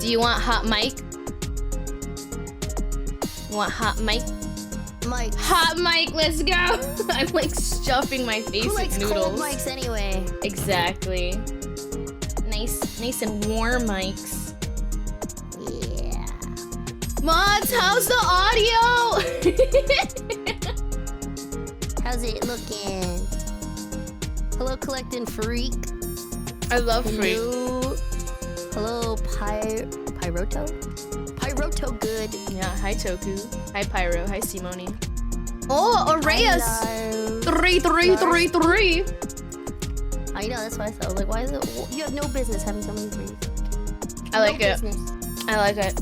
Do you want hot mic? You want hot mic? Mike. Hot mic, let's go! I'm like stuffing my face Who likes with noodles. cold mics anyway? Exactly. Nice and warm mics. Yeah. Mods, how's the audio? How's it looking? Hello, collecting freak. I love freak. Hello, Pyroto? Pyroto good. Yeah, hi Toku. Hi Pyro. Hi Simone. Oh, Arrayas! Three. I know, that's why I thought. I was like, why is it? You have no business having so many threes. I like it. Business. I like it.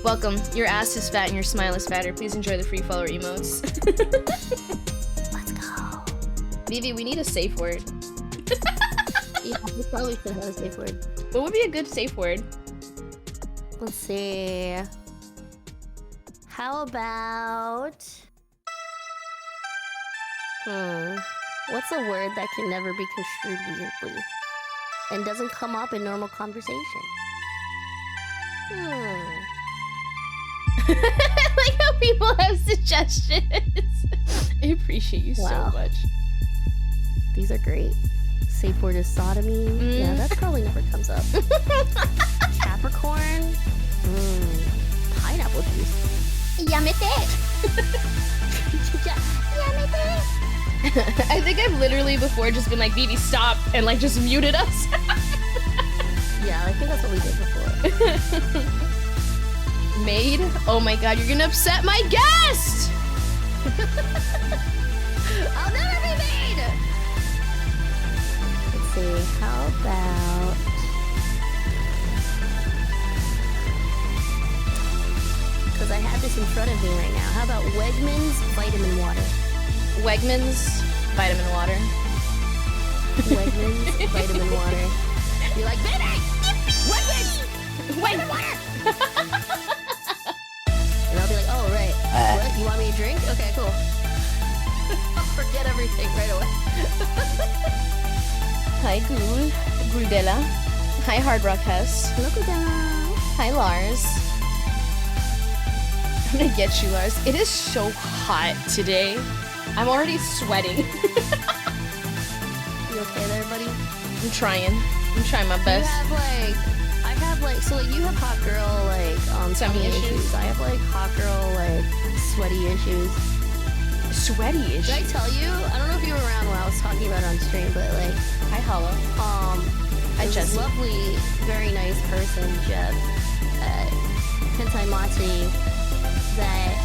Welcome. Your ass is fat and your smile is fatter. Please enjoy the free follower emotes. Let's go. Vivi, we need a safe word. Yeah, we probably should have a safe word. What would be a good safe word? Let's see. How about... What's a word that can never be construed weirdly and doesn't come up in normal conversation? Like how people have suggestions. I appreciate you Wow. so much. These are great. Safe word is sodomy. Yeah, that probably never comes up. Capricorn. Pineapple juice. Yamete. Yamete. I think I've literally before just been like, Vivi, stop, and like just muted us. Yeah, I think that's what we did before. Maid? Oh my god, you're gonna upset my guest! I'll never be made! Let's see, how about... Because I have this in front of me right now. How about Wegmans vitamin water? Wegmans vitamin water. Wegmans vitamin water. You're like, baby! Wegmans! Vitamin water! And I'll be like, oh, right. What? You want me to drink? Okay, cool. I'll forget everything right away. Hi, Grudella. Hi, Hard Rock Hess. Hello, Gudella. Hi, Lars. I'm gonna get you, Lars. It is so hot today. I'm already sweating. You okay there, buddy? I'm trying my best. I have like, so like you have hot girl like Tummy tummy issues. I have like hot girl like sweaty issues. Sweaty Did I issues. tell you? I don't know if you were around when I was talking about it on stream, but like Hi, Hollow. Hi, there's this Jesse. lovely, very nice person, Jeff, at Hentai Mati, that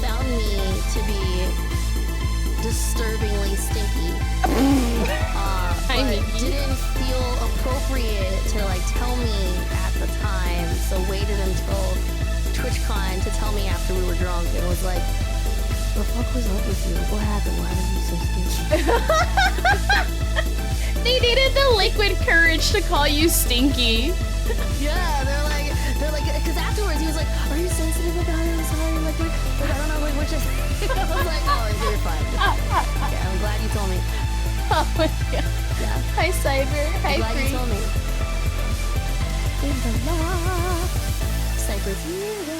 found me to be disturbingly stinky. Hi, But Miki. didn't feel appropriate to like tell me at the time, so waited until TwitchCon to tell me after we were drunk, and was like, "What the fuck was up with you? What happened? Why were you so stinky?" They needed the liquid courage to call you stinky. Yeah, they're like, because afterwards he was like, "Are you sensitive about it? I'm sorry, like I don't know, like we're just." I was like, "Oh, you're fine." Yeah, I'm glad you told me. Oh my god. Yeah, Hi, Cyber. Hi, I'm glad you Free. told me. In the law, Cyber's hero.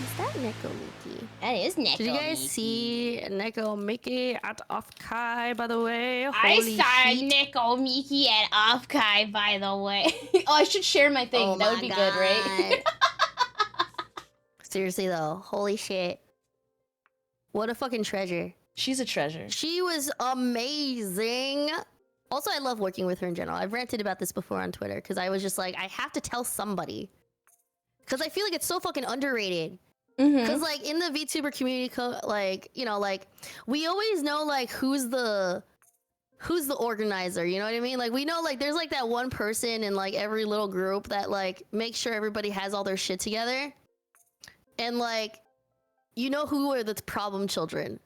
Is that Neko Miki? That is Neko. Did you guys see Neko Miki at Off-Kai, by the way? I Holy saw shit. Neko Miki at Offkai, by the way. Oh, I should share my thing. Oh That would my be good, right? God. Seriously though, holy shit. What a fucking treasure. She's a treasure. She was amazing. Also, I love working with her in general. I've ranted about this before on Twitter because I was just like, I have to tell somebody. Because I feel like it's so fucking underrated. Because like in the VTuber community, like, you know, like we always know like who's the organizer, you know what I mean? Like we know like there's like that one person in like every little group that like makes sure everybody has all their shit together. And like, you know who are the problem children.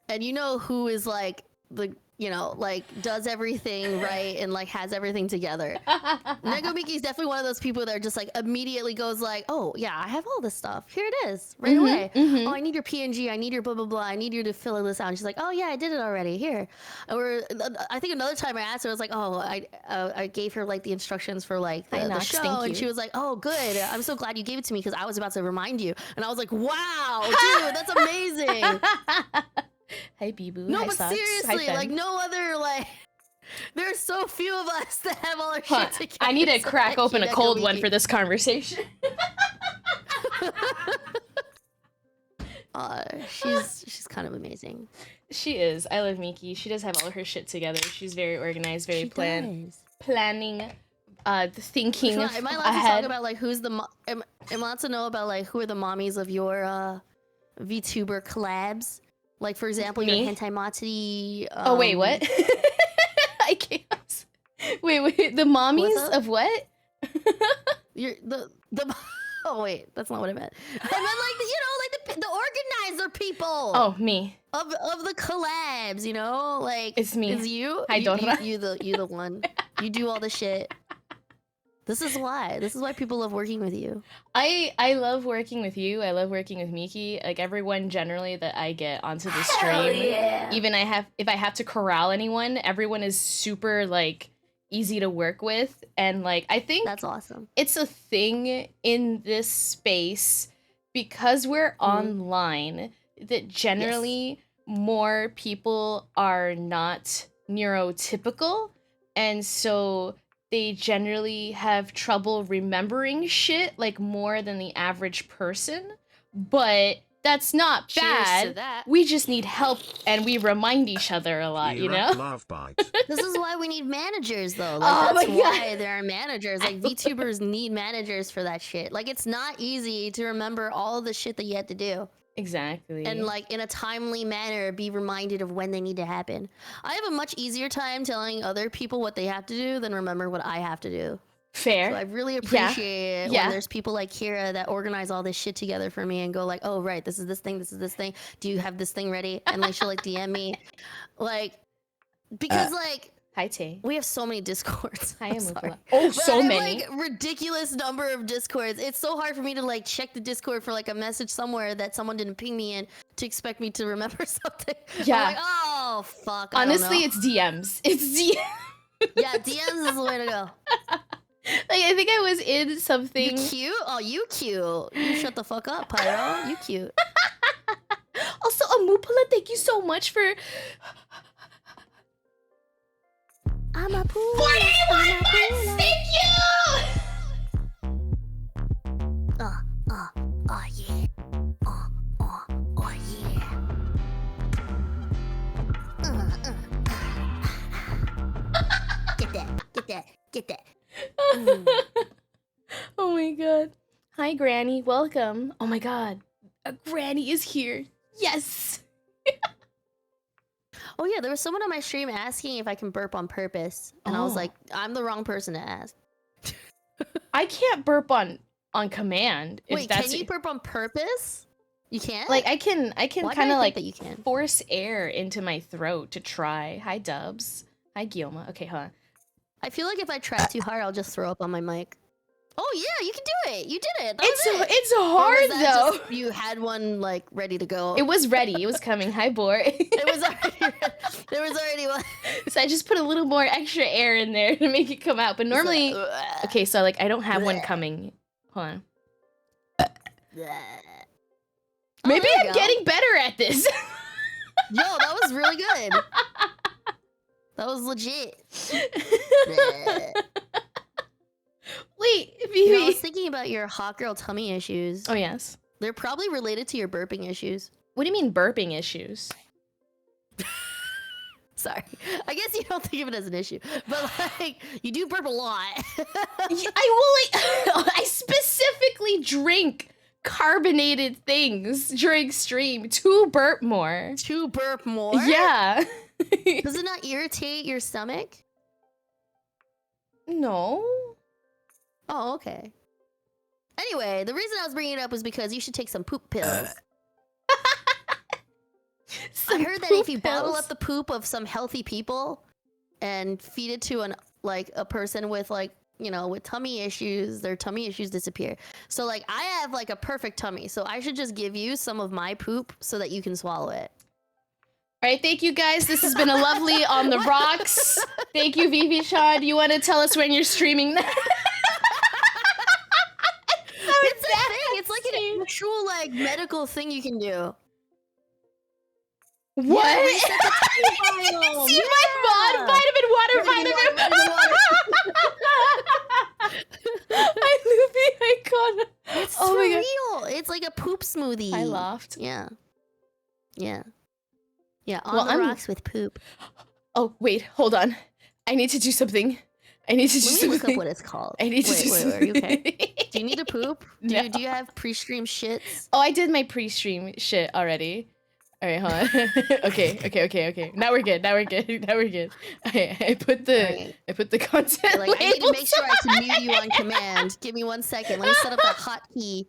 And you know who is like the you know, like does everything right and like has everything together. Negomiki is definitely one of those people that are just like immediately goes like, oh yeah, I have all this stuff. Here it is, right away. Oh, I need your PNG. I need your blah blah blah. I need you to fill this out. And she's like, oh yeah, I did it already. Here. Or I think another time I asked her, I was like, oh, I gave her like the instructions for like the show, thank and you. she was like, oh good. I'm so glad you gave it to me because I was about to remind you. And I was like, wow, dude, that's amazing. Hi, Bibu. No, Hi, but Socks. seriously, Hi, like Fen. no other like. There's so few of us that have all our shit together. I need to so crack thank open you, a cold one Negomiki. for this conversation. She's kind of amazing. She is. I love Miki. She does have all her shit together. She's very organized, very She planning, thinking Am I allowed to ahead. talk about like who's the am I allowed to know about like who are the mommies of your VTuber collabs? Like for example, Me? your Hentai Matsuri. Oh wait, what? I can't. Wait. The mommies up? of what? Your the oh wait, that's not what I meant. I meant like the organizer people. Oh, me. Of the collabs, you know, like It's me. It's you. Hi, Dora. You the one. You do all the shit. This is why people love working with you. I love working with you. I love working with Miki. Like everyone generally that I get onto the stream. yeah. Even if I have to corral anyone, everyone is super like easy to work with, and like I think That's awesome. it's a thing in this space because we're online that generally more people are not neurotypical, and so they generally have trouble remembering shit like more than the average person. But that's not Cheers bad. to that. We just need help and we remind each other a lot, you know? Love bite. This is why we need managers, though. Oh Like, that's my God. why there are managers. Like, VTubers need managers for that shit. Like, it's not easy to remember all the shit that you have to do. Exactly. And, like, in a timely manner, be reminded of when they need to happen. I have a much easier time telling other people what they have to do than remember what I have to do. Fair. So I really appreciate it Yeah. when there's people like Kira that organize all this shit together for me and go like, oh, right, this is this thing, this is this thing. Do you have this thing ready? And, like, she'll, like, DM me. Like, because, like, Hi, Tay. we have so many discords. Hi, I'm sorry. Amukala. Oh, But so I have, many. like, ridiculous number of discords. It's so hard for me to like check the Discord for like a message somewhere that someone didn't ping me in to expect me to remember something. Yeah. I'm like, oh fuck. I don't Honestly, know. it's DMs. It's DMs. Yeah, DMs is the way to go. Like, I think I was in You something. cute? Oh, you cute. You shut the fuck up, Pyro. You cute. Also, Amupala, thank you so much for I'm a pool. 41 months. Thank you. Oh yeah. Oh yeah. Get that. Oh my god. Hi, Granny. Welcome. Oh my god. A Granny is here. Yes. Oh yeah, there was someone on my stream asking if I can burp on purpose, and I was Oh. like, I'm the wrong person to ask. I can't burp on command. If Wait, that's can you burp on purpose? You can't. like I can Why did I kind of think like that you can. force air into my throat to try. Hi, Dubs. Hi, Guilma. Okay, huh? I feel like if I try too hard, I'll just throw up on my mic. Oh yeah, you can do it. You did it. That was it. It's Or was hard that though. just you had one like ready to go. It was ready. It was coming. Hi, Boar. It was already. There was already one. So I just put a little more extra air in there to make it come out. But normally, okay, so like I don't have one coming. Hold on. Maybe I'm getting better at this. Yo, that was really good. That was legit. Wait, You know, I was Vivi. thinking about your hot girl tummy issues. Oh yes. They're probably related to your burping issues. What do you mean burping issues? Sorry. I guess you don't think of it as an issue, but like you do burp a lot. I specifically drink carbonated things during stream to burp more. To burp more? Yeah. Does it not irritate your stomach? No. Oh, okay. Anyway, the reason I was bringing it up was because you should take some poop pills. I heard that if you bottle up the poop of some healthy people and feed it to a person with with tummy issues, their tummy issues disappear. So like I have like a perfect tummy, so I should just give you some of my poop so that you can swallow it. All right, thank you guys. This has been a lovely On the Rocks. Thank you, Vivi Sean. You want to tell us when you're streaming that? It's a thing. It's like an actual like medical thing you can do. What? Yeah, reset the time file. See my vitamin water. I love the icon. It's for real. It's like a poop smoothie. I laughed. Yeah. On the rocks with poop. Oh wait, hold on. I need to do something. Let me look up what it's called. I need to do something. Are you okay? Do you need to poop? No. Do you have pre-stream shits? Oh, I did my pre-stream shit already. All right, hold on. Okay. Now we're good. I put the content. Like, I need to make sure I can mute you on command. Give me 1 second. Let me set up that hotkey.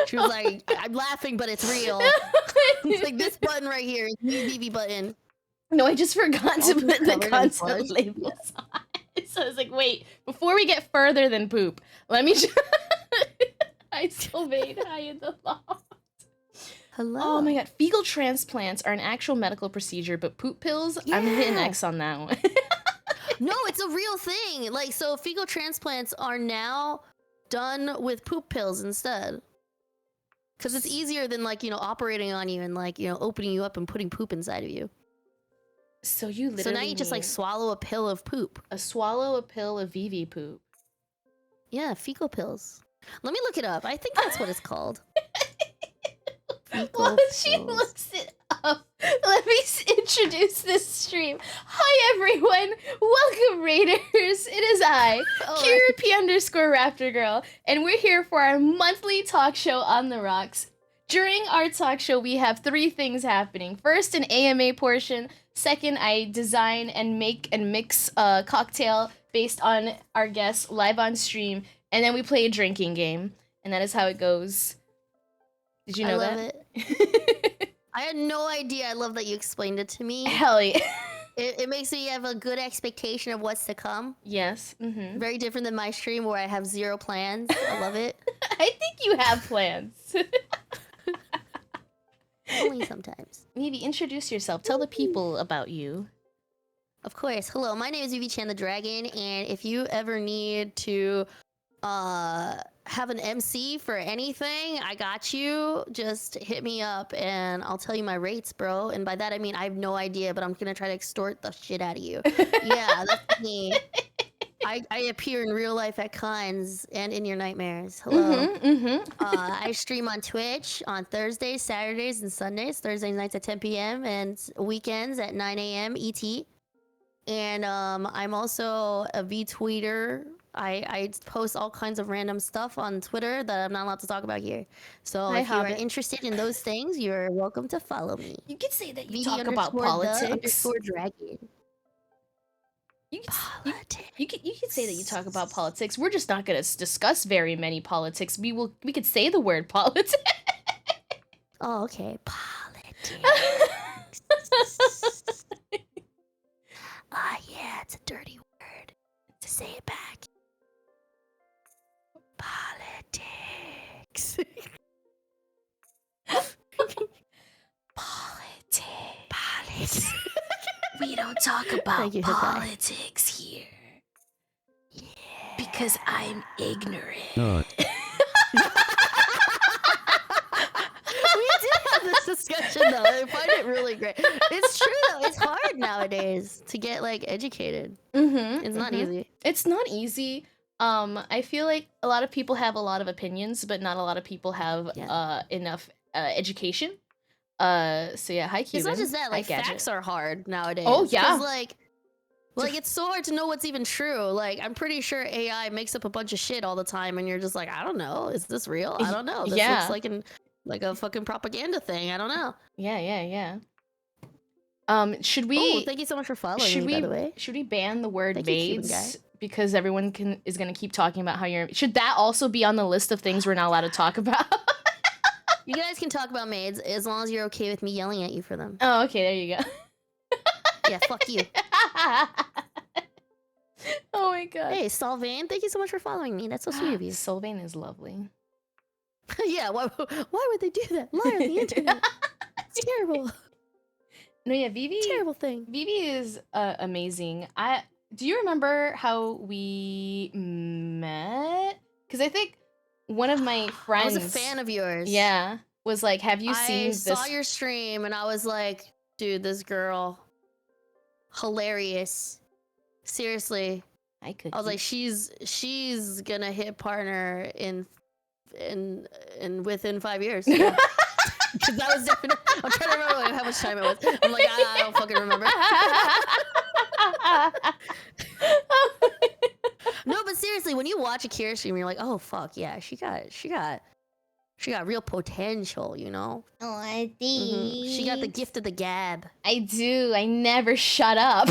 She was like, "I'm laughing, but it's real." It's like this button right here is the BB button. No, I just forgot to put the content labels on. So I was like, wait, before we get further than poop, let me just... I still made high in the loft. Hello. Oh my god, fecal transplants are an actual medical procedure, but poop pills, I'm hitting X on that one. No, it's a real thing. Like, so fecal transplants are now done with poop pills instead. Because it's easier than, like, operating on you and, like, opening you up and putting poop inside of you. So you literally So now you just, like, swallow a pill of poop. Swallow a pill of VV poop. Yeah, fecal pills. Let me look it up. I think that's what it's called. While she looks it up, let me introduce this stream. Hi everyone, welcome Raiders. It is I, Kira P_Raptor Girl, and we're here for our monthly talk show On the Rocks. During our talk show, we have 3 things happening. First, an AMA portion. Second, I design and make and mix a cocktail based on our guests live on stream, and then we play a drinking game, and that is how it goes. Did you know that? I love it. I had no idea. I love that you explained it to me. Hell yeah. It makes me have a good expectation of what's to come. Yes. Mm-hmm. Very different than my stream where I have 0 plans. I love it. I think you have plans. Only sometimes. Maybe introduce yourself. Tell the people about you. Of course. Hello, my name is Vivi Chan the Dragon, and if you ever need to have an MC for anything, I got you. Just hit me up and I'll tell you my rates, bro. And by that I mean I have no idea, but I'm gonna try to extort the shit out of you. Yeah, that's me. I appear in real life at cons and in your nightmares. Hello. I stream on Twitch on Thursdays, Saturdays, and Sundays. Thursday nights at 10 p.m. and weekends at 9 a.m. ET. And I'm also a V-tweeter. I post all kinds of random stuff on Twitter that I'm not allowed to talk about here. So if you are interested in those things, you're welcome to follow me. You could say that you talk about politics. Dragon. You could say that you talk about politics. We're just not going to discuss very many politics. We could say the word politics. Oh, okay. Politics. Yeah, it's a dirty word. To say it back. Politics. Politics. We don't talk about politics here. Yeah. Because I'm ignorant. We did have this discussion though. I find it really great. It's true though. It's hard nowadays to get like educated. It's not easy. It's not easy. I feel like a lot of people have a lot of opinions, but not a lot of people have enough education. So yeah, hi Cuban. It's not just that, like facts are hard nowadays. Oh yeah. Like it's so hard to know what's even true. Like I'm pretty sure AI makes up a bunch of shit all the time and you're just like, I don't know. Is this real? I don't know. This looks like a fucking propaganda thing. I don't know. Yeah. Should we Oh, thank you so much for following me, by the way. Should we ban the word maids? Because everyone is gonna keep talking about how you're should that also be on the list of things we're not allowed to talk about? You guys can talk about maids as long as you're okay with me yelling at you for them. Oh, okay, there you go. Yeah, fuck you. Oh my god. Hey, Solvane, thank you so much for following me. That's so sweet of you. Sylvain is lovely. Yeah, why would they do that? Lie on the internet. It's terrible. No, yeah, Vivi. Terrible thing. Vivi is amazing. Do you remember how we met? Because I think one of my friends. I was a fan of yours. Yeah, was like, have you seen I this? saw your stream and I was like, dude, this girl, hilarious. Seriously, I was like, she's gonna hit partner in within 5 years. Yeah. Because that was definitely. I'm trying to remember like, how much time it was. I'm like, I don't fucking remember. No, but seriously, when you watch Akira stream, you're like, oh fuck yeah, she got real potential, you know. Oh, I think She got the gift of the gab. I do. I never shut up.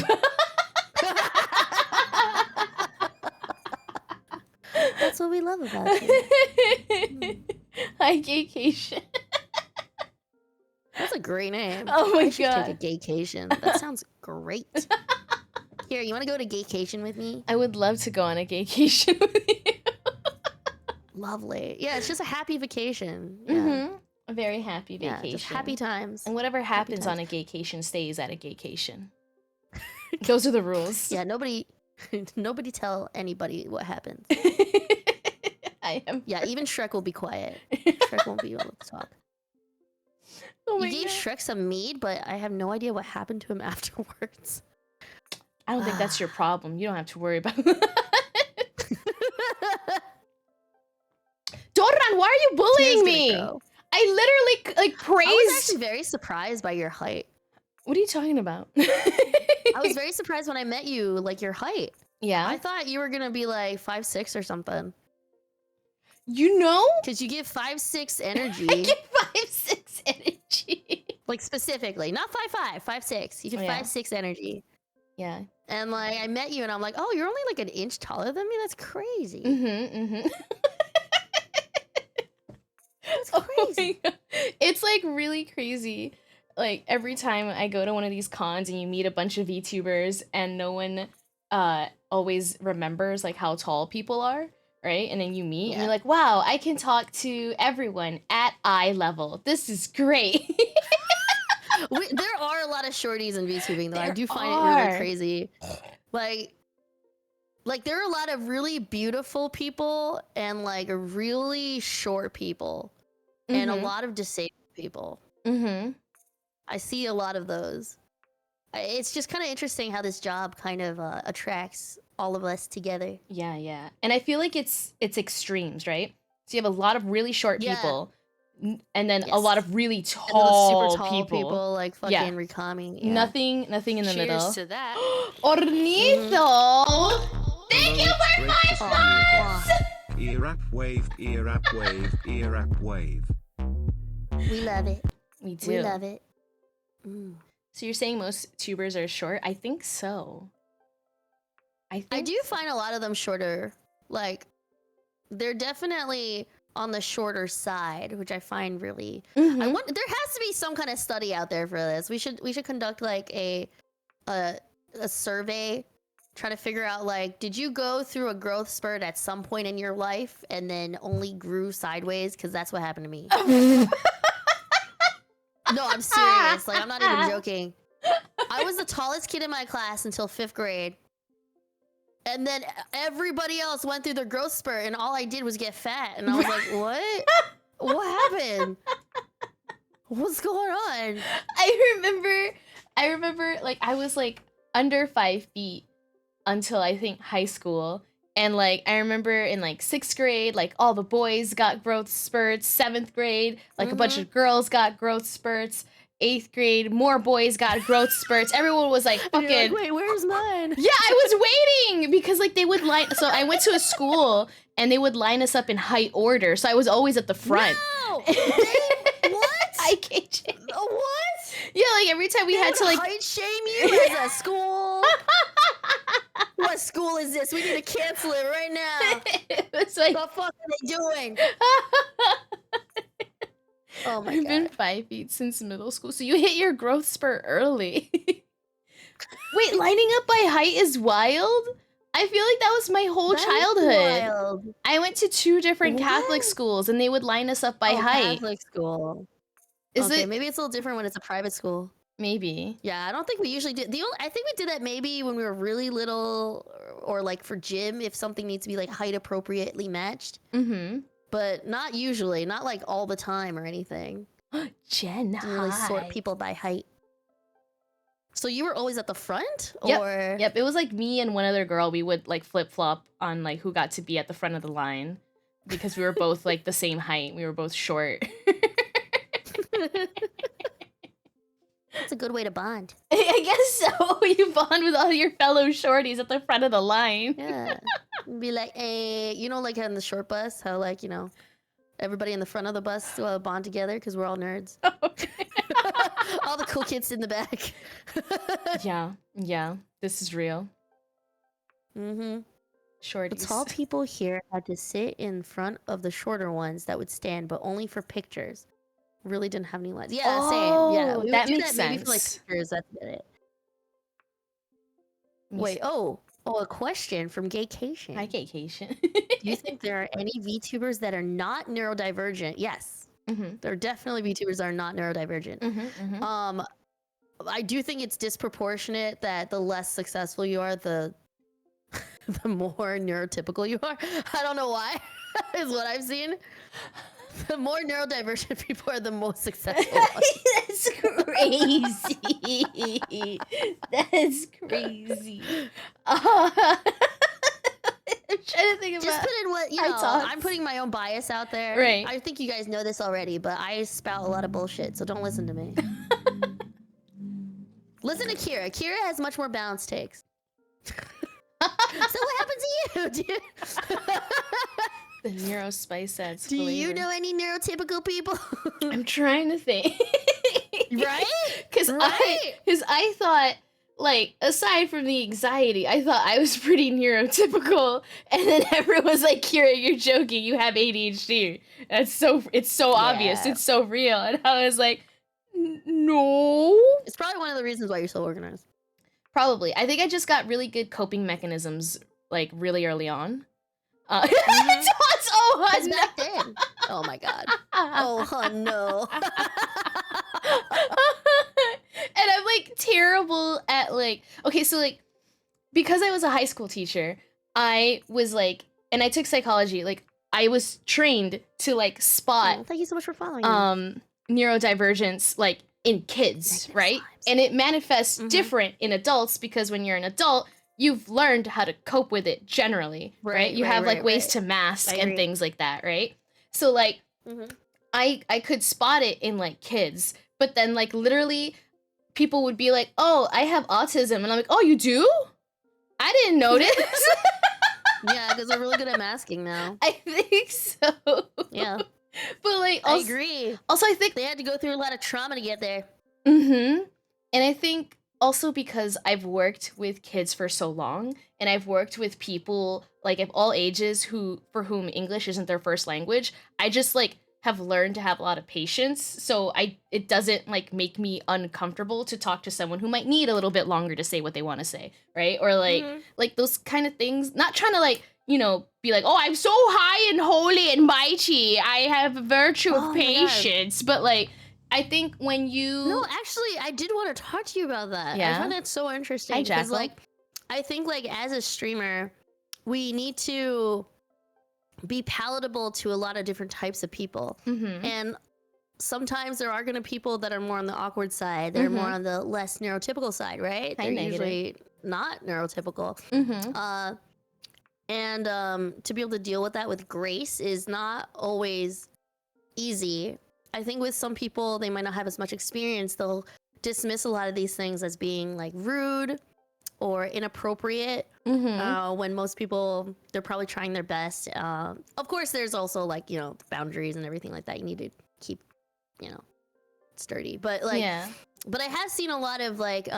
That's what we love about you. Hi, Gaycation. That's a great name. Oh my I should god. take a gaycation. That sounds great. Here, you want to go to gaycation with me? I would love to go on a gaycation with you. Lovely. Yeah, it's just a happy vacation. Yeah. Mm-hmm. A very happy vacation. Yeah, just happy times. And whatever happens on a gaycation stays at a gaycation. Those are the rules. Yeah, nobody tell anybody what happens. I am. Yeah, even Shrek will be quiet. Shrek won't be able to talk. Oh my You gave god. Shrek some mead, but I have no idea what happened to him afterwards. I don't think that's your problem. You don't have to worry about that. Doran, why are you bullying me? I literally like praised. I was actually very surprised by your height. What are you talking about? I was very surprised when I met you, like your height. Yeah. I thought you were gonna be like 5'6" or something. You know? Because you give 5'6" energy. I get 5'6" energy. Like specifically, not 5'5", 5'6". You give 5'6" energy. Yeah. And like I met you and I'm like, oh, you're only like an inch taller than me? That's crazy. Mm-hmm. That's crazy. Oh, it's like really crazy. Like every time I go to one of these cons and you meet a bunch of VTubers and no one always remembers like how tall people are, right? And then you meet and you're like, wow, I can talk to everyone at eye level. This is great. There are a lot of shorties in VTubing though. I do find it really crazy. Like there are a lot of really beautiful people and like really short people and a lot of disabled people. Mm-hmm. I see a lot of those. It's just kind of interesting how this job kind of attracts all of us together. Yeah. And I feel like it's extremes, right? So you have a lot of really short people and then a lot of really tall, super tall people. like fucking Rikami. Yeah. Nothing in the middle. Cheers to that. Ornito! Thank you for 5 months! Ear-up wave, ear-up wave, ear-up wave. We love it. We do. We love it. Mm. So you're saying most tubers are short? I think so. I do find a lot of them shorter. Like, they're definitely on the shorter side, which I find really. Mm-hmm. I want. There has to be some kind of study out there for this. We should conduct like a survey, try to figure out like, did you go through a growth spurt at some point in your life and then only grew sideways? Because that's what happened to me. No, I'm serious. Like, I'm not even joking. I was the tallest kid in my class until 5th grade. And then everybody else went through their growth spurt, and all I did was get fat. And I was like, what? What happened? What's going on? I remember, like, I was, like, under 5 feet until, I think, high school. And, like, I remember in, like, 6th grade, like, all the boys got growth spurts. 7th grade, like, a bunch of girls got growth spurts. 8th grade, more boys got growth spurts. Everyone was, like, fucking... Like, wait, where's mine? Yeah, I was waiting! Because, like, they would line... So I went to a school, and they would line us up in height order. So I was always at the front. No! What? I can't. What? Yeah, like, every time we had to, like... height shame you as a school? What school is this? We need to cancel it right now. It was like... What the fuck are they doing? Oh my I've been god. 5 feet since middle school. So you hit your growth spurt early. Wait, lining up by height is wild? I feel like that was my whole That is childhood. wild. I went to 2 different Catholic What? schools and they would line us up by Oh, height. Catholic school. Is Okay, it? maybe it's a little different when it's a private school. Maybe. Yeah, I don't think we usually did. I think we did that maybe when we were really little, or like for gym, if something needs to be like height appropriately matched. Mm-hmm. But not usually, not like all the time or anything. Jen, Didn't really sort hi. people by height. So you were always at the front, Yep, or Yep, it was like me and one other girl. We would like flip flop on like who got to be at the front of the line because we were both like the same height. We were both short. It's a good way to bond. I guess so. You bond with all your fellow shorties at the front of the line. Yeah, be like, hey, you know, like on the short bus, how like everybody in the front of the bus bond together because we're all nerds. All the cool kids in the back. Yeah. This is real. Mm-hmm. Shorties. The tall people here had to sit in front of the shorter ones that would stand, but only for pictures. Really didn't have any lines. Yeah, same. Yeah, Oh, we would that do makes that maybe for like sense. pictures. That's it. Let me Wait. see. Oh, a question from Gaycation. Hi, Gaycation. Do you think there are any VTubers that are not neurodivergent? Yes, Mm-hmm. there are definitely VTubers that are not neurodivergent. Mm-hmm. I do think it's disproportionate that the less successful you are, the more neurotypical you are. I don't know why. Is what I've seen. The more neurodivergent people are, the most successful ones. That's crazy. That's crazy. I'm trying to think about. Just put in what High tops. I'm putting my own bias out there. Right. I think you guys know this already, but I spout a lot of bullshit, so don't listen to me. Listen to Kira. Kira has much more balanced takes. So what happened to you? The Neuro Spice adds Do you flavor. know any neurotypical people? I'm trying to think. Right? Because Right. I thought, like, aside from the anxiety, I thought I was pretty neurotypical. And then everyone was like, Kira, you're joking. You have ADHD. It's so obvious. Yeah. It's so real. And I was like, no. It's probably one of the reasons why you're so organized. Probably. I think I just got really good coping mechanisms, like, really early on. Mhm. Oh, Because no. back then. Oh my god. Oh no. And I'm like terrible at like, okay, so like because I was a high school teacher, I was like, and I took psychology, like I was trained to like spot Oh, thank you so much for following me. neurodivergence like in kids, Negative right? vibes. And it manifests Mhm. different in adults because when you're an adult, you've learned how to cope with it generally, right? You have like ways to mask I and agree. things like that, right? So like Mhm. I could spot it in like kids, but then like literally people would be like, "Oh, I have autism." And I'm like, "Oh, you do? I didn't notice." Yeah, because they're really good at masking now. I think so. Yeah, But like I also, agree. I think They had to go through a lot of trauma to get there. and I think also because I've worked with kids for so long and I've worked with people like of all ages for whom English isn't their first language, I just like have learned to have a lot of patience. So it doesn't like make me uncomfortable to talk to someone who might need a little bit longer to say what they want to say, right? Or like Mhm. like those kind of things. Not trying to like, you know, be like, "Oh, I'm so high and holy and mighty. I have a virtue Oh of my God. patience." But like I think when you No, actually, I did want to talk to you about that. Yeah? I find that so interesting. Hi, Because, Jackal. like, I think, like, as a streamer, we need to be palatable to a lot of different types of people. Mhm. And sometimes there are going to be people that are more on the awkward side. They're more Mhm. on the less neurotypical side, right? Hi, They're negative. usually not neurotypical. Mhm. And to be able to deal with that with grace is not always easy. I think with some people, they might not have as much experience. They'll dismiss a lot of these things as being like rude or inappropriate. Mhm. When most people, they're probably trying their best. Of course, there's also like, you know, boundaries and everything like that. You need to keep, you know, sturdy. But like, yeah. but I have seen a lot of like,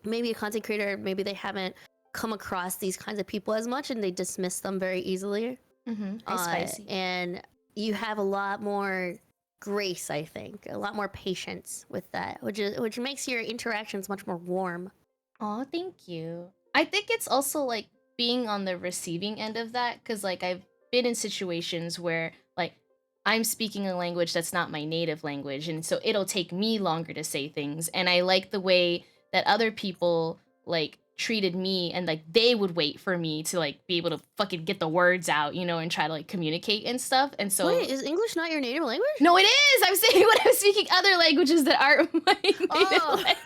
maybe a content creator, maybe they haven't come across these kinds of people as much and they dismiss them very easily. Mhm. Hi, spicy. And you have a lot more grace, I think. A lot more patience with that, which makes your interactions much more warm. Oh, thank you. I think it's also like being on the receiving end of that, because like I've been in situations where like I'm speaking a language that's not my native language, and so it'll take me longer to say things. And I like the way that other people like treated me, and like they would wait for me to like be able to fucking get the words out, you know, and try to like communicate and stuff. And so Wait, is English not your native language? no, it is. I'm saying when I'm speaking other languages that aren't my native language.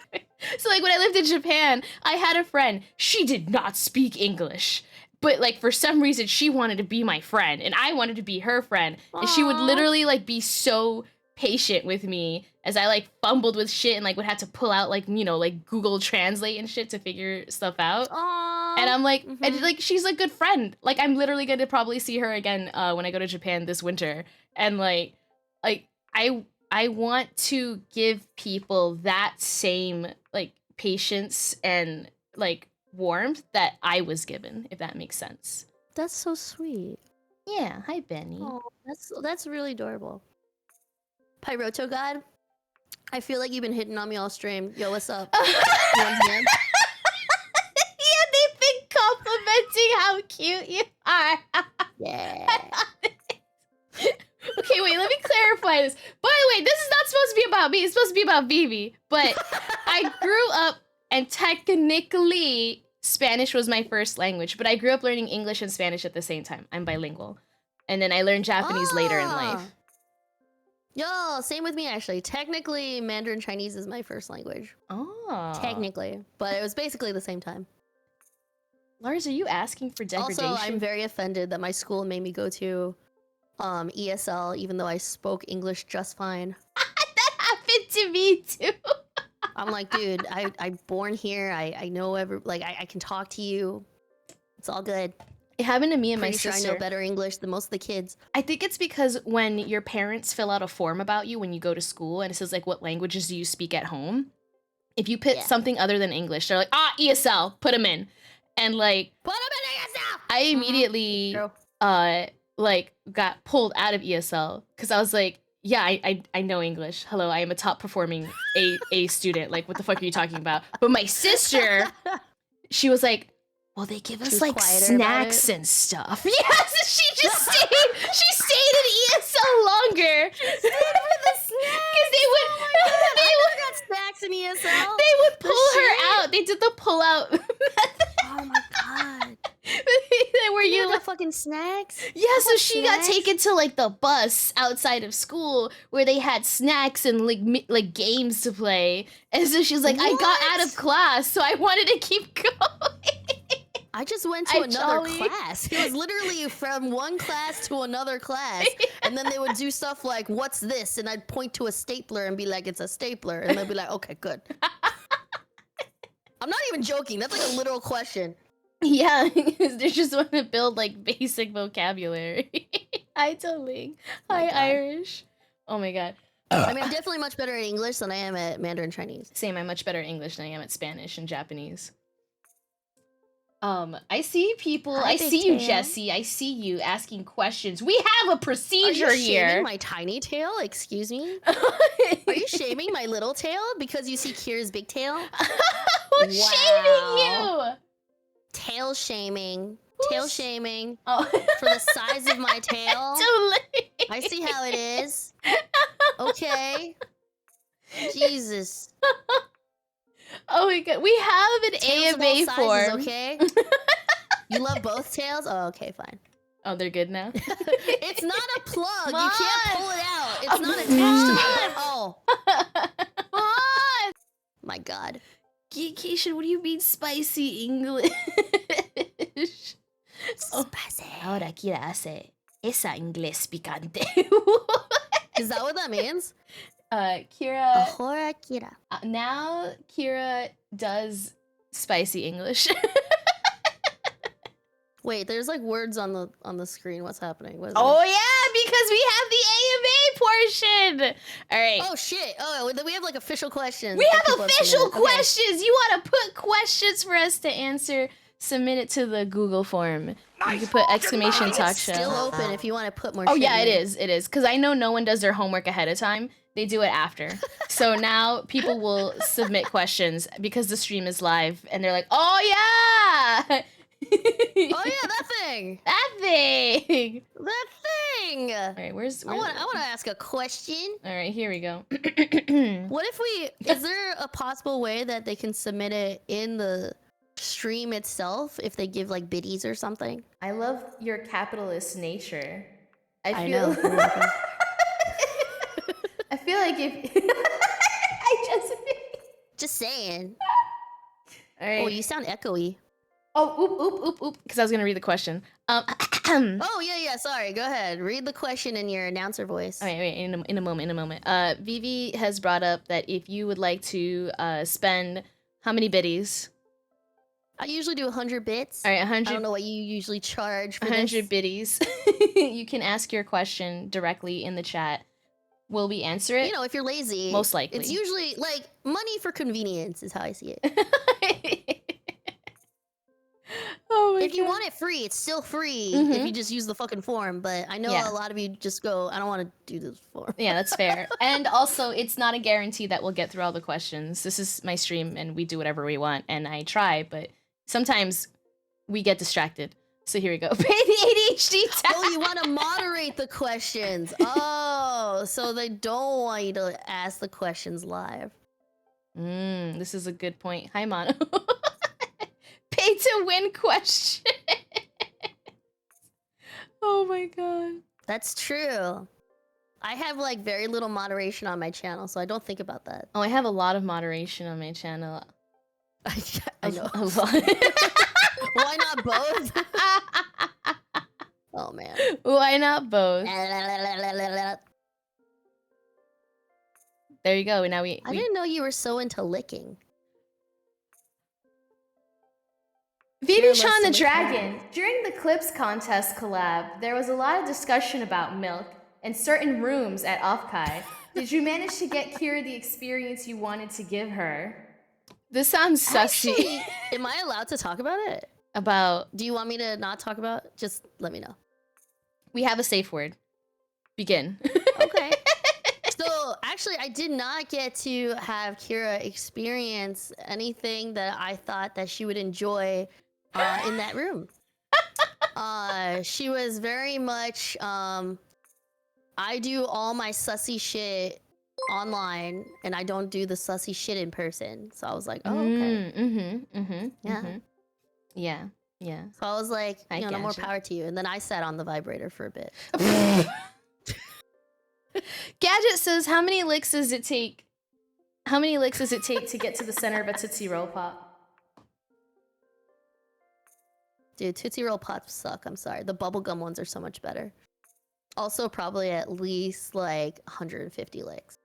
So like when I lived in Japan, I had a friend. She did not speak English. But like for some reason she wanted to be my friend and I wanted to be her friend. And she would Aw. literally like be so patient with me as I like fumbled with shit and like would have to pull out like, you know, like Google Translate and shit to figure stuff out. Aww. And I'm like, Mhm. and like she's a good friend. Like I'm literally gonna probably see her again when I go to Japan this winter. And like I want to give people that same like patience and like warmth that I was given, if that makes sense. That's so sweet. Yeah, hi Benny. Oh, that's really adorable. Pyroto God, I feel like you've been hitting on me all stream. Yo, what's up? One hand. Yeah, they've been complimenting how cute you are. Yeah. Okay, wait, let me clarify this. By the way, this is not supposed to be about me. It's supposed to be about Vivi. But I grew up, and technically, Spanish was my first language. But I grew up learning English and Spanish at the same time. I'm bilingual. And then I learned Japanese later in life. Yo, same with me actually. Technically, Mandarin Chinese is my first language. Oh. Technically, but it was basically the same time. Lars, are you asking for degradation? Also, I'm very offended that my school made me go to ESL, even though I spoke English just fine. That happened to me too. I'm like, dude, I'm born here. I know I can talk to you. It's all good. It happened to me and Pretty my sure sister. I know better English than most of the kids. I think it's because when your parents fill out a form about you when you go to school and it says like what languages do you speak at home, if you put Yeah. something other than English, they're like, ESL, put them in. And like Put 'em in ESL! I immediately True. like got pulled out of ESL because I was like, yeah, I know English. Hello, I am a top performing A student. Like, what the fuck are you talking about? But my sister, she was like, well, they give She us was like quieter about snacks it? and stuff. Yes, she just stayed. She stayed in ESL longer. Because they would, I got snacks in ESL. they would The pull her shit? out. They did the pull out. Oh my god. Where You you got fucking snacks? yeah, so want she got snacks? taken to like the bus outside of school where they had snacks and like games to play. And so she's like, I got out of What? class, so I wanted to keep going. I just went to I another jolly. class. It was literally from one class to another class. And then they would do stuff like, what's this? And I'd point to a stapler and be like, it's a stapler. And they'd be like, okay, good. I'm not even joking. That's like a literal question. Yeah, they just want to build like basic vocabulary. Hi, Toling. Hi, God. Irish. Oh my god. I mean, I'm definitely much better at English than I am at Mandarin Chinese. Same, I'm much better at English than I am at Spanish and Japanese. I see people. Hi, I Big see you, Tail. Jesse. I see you asking questions. We have a Are procedure you here. shaming my tiny tail? Excuse me? Are you shaming my little tail because you see Kira's big tail? Who's shaming you? Tail shaming. Tail Who's- shaming. Oh, For the size of my tail. Totally. I see how it is. Okay. Jesus. Oh my god, we have an Tails of all AMA sizes, form. okay? You love both tails? Oh, okay, fine. Oh, they're good now. It's not a plug. Come You can't on. pull it out. It's not Come attached to on. it. Oh, Come on. my God. Geekation, what do you mean spicy English? Oh. Spicy. Ahora Kira hace esa inglés picante. Is that what that means? Kira. Ahora Kira. Now Kira does spicy English. Wait, there's like words on the screen. What's happening? What is Oh yeah, because we have the AMA portion. All right. Oh shit! Oh, we have like official questions. We that have people official submitted. Okay. questions. You want to put questions for us to answer? Submit it to the Google form. You can put exclamation It's talk still show. open if you want to put more. Oh shit yeah, in it is. It is because I know no one does their homework ahead of time. They do it after. So now people will submit questions because the stream is live, and they're like, "Oh yeah, Oh yeah, that thing. that thing." That thing. All right, where's I want to ask a question. All right, here we go. What if is there a possible way that they can submit it in the stream itself if they give like biddies or something? I love your capitalist nature. I know. I feel like if Just saying. All right. Oh, you sound echoey. Oh, oop. Because I was gonna read the question. Oh yeah. Sorry. Go ahead. Read the question in your announcer voice. Wait. In a moment. Vivi has brought up that if you would like to spend how many biddies? I usually do 100 bits. All right, I 100. don't know what you usually charge for 100 this. biddies. You can ask your question directly in the chat. Will we answer it? You know, if you're lazy. Most likely. It's usually like money for convenience is how I see it. Oh my If you God. want it free, it's still free Mhm. if you just use the fucking form. But I know Yeah. a lot of you just go, I don't want to do this form. Yeah, that's fair. And also, it's not a guarantee that we'll get through all the questions. This is my stream, and we do whatever we want, and I try, but sometimes we get distracted. So here we go. Pay the ADHD tab. Oh, you want to moderate the questions. Oh, so they don't want you to ask the questions live. This is a good point. Hi, Mono. Pay to win question. Oh my God. That's true. I have like very little moderation on my channel, so I don't think about that. Oh, I have a lot of moderation on my channel. I know. A lot. Why not both? Oh man. Why not both? There you go. Now we I didn't know you were so into licking. Vivi Here, Sean the let's Dragon. During the Clips contest collab, there was a lot of discussion about milk and certain rooms at Offkai. Did you manage to get Kira the experience you wanted to give her? This sounds sussy. Actually, am I allowed to talk about it? About Do you want me to not talk about it? Just let me know. we have a safe word. Begin. Okay. So actually, I did not get to have Kira experience anything that I thought that she would enjoy in that room. She was very much. I do all my sussy shit online, and I don't do the sussy shit in person. So I was like, oh okay. Yeah. Yeah. So I was like, I no more gotcha. power to you. And then I sat on the vibrator for a bit. Gadget says, how many licks does it take? How many licks does it take to get to the center of a Tootsie Roll Pop? Dude, Tootsie Roll Pops suck. I'm sorry. The bubblegum ones are so much better. Also, probably at least like 150 licks.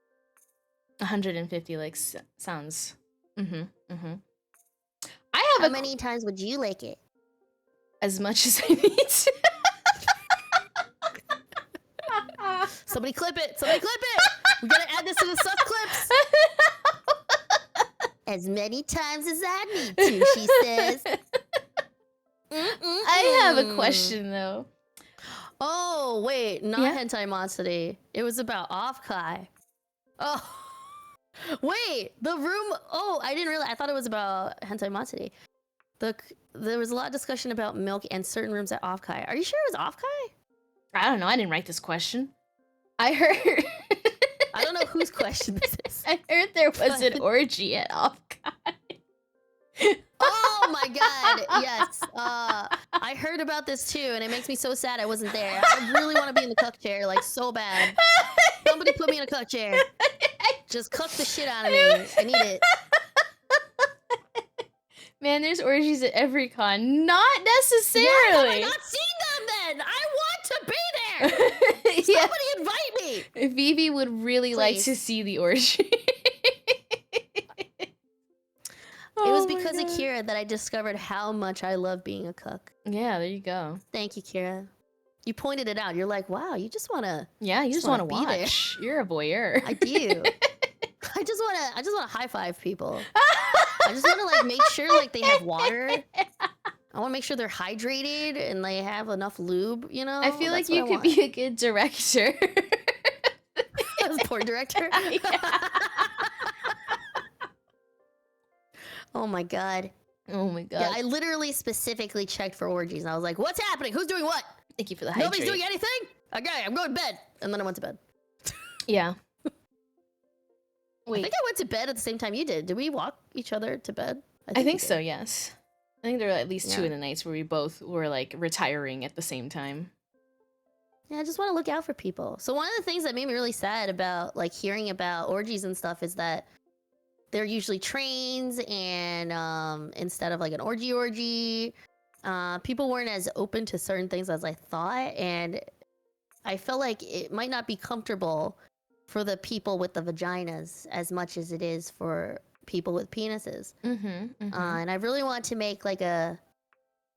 150 licks sounds. I How have many times would you lick it? as much as I need to. Somebody clip it. Somebody clip it. We gotta add this to the suck clips. As many times as I need to, she says. I have a question though. Oh, wait. Not Yeah? Hentai Monster. It was about Offkai. Oh. Wait. The room. Oh, I didn't realize. I thought it was about Hentai Monster. There was a lot of discussion about milk and certain rooms at Offkai. Are you sure it was Offkai? I don't know. I didn't write this question. I heard. I don't know whose question this is. I heard there was an orgy at Offkai. Oh my god, yes. I heard about this too, and it makes me so sad I wasn't there. I really want to be in the cuck chair, like so bad. Somebody put me in a cuck chair. Just cuck the shit out of me. I need it. Man, there's orgies at every con. Not Why have I necessarily. not seen them then? I want to be there. Yeah. Somebody invite me. Vivi would really like Please. to see the orgy. It was Oh my because of God. Kira that I discovered how much I love being a cuck. Yeah, there you go. Thank you, Kira. You pointed it out. You're like, wow, you just wanna. Yeah, you Just just want to wanna be there. watch. You're a voyeur. I do. I just wanna high five people. I just wanna like make sure like they have water. I want to make sure they're hydrated and they have enough lube. You know, I feel like That's what you I could want. be a good director. As porn director. Oh my god. Oh my god. Yeah, I literally specifically checked for orgies. And I was like, "What's happening? Who's doing what? Thank you for the Nobody's hydrate. doing anything. Okay, I'm going to bed." And then I went to bed. Yeah. I Wait, think I went to bed at the same time you did. Did we walk each other to bed? I think we so, did. yes. I think there were at least two Yeah. of the nights where we both were like retiring at the same time. Yeah, I just want to look out for people. So one of the things that made me really sad about like hearing about orgies and stuff is that they're usually trains, and instead of like an orgy, people weren't as open to certain things as I thought, and I felt like it might not be comfortable for the people with the vaginas as much as it is for people with penises. Mm-hmm. And I really want to make like a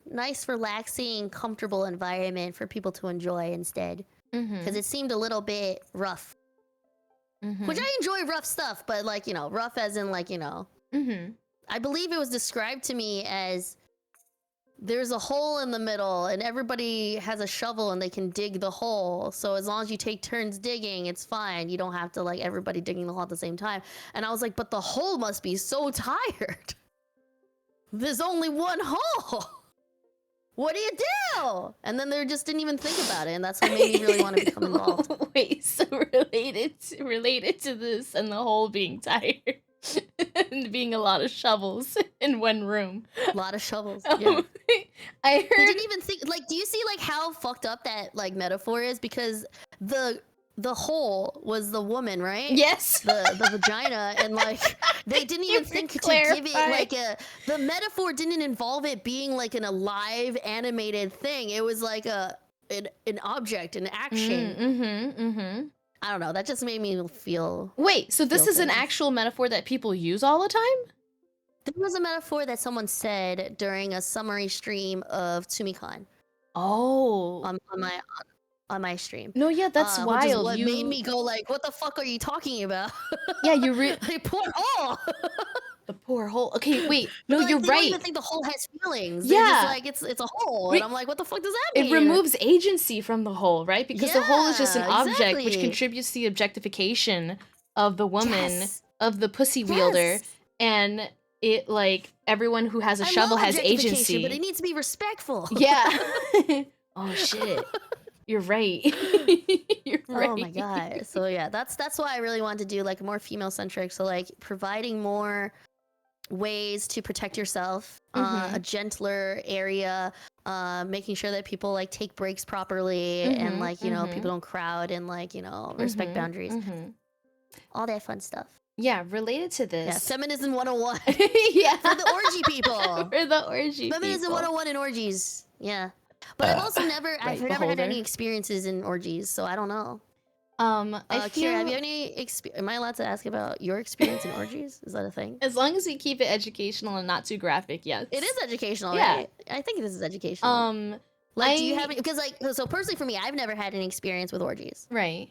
nice, relaxing, comfortable environment for people to enjoy instead, because it seemed a little bit rough. Which I enjoy rough stuff, but like, you know, rough as in like, you know, I believe it was described to me as there's a hole in the middle and everybody has a shovel and they can dig the hole. So as long as you take turns digging, it's fine. You don't have to like everybody digging the hole at the same time. And I was like, but the hole must be so tired. There's only one hole. What do you do? And then they just didn't even think about it, and that's what made me really want to become involved. Wait, so related to this and the whole being tired and being a lot of shovels in one room. A lot of shovels. Yeah. I They heard. didn't even think. Like, do you see like how fucked up that like metaphor is? Because the hole was the woman, right? Yes. The vagina, and like they didn't You even for think to give it clarifying. like the metaphor didn't involve it being like an alive animated thing. It was like an object, an action. I don't know. That just made me feel. Wait, so this Feel is an things. actual metaphor that people use all the time? There was a metaphor that someone said during a summary stream of TumiCon Oh. on my stream. No, yeah, that's Which is wild. what You made me go like, "What the fuck are you talking about?" Yeah, you Like, poor hole. the poor hole. Okay, wait. No, Like, you're they don't right. even think the hole has feelings. They're Yeah. just like it's a hole, Wait, and I'm like, what the fuck does that mean? It removes agency from the whole, right? Because the whole is just an Yeah, object which exactly. contributes to the objectification of the woman, Yes. of the pussy wielder, Yes. and it like everyone who has a I shovel love has objectification, agency. but it needs to be respectful. Yeah. Oh shit. You're right. You're right. Oh my god. So yeah, that's why I really wanted to do like more female centric. So like providing more ways to protect yourself, a gentler area, making sure that people like take breaks properly, and like, you know, people don't crowd, and like, you know, respect boundaries. All that fun stuff. Yeah, related to Yeah, this. feminism 101 Yeah. for the orgy people. For the orgy Feminism people. 101 in orgies. Yeah. But I've also never I've Right, never had beholder. any experiences in orgies, so I don't know. I feel Kira, have you any am I allowed to ask about your experience in orgies? Is that a thing? as long as we keep it educational and not too graphic, yes. It is educational, Yeah. right? I think this is educational. Like, do you have any, because like, so personally for me, I've never had any experience with orgies. right.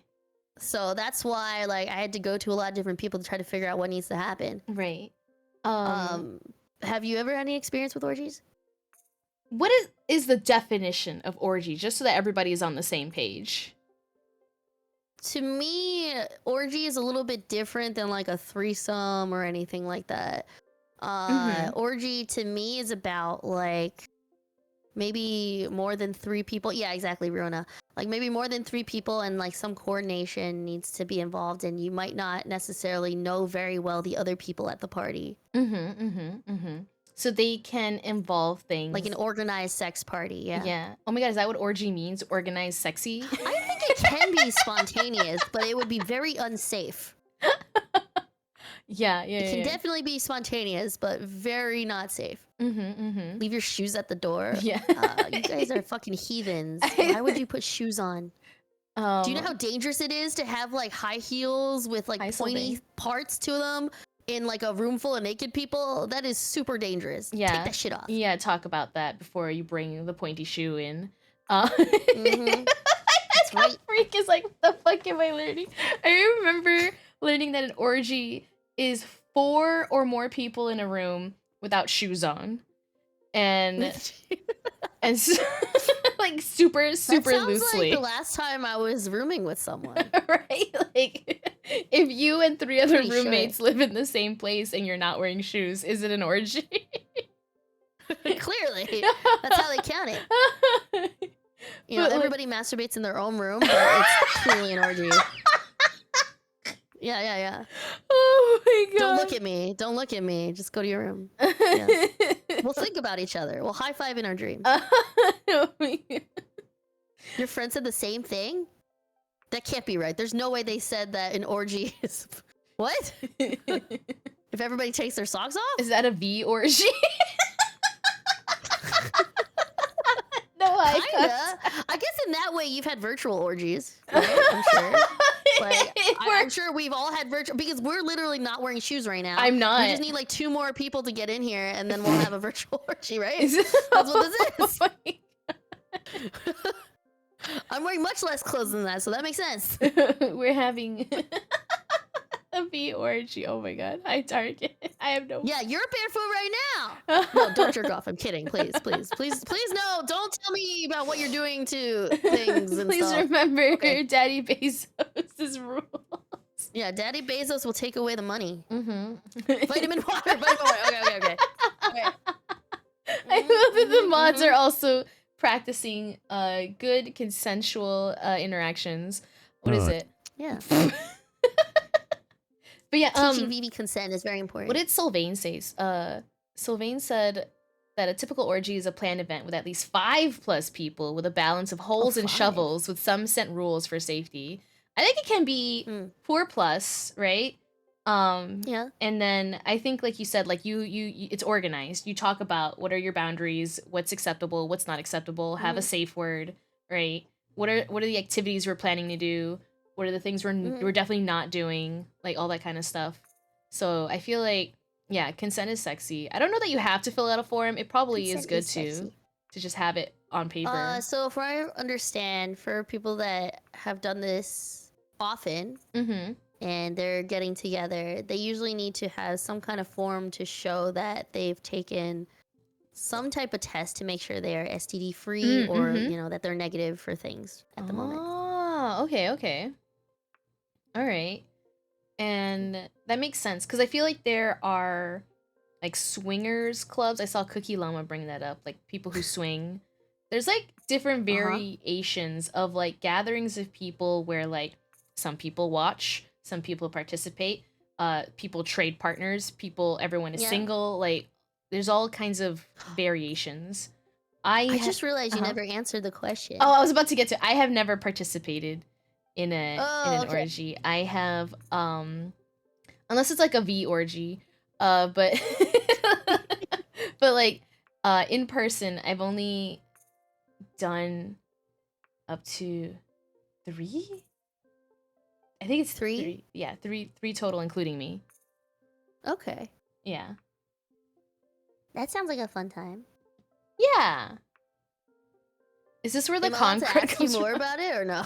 So that's why like I had to go to a lot of different people to try to figure out what needs to happen. Right. Have you ever had any experience with orgies? What is the definition of orgy, just so that everybody is on the same page? To me, orgy is a little bit different than like a threesome or anything like that. Orgy to me is about like maybe more than 3 people. Yeah, exactly, Rona. Like maybe more than 3 people, and like some coordination needs to be involved, and you might not necessarily know very well the other people at the party. So they can involve things Like an organized sex party, yeah. Yeah. Oh my god, is that what orgy means? Organized sexy? I think it can be spontaneous, but it would be very unsafe. Yeah. It can definitely be spontaneous, but very not safe. Leave your shoes at the door. Yeah. You guys are fucking heathens. Why would you put shoes on? Do you know how dangerous it is to have like high heels with like Hi, pointy Sylvain. parts to them in like a room full of naked people? That is super dangerous. Yeah. Take that shit off. Yeah, talk about that before you bring the pointy shoe in. Mhm. That's right. Freak is like, what the fuck am I learning? I remember learning that an orgy is 4 or more people in a room without shoes on. and so, like super That sounds loosely. like the last time I was rooming with someone. Right? Like, if you and 3 other Pretty sure. roommates live in the same place and you're not wearing shoes, is it an orgy? Clearly, that's how they count it. You know, But, like- everybody masturbates in their own room, but it's truly an orgy. Yeah. Oh my god. Don't look at me. Don't look at me. Just go to your room. Yeah. We'll think about each other. We'll high five in our dreams. Oh my God. Your friend said the same thing? That can't be right. There's no way they said that an orgy is. What? If everybody takes their socks off? Is that a V orgy? No, Kinda. I guess in that way you've had virtual orgies. Right? I'm sure. Like, I'm sure we've all had virtual because we're literally not wearing shoes right now. I'm not. We just need like 2 more people to get in here, and then we'll have a virtual orgy, right? Is it- That's what this is. Oh my I'm wearing much less clothes than that, so that makes sense. We're having a V orgy. Oh my god. Hi, Target. I have no. Yeah, you're barefoot right now. No, don't jerk off. I'm kidding. Please, no. Don't tell me about what you're doing to things and Please stuff. remember Okay. Daddy Bezos' rules. Yeah, Daddy Bezos will take away the money. Mm-hmm. Vitamin water. Okay. I love that the mods are also practicing good consensual interactions. What is it? Yeah. But yeah, Teaching Vivi consent is very important. what did Sylvain say? Sylvain said that a typical orgy is a planned event with at least 5+ people with a balance of holes and 5. shovels with some set rules for safety. I think it can be 4+, right? Yeah. And then I think, like you said, like you it's organized. You talk about what are your boundaries, what's acceptable, what's not acceptable. Have a safe word, right? What are the activities we're planning to do? What are the things we're definitely not doing? Like all that kind of stuff. So I feel like, yeah, consent is sexy. I don't know that you have to fill out a form. It probably is Consent good is sexy. to just have it on paper. So if I understand, for people that have done this often Mm-hmm. and they're getting together, they usually need to have some kind of form to show that they've taken some type of test to make sure they are STD free or you know that they're negative for things at the moment. Oh, okay. All right. And that makes sense because I feel like there are like swingers clubs. I saw Cookie Llama bring that up, like people who swing. There's like different variations of like gatherings of people where like some people watch, some people participate, people trade partners, everyone is single. Like there's all kinds of variations. I just realized you never answered the question. Oh, I was about to get to. I have never participated in an orgy. I have unless it's like a V orgy, but but like in person, I've only done up to 3. I think it's 3. Yeah, 3 total, including me. Okay. Yeah. That sounds like a fun time. Yeah. Is this where the Am I allowed to concrete ask you comes more from? about it or no?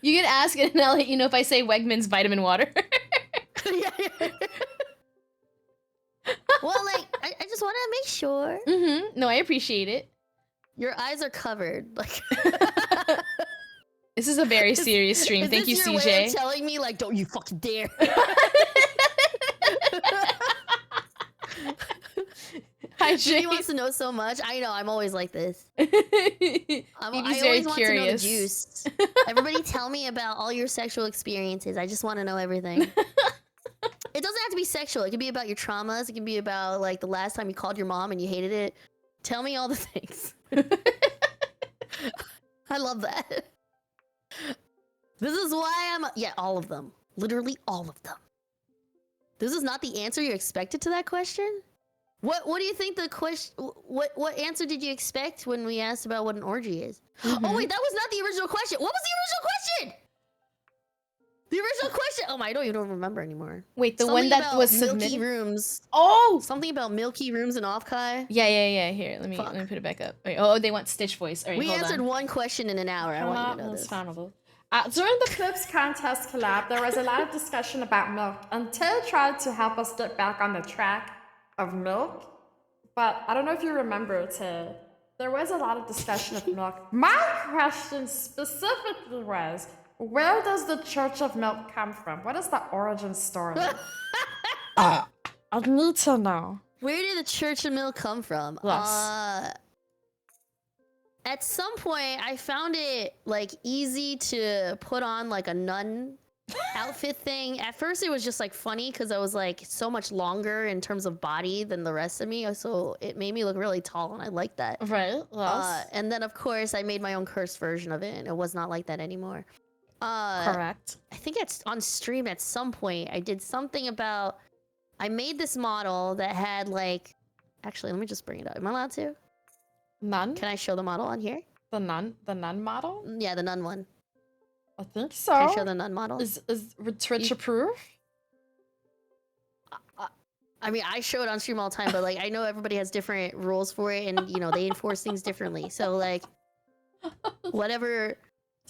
You can ask it, and I'll let you know if I say Wegmans vitamin water. Yeah. Well, like, I just want to make sure. Mm-hmm. No, I appreciate it. Your eyes are covered. Like, This is a very serious stream. Thank you, is this your way of CJ. telling me, like, don't you fucking dare. Hi, She Jay. wants to know so much. I know, I'm always like this. Phoebe's I very always want to know the curious. juice. Everybody tell me about all your sexual experiences. I just want to know everything. It doesn't have to be sexual. It can be about your traumas. It can be about, like, the last time you called your mom and you hated it. Tell me all the things. I love that. This is why I'm... Yeah, all of them. Literally all of them. This is not the answer you expected to that question? What do you think the question... What answer did you expect when we asked about what an orgy is? Oh, wait, that was not the original question. What was the original question? The original question... Oh, my, I don't even remember anymore. Wait, the Something one that about was milky submitted. rooms. Oh, Something about milky rooms in Offkai. yeah. Here, let me Fuck. put it back up. Wait, oh, they want Stitch voice. All right, We hold answered on. one question in an hour. I want you to know this. Understandable. During the Clips Contest collab, there was a lot of discussion about milk, and Till tried to help us get back on the track of milk. but I don't know if you remember to. There was a lot of discussion of milk. My question specifically was, where does the Church of Milk come from? What is the origin story? I need to know. Where did the Church of Milk come from? Yes. At some point, I found it like easy to put on like a nun outfit thing. At first, it was just like funny because I was like so much longer in terms of body than the rest of me. So it made me look really tall, and I liked that. Right. Yes. And then, of course, I made my own cursed version of it, and it was not like that anymore. Correct. I think it's on stream at some point. I did something about. I made this model that had like. Actually, let me just bring it up. Am I allowed to? Nun? Can I show the model on here? The nun model? Yeah, the nun one. I think so. Can I show the nun model? Is Twitch approved? I mean, I show it on stream all the time, but like I know everybody has different rules for it, and you know they enforce things differently. So like, whatever,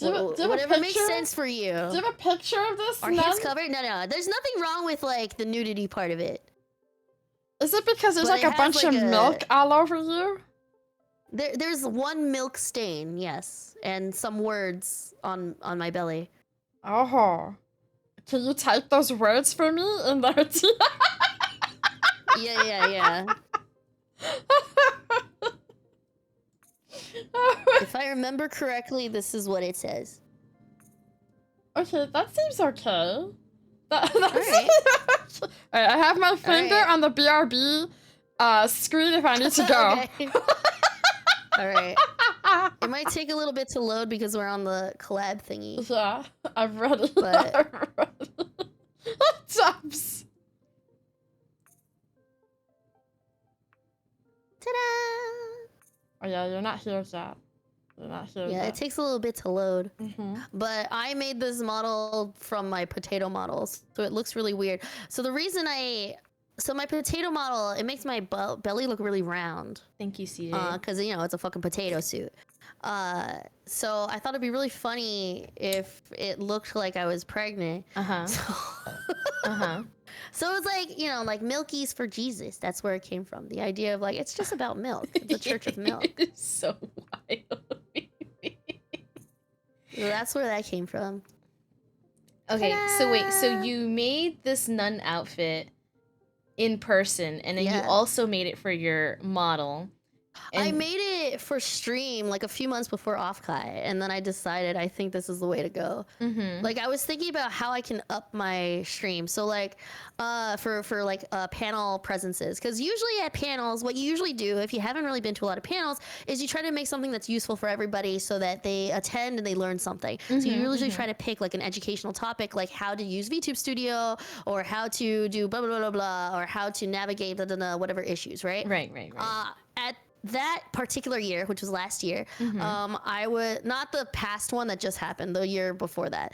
whatever makes sense for you. Do you have a picture of this? Are hips covered? No. There's nothing wrong with like the nudity part of it. Is it because there's But like a bunch of milk all over you? There's one milk stain, yes, and some words on my belly. Oh. Can you type those words for me in there too? Yeah. If I remember correctly, this is what it says. Okay, that seems okay. That's Alright. Alright, I have my finger on the BRB screen if I need to go. Okay. Alright. It might take a little bit to load because we're on the collab thingy. Yeah, I'm ready. But- I'm ready. Tops. Ta-da! Oh yeah, you're not here yet. You're not here Yeah, yet. it takes a little bit to load. Mm-hmm. But I made this model from my potato models, so it looks really weird. So the reason so my potato model, it makes my belly look really round. Thank you, CJ. Because, you know, it's a fucking potato suit. So I thought it'd be really funny if it looked like I was pregnant. Uh-huh. So, Uh-huh. so it's like, you know, like Milky's for Jesus. That's where it came from. The idea of like, it's just about milk. It's a church of milk. It's so wild. So that's where that came from. Okay, so wait, so Ta-da! you made this nun outfit in person, and then you Yeah. also made it for your model. I And made it for stream like a few months before Offkai, and then I decided I think this is the way to go. Mhm. Like I was thinking about how I can up my stream. So like for like panel presences, because usually at panels, what you usually do if you haven't really been to a lot of panels is you try to make something that's useful for everybody so that they attend and they learn something. So you usually try to pick like an educational topic, like how to use VTube Studio or how to do blah blah blah blah or how to navigate whatever issues, right? right. At that particular year, which was last year, I would not the past one that just happened, the year before that.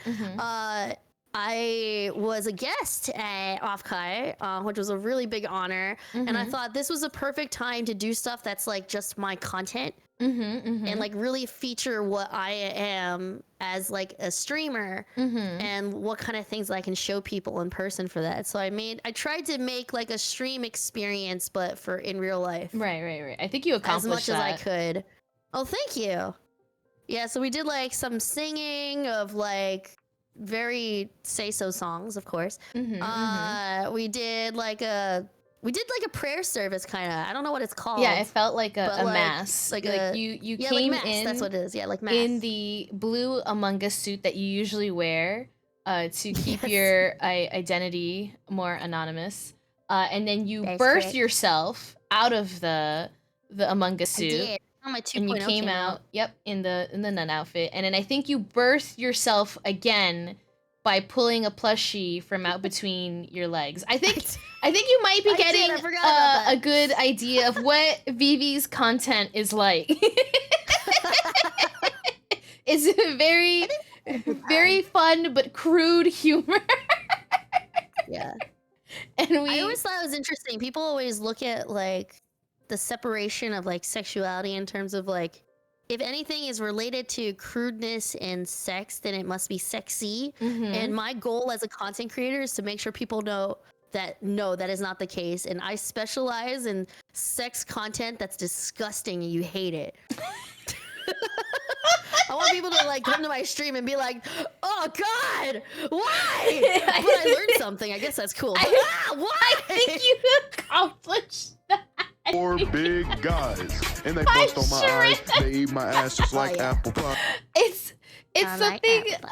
I was a guest at Offkai, which was a really big honor, and I thought this was a perfect time to do stuff that's like just my content and like really feature what I am as like a streamer and what kind of things I can show people in person for that. So I tried to make like a stream experience, but for in real life. Right. I think you As accomplished much as I that. could. Oh, thank you. Yeah, so we did like some singing of like very say-so songs, of course. We did like a prayer service kind of. I don't know what it's called. Yeah, it felt like a but, like- mass. like Like a- you yeah, came like mass. in That's what it is. Yeah, like mass. in the blue Among Us suit that you usually wear to keep Yes. your identity more anonymous. And then you That's birthed correct. yourself out of the Among Us I suit. did. Oh, my 2.0 And you came out, in the nun outfit. And then I think you birthed yourself again by pulling a plushie from out between your legs. I think you might be I did, getting I forgot about that. a good idea of what Vivi's content is like. It's very fun but crude humor. Yeah. And I always thought it was interesting. People always look at like the separation of like sexuality in terms of like if anything is related to crudeness and sex, then it must be sexy. Mhm. And my goal as a content creator is to make sure people know that no, that is not the case. And I specialize in sex content that's disgusting and you hate it. I want people to like come to my stream and be like, "Oh God, why?" But I learned something. I guess that's cool. But, why? I think you accomplished that. Four big guys, and they I'm bust on my sure eyes. They eat my ass just like yeah. apple pie. It's I like something apple.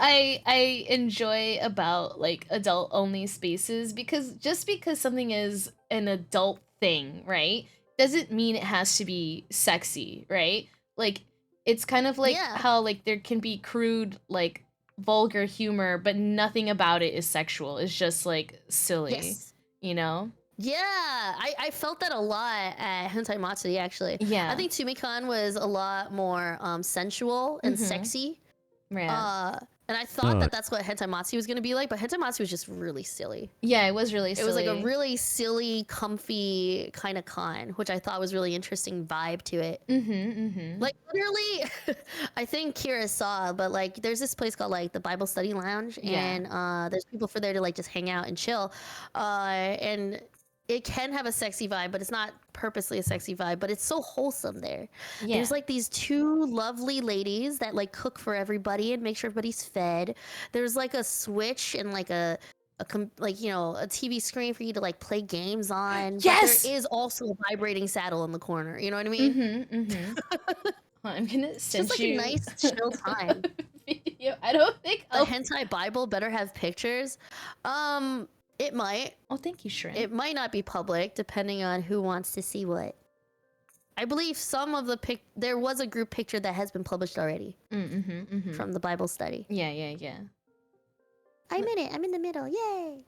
I enjoy about like adult only spaces, because just because something is an adult thing, right, doesn't mean it has to be sexy, right? Like it's kind of like Yeah. how like there can be crude like vulgar humor, but nothing about it is sexual. It's just like silly, Yes. you know? Yeah, I felt that a lot at Hentai Matsuri actually. Yeah. I think Tumikon was a lot more sensual and Mhm. sexy. Yeah. And I thought that that's what Hentai Matsuri was gonna be like, but Hentai Matsuri was just really silly. Yeah, it was really It silly. was like a really silly, comfy kind of con, which I thought was really interesting vibe to it. Like literally, I think Kira saw, but like there's this place called like the Bible Study Lounge, Yeah. and there's people for there to like just hang out and chill, and it can have a sexy vibe, but it's not purposely a sexy vibe, but it's so wholesome there. Yeah. There's like these two lovely ladies that like cook for everybody and make sure everybody's fed. There's like a switch and like a like you know a TV screen for you to like play games on. Yes! But there is also a vibrating saddle in the corner. You know what I mean? I'm gonna It's send just like you a nice chill time. video. I don't think The I'll... hentai Bible better have pictures. It might. Oh, thank you, Shrimp. It might not be public, depending on who wants to see what. I believe some of the there was a group picture that has been published already from the Bible study. Yeah, yeah, yeah. I'm in it. I'm in the middle. Yay!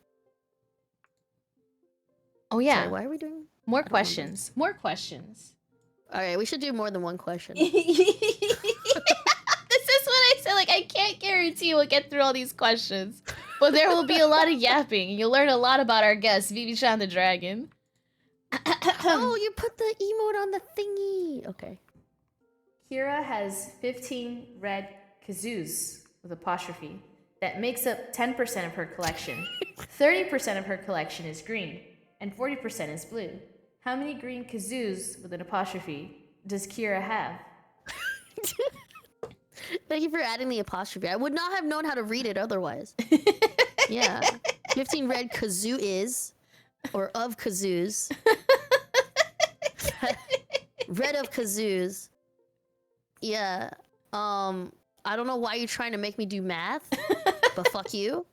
Oh yeah. Sorry, why are we doing? More remember. questions. More questions. All right, we should do more than one question. This is what I said. Like, I can't guarantee we'll get through all these questions, but there will be a lot of yapping. You'll learn a lot about our guest, Vivi-chan the Dragon. Oh, you put the emote on the thingy. Okay. Kira has 15 red kazoos with apostrophe that makes up 10% of her collection. 30% of her collection is green, and 40% is blue. How many green kazoos with an apostrophe does Kira have? Thank you for adding the apostrophe. I would not have known how to read it otherwise. Yeah. 15 red kazoo is, or of kazoos. Red of kazoos. Yeah. I don't know why you're trying to make me do math, but fuck you.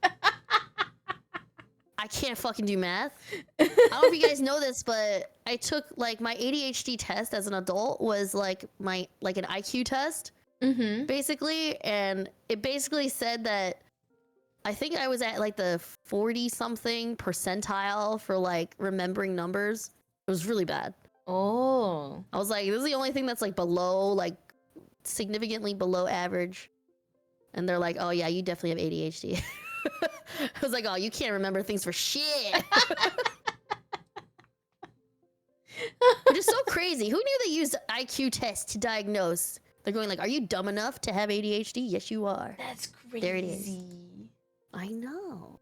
I can't fucking do math. I don't know if you guys know this, but I took like my ADHD test as an adult was like an IQ test, basically, and it basically said that I think I was at like the 40 something percentile for like remembering numbers. It was really bad. Oh. I was like, this is the only thing that's like below, like significantly below average. And they're like, oh yeah, you definitely have ADHD. I was like, oh, you can't remember things for shit. Which is so crazy. Who knew they used IQ tests to diagnose? They're going like, are you dumb enough to have ADHD? Yes, you are. That's crazy. There it is. I know.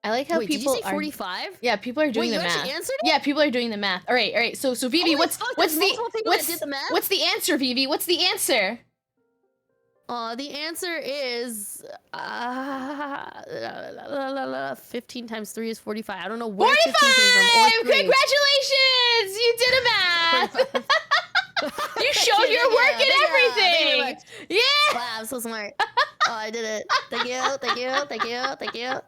I like how Wait, people did you say are... 45? Yeah, people are doing Wait, the you math. actually answered it? Yeah, people are doing the math. All right. So Vivi, Holy what's fuck, what's there's the multiple people that did the math? what's the answer, Vivi? What's the answer? The answer is 15 times 3 is 45. I don't know where 15 came from. 45! Or 3. Congratulations! You did a math! You showed your work and Thank you very everything! much. Yeah! Wow, I'm so smart. Oh, I did it. Thank you.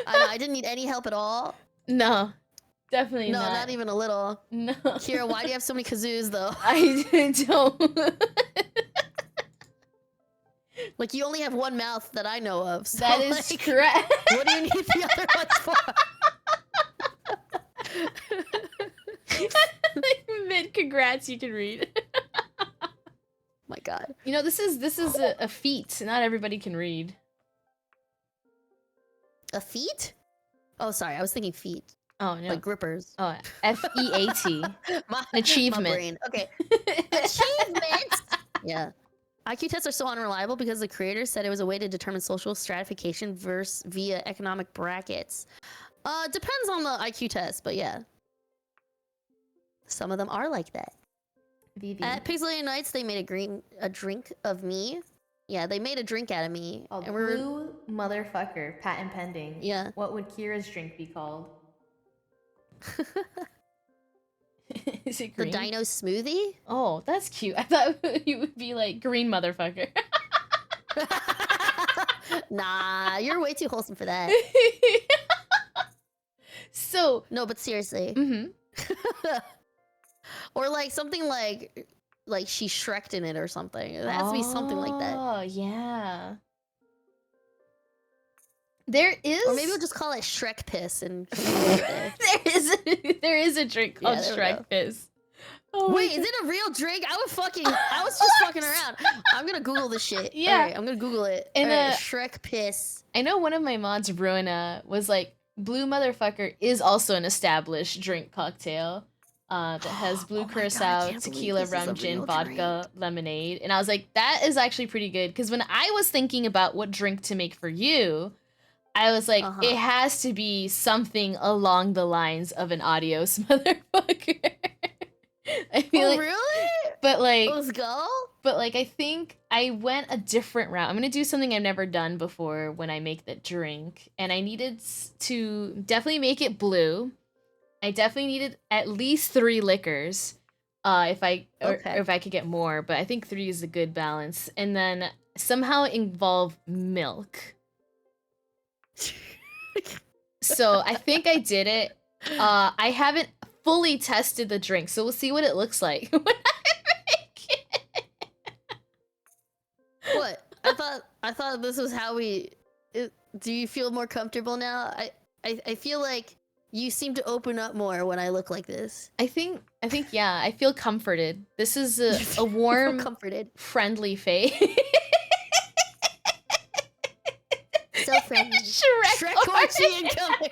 I didn't need any help at all. No. Definitely No, not. not even a little. No. Kira, why do you have so many kazoos, though? I don't. Like, you only have one mouth that I know of. So, That is like, correct. what do you need the other ones for? Mid congrats, you can read. My God. You know, this is a feat. Not everybody can read. A feat? Oh, sorry. I was thinking feet. Oh no. Like grippers. Oh, FEAT. My Achievement. My brain. Okay. Achievement! Yeah. IQ tests are so unreliable because the creators said it was a way to determine social stratification via economic brackets. Depends on the IQ test, but yeah. Some of them are like that. Vivi. At Pixelated Nights, they made a drink of me. Yeah, they made a drink out of me. Oh, and we're blue motherfucker, patent pending. yeah. What would Kira's drink be called? Is it The green? Dino Smoothie? Oh, that's cute. I thought you would be like green motherfucker. Nah, you're way too wholesome for that. So, No, but seriously. mhm. Or like something like she Shrek'd in it or something. It has to be something like that. Oh, yeah. There is Or maybe we'll just call it Shrek Piss and there is a drink called Yeah, there we Shrek go. Piss. Oh my Wait, God. is it a real drink? I was just fucking around. I'm gonna Google this shit. Yeah. Alright, I'm gonna Google it. And, Alright, Shrek Piss. I know one of my mods, Ruina, was like, Blue Motherfucker is also an established drink cocktail that has blue Oh my God, I curacao, can't believe tequila, this is a rum, gin, real vodka, lemonade. And I was like, that is actually pretty good. Because when I was thinking about what drink to make for you, I was like, Uh-huh. it has to be something along the lines of an adios motherfucker. I feel Oh, like, really? but like, Let's go. but like, I think I went a different route. I'm gonna do something I've never done before when I make the drink, and I needed to definitely make it blue. I definitely needed at least 3 liquors, if I or Okay. if I could get more. But I think 3 is a good balance, and then somehow involve milk. So I think I did it. I haven't fully tested the drink, so we'll see what it looks like when I make it. What? I thought this was how we. Do you feel more comfortable now? I feel like you seem to open up more when I look like this. I think yeah, I feel comforted. This is a I feel warm, comforted. friendly face. So friendly. Shrek orgy incoming.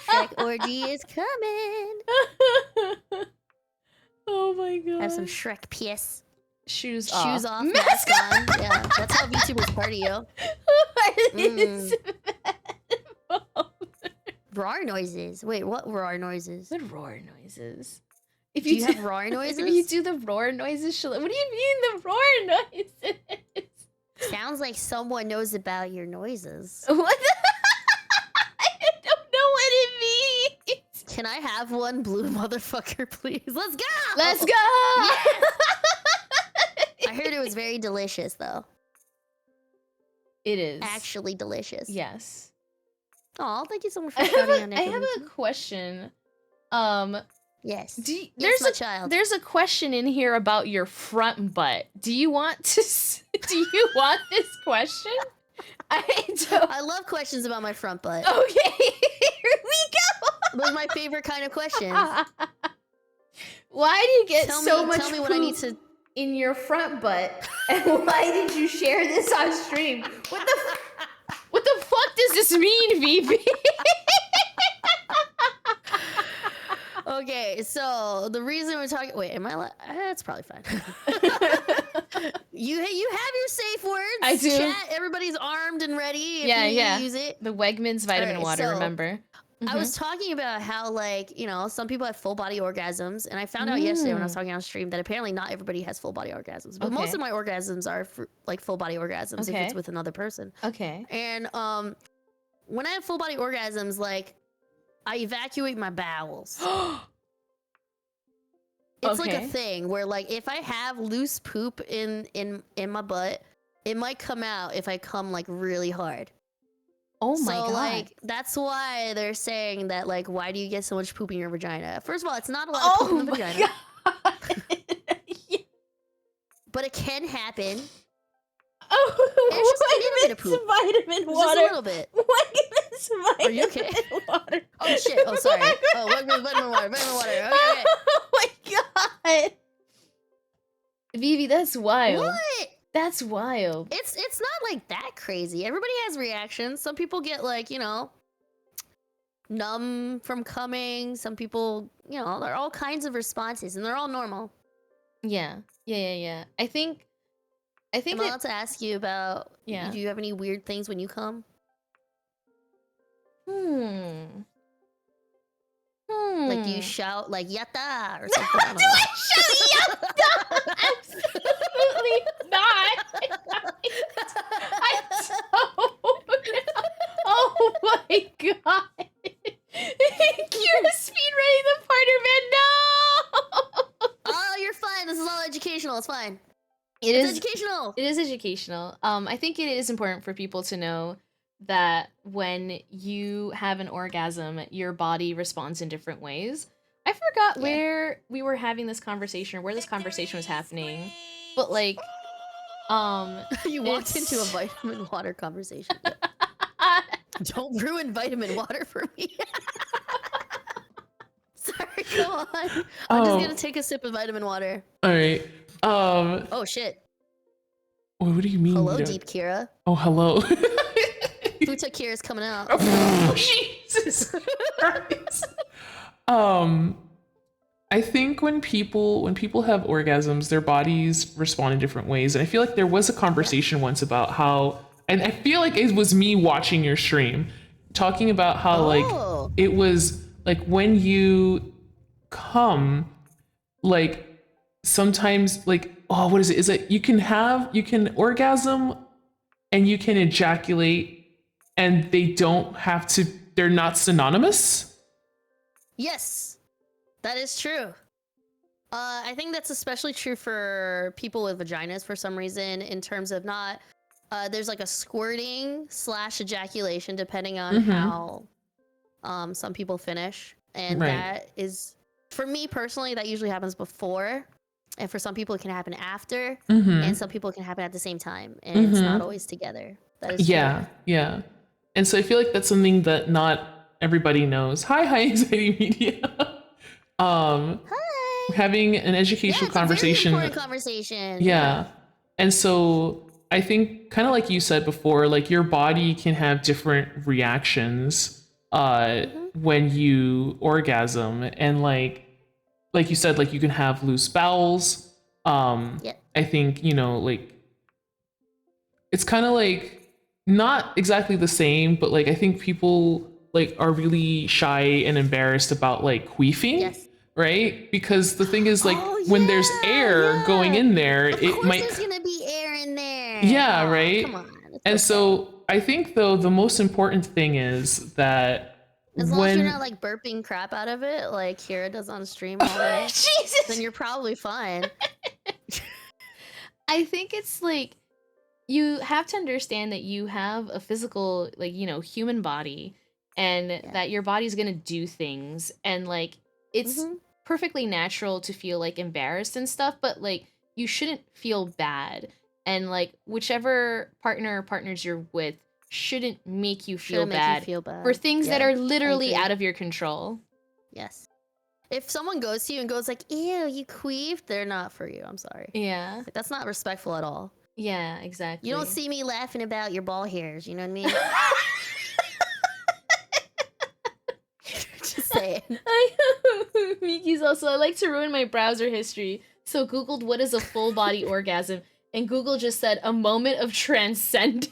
Shrek orgy is coming. Oh my god. Have some Shrek piss. shoes Shoes off. off, mask on. Yeah, that's how VTubers party, yo. What is Roar noises. Wait, what roar noises? What roar noises? If Do you have roar noises? If you do the roar noises, what do you mean the roar noises? Sounds like someone knows about your noises. What? I don't know what it means. Can I have one blue motherfucker, please? Let's go! Let's go. I heard it was very delicious, though. It is Actually delicious. yes. Oh, thank you so much for I have shouting on a, I have Necromancer. a question. Yes. Yes, Yes, my child. there's a question in here about your front butt. Do you want to? Do you want this question? I don't. I love questions about my front butt. Okay, here we Those are my favorite kind of questions. go. Why do you get so much tell me what I need poop to. in your front butt, and why did you share this on stream? What the fuck does this mean, VP? Okay, so the reason we're talking. Wait, am I? That's probably fine. You have your safe words. I do. Chat, everybody's armed and ready. If Yeah, you need yeah. to use it. The Wegmans vitamin Alright, water. so- Remember? I was talking about how, like, you know, some people have full body orgasms, and I found out yesterday when I was talking on stream that apparently not everybody has full body orgasms, but most Okay. of my orgasms are like full body orgasms if Okay. it's with another person. Okay. And when I have full body orgasms, like, I evacuate my bowels. It's like a Okay. thing where, like, if I have loose poop in my butt, it might come out if I come like really hard. Oh my So god. like that's why they're saying that, like, why do you get so much poop in your vagina? First of all, it's not a lot of poop Oh in the my vagina, god. Yeah. but it can happen. Oh, It's just a little bit of Wegmans poop. vitamin Just water. a little bit. Wegmans vitamin Are you okay? water. Oh shit! Oh sorry. Oh, vitamin water. Vitamin water. Okay, okay. Oh my god. Vivi, that's wild. What? That's wild. It's not like that crazy. Everybody has reactions. Some people get, like, you know, numb from coming. Some people, you know, there are all kinds of responses, and they're all normal. Yeah. Yeah. I think Am I that allowed to ask you about? Yeah. Do you have any weird things when you come? you Mm. shout like "yatta" or something. I don't Do know. I shout yatta? Absolutely not. I don't. Oh my god. Kira speed running the Spider-Man. No. Oh, you're fine. This is all educational. It's fine. It It's is educational. It is educational. I think it is important for people to know that when you have an orgasm, your body responds in different ways. I forgot Yeah. where we were having this conversation or where this conversation was happening, but like, You walked It's- into a vitamin water conversation. Don't ruin vitamin water for me. Sorry, go on. I'm just Oh. gonna take a sip of vitamin water. All right. Oh shit. What do you mean? Hello, you Deep Kira. Oh, hello. Futa Kira's coming out. Oh, Jesus Christ. I think when people have orgasms, their bodies respond in different ways, and I feel like there was a conversation once about how, and I feel like it was me watching your stream, talking about how Oh. like it was like when you come, like sometimes like what is it? Is it you can orgasm and you can ejaculate and they're not synonymous? Yes, that is true. I think that's especially true for people with vaginas for some reason, in terms of not. There's like a squirting / ejaculation depending on Mhm. how some people finish, and Right. that is, for me personally, that usually happens before, and for some people it can happen after, Mm-hmm. and some people it can happen at the same time, and it's not Mhm. always together. That is true. Yeah. And so I feel like that's something that not everybody knows. Hi, Anxiety Media. Hi. Having an Yeah, educational it's a very conversation. important conversation. Yeah. And so I think kind of like you said before, like your body can have different reactions when you orgasm, and like you said, like you can have loose bowels. Yeah. I think, like it's kind of like not exactly the same, but like I think people like are really shy and embarrassed about like queefing. Yes. Right? Because the thing is, like, Oh, when there's yeah, air yeah. going in there, Of it course might. there's gonna be air in there. Yeah, Aw, right? Come on. It's And okay. so I think, though, the most important thing is that as long as when. you're not like burping crap out of it, like Kira does on stream all day, Jesus. then you're probably fine. I think it's like you have to understand that you have a physical, like, human body, and that your body's gonna do things, and like it's Mhm. perfectly natural to feel like embarrassed and stuff, but like you shouldn't feel bad, and like whichever partner or partners you're with shouldn't make you feel Shouldn't make bad you feel bad for things that Yeah, are I literally agree. out of your control. Yes. If someone goes to you and goes like, "Ew, you queefed," they're not for you. I'm sorry. Yeah. Like, that's not respectful at all. Yeah, exactly. You don't see me laughing about your ball hairs. You know what I mean? Just saying. Miki's also, I like to ruin my browser history. So Googled what is a full body orgasm, and Google just said a moment of transcendence.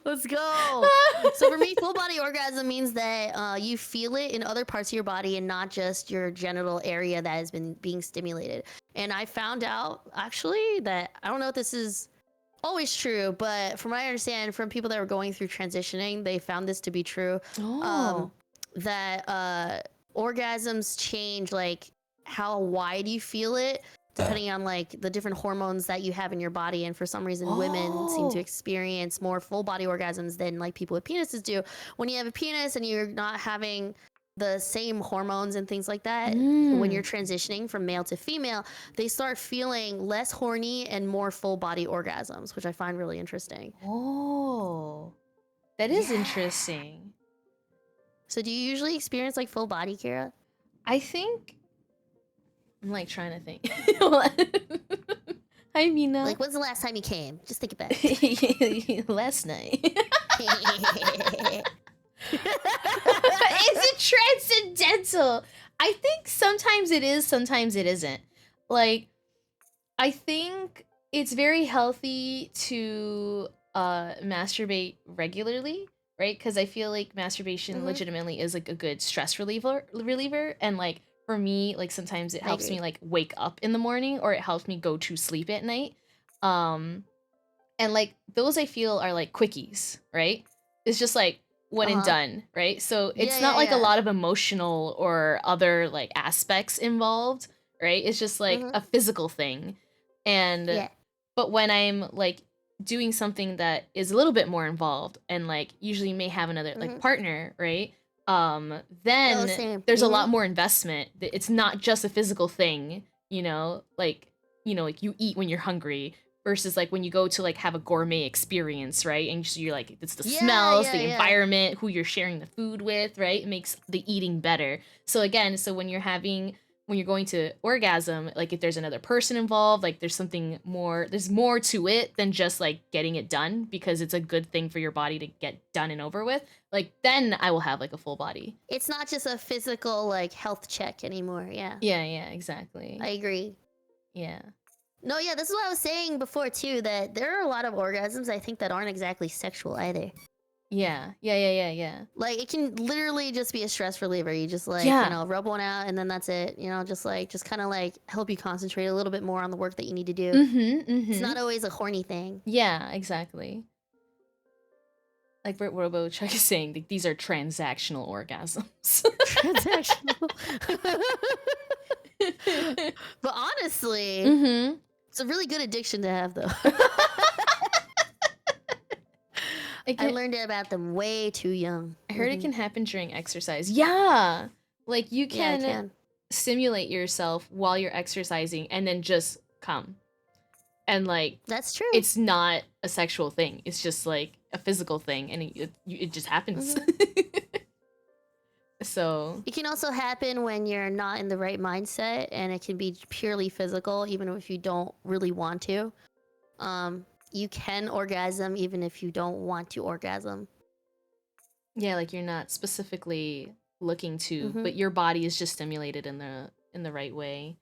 Let's go. So for me, full body orgasm means that you feel it in other parts of your body and not just your genital area that has been being stimulated. And I found out actually that, I don't know if this is always true, but from what I understand from people that were going through transitioning, they found this to be true. Oh. That orgasms change like how wide you feel it depending on like the different hormones that you have in your body, and for some reason women seem to Oh. experience more full body orgasms than like people with penises do. When you have a penis and you're not having the same hormones and things like that, when you're transitioning from male to female, they start feeling less horny and more full body orgasms, which I find really interesting. Oh. That is interesting. So do you usually experience like full body, Kira? I think I'm like trying to think. Hi Mina. Like, when's the last time you came? Just think about it. Last night. Is it transcendental? I think sometimes it is, sometimes it isn't. Like, I think it's very healthy to masturbate regularly, right? Because I feel like masturbation legitimately is like a good stress reliever, and like for me, like sometimes it helps me like wake up in the morning, or it helps me go to sleep at night. And like those I feel are like quickies, right? It's just like one and done, right? So it's not like a lot of emotional or other like aspects involved, right? It's just like a physical thing. And but when I'm like doing something that is a little bit more involved and like usually may have another like partner, right? Then same. there's a lot more investment. It's not just a physical thing, like like you eat when you're hungry versus like when you go to like have a gourmet experience, right? And so you're like, it's the smells, the environment, who you're sharing the food with, right? It makes the eating better. So again, so when you're going to orgasm, like if there's another person involved, like there's more to it than just like getting it done, because it's a good thing for your body to get done and over with. Like then I will have like a full body. It's not just a physical like health check anymore. Yeah. Yeah, exactly. I agree. Yeah. No, yeah, this is what I was saying before too, that there are a lot of orgasms I think that aren't exactly sexual either. Yeah. Like it can literally just be a stress reliever. You just like, rub one out and then that's it. Just kind of like help you concentrate a little bit more on the work that you need to do. It's not always a horny thing. Yeah, exactly. Like Brit Robochuck is saying, like, these are transactional orgasms. Transactional. But honestly, it's a really good addiction to have, though. I learned about them way too young. I heard it can happen during exercise. Yeah! Like, you can stimulate yourself while you're exercising and then just come. And, like... That's true. It's not a sexual thing. It's just, like, a physical thing. And it just happens. So... It can also happen when you're not in the right mindset. And it can be purely physical, even if you don't really want to. You can orgasm even if you don't want to orgasm. Yeah, like you're not specifically looking to, but your body is just stimulated in the right way.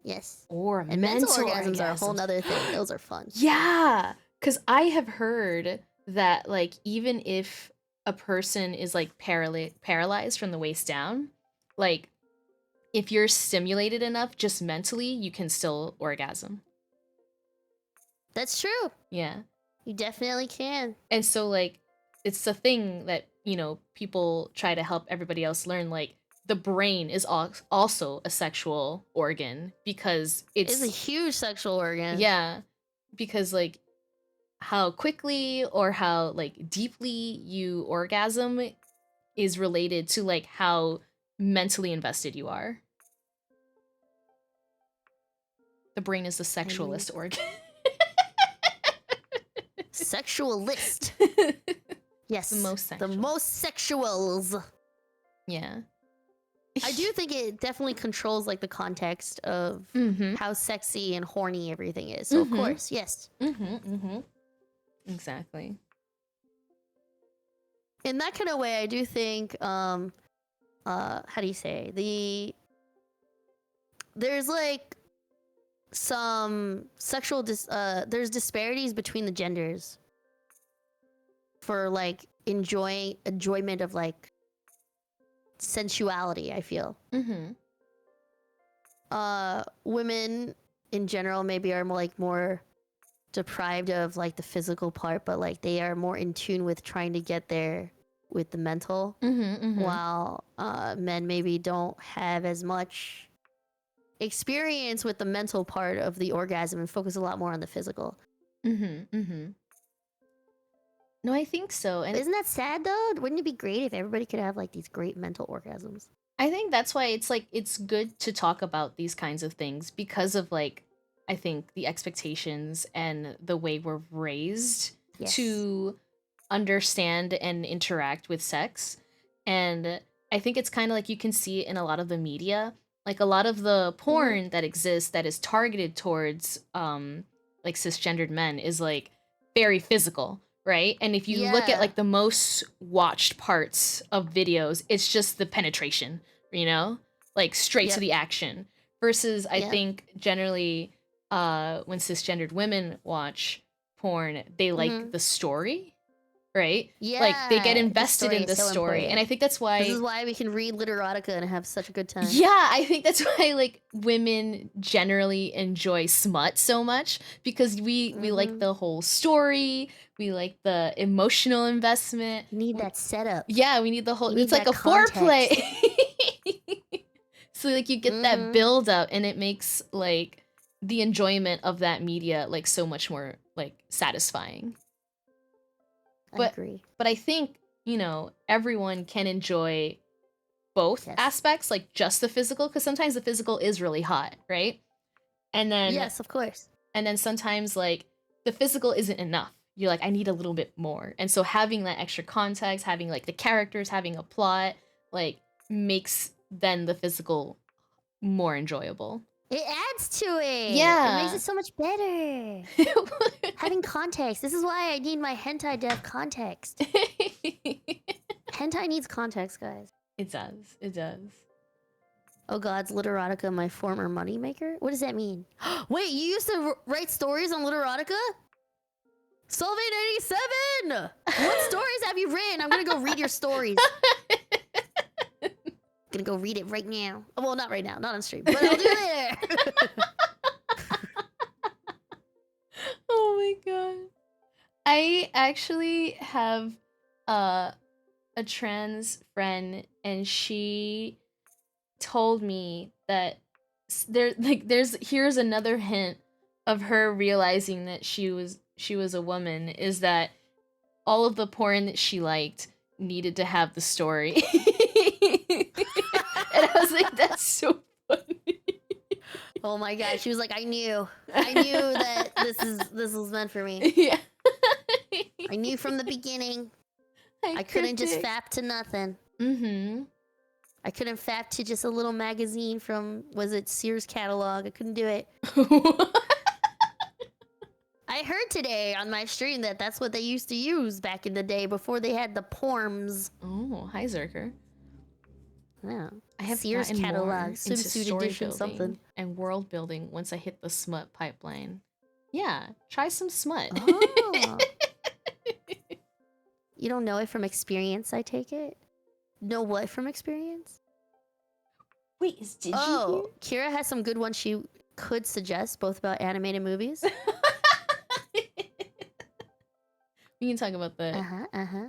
Yes. Or and mental orgasms are a whole nother thing. Those are fun. Yeah, because I have heard that like even if a person is like paralyzed from the waist down, like if you're stimulated enough just mentally, you can still orgasm. That's true. Yeah. You definitely can. And so, like, it's a thing that, people try to help everybody else learn, like, the brain is also a sexual organ because it's a huge sexual organ. Yeah. Because, like, how quickly or how, like, deeply you orgasm is related to, like, how mentally invested you are. The brain is the sexualist organ. Sexualist. Yes. The most sexual. The most sexuals. Yeah. I do think it definitely controls like the context of how sexy and horny everything is. So of course, yes. Exactly. In that kind of way, I do think how do you say? There's like some sexual there's disparities between the genders for like enjoyment of like sensuality, I feel. Women in general maybe are more deprived of like the physical part, but like they are more in tune with trying to get there with the mental, while men maybe don't have as much experience with the mental part of the orgasm and focus a lot more on the physical. No, I think so. And isn't that sad though? Wouldn't it be great if everybody could have like these great mental orgasms? I think that's why it's like it's good to talk about these kinds of things because of like I think the expectations and the way we're raised to understand and interact with sex. And I think it's kind of like you can see it in a lot of the media. Like a lot of the porn that exists that is targeted towards like cisgendered men is like very physical, right? And if you look at like the most watched parts of videos, it's just the penetration, like straight to the action. Versus I think generally when cisgendered women watch porn, they like the story, right? Like they get Yeah, the invested story in is the so story. And I important. think that's why This is why we can read literotica and have such a good time. yeah, I think that's why like women generally enjoy smut so much because we like the whole story, we like the emotional investment. You need that setup. Yeah, we need the whole. You It's need like a that foreplay. So like you get that build up, and it makes like the enjoyment of that media like so much more like satisfying. I agree. But I think everyone can enjoy both Yes. aspects, like just the physical, because sometimes the physical is really hot, right? And then Yes, of course. and then sometimes like the physical isn't enough. You're like, I need a little bit more. And so having that extra context, having like the characters, having a plot, like makes then the physical more enjoyable. It adds to it. Yeah. It makes it so much better. Having context. This is why I need my hentai to have context. Hentai needs context, guys. It does. It does. Oh god's literotica, my former moneymaker? What does that mean? Wait, you used to write stories on literotica? Solvate87! What stories have you written? I'm gonna go read your stories. Gonna go read it right now. Oh, well, not right now, not on stream, but I'll do it later. Oh my god. I actually have a trans friend, and she told me that here's another hint of her realizing that she was a woman, is that all of the porn that she liked needed to have the story. And I was like, that's so funny. Oh my god, she was like, I knew that this was meant for me. Yeah. I knew from the beginning. I couldn't just fap to nothing. Mm-hmm. I couldn't fap to just a little magazine from, was it Sears catalog? I couldn't do it. I heard today on my stream that that's what they used to use back in the day before they had the porms. Oh, hi Zerker. Yeah. I have Sears gotten more catalog, into swimsuit story edition, building something. and world building once I hit the smut pipeline. Yeah, try some smut. Oh. You don't know it from experience, I take it? Know what from experience? Wait, did you Kira has some good ones she could suggest, both about animated movies. We can talk about the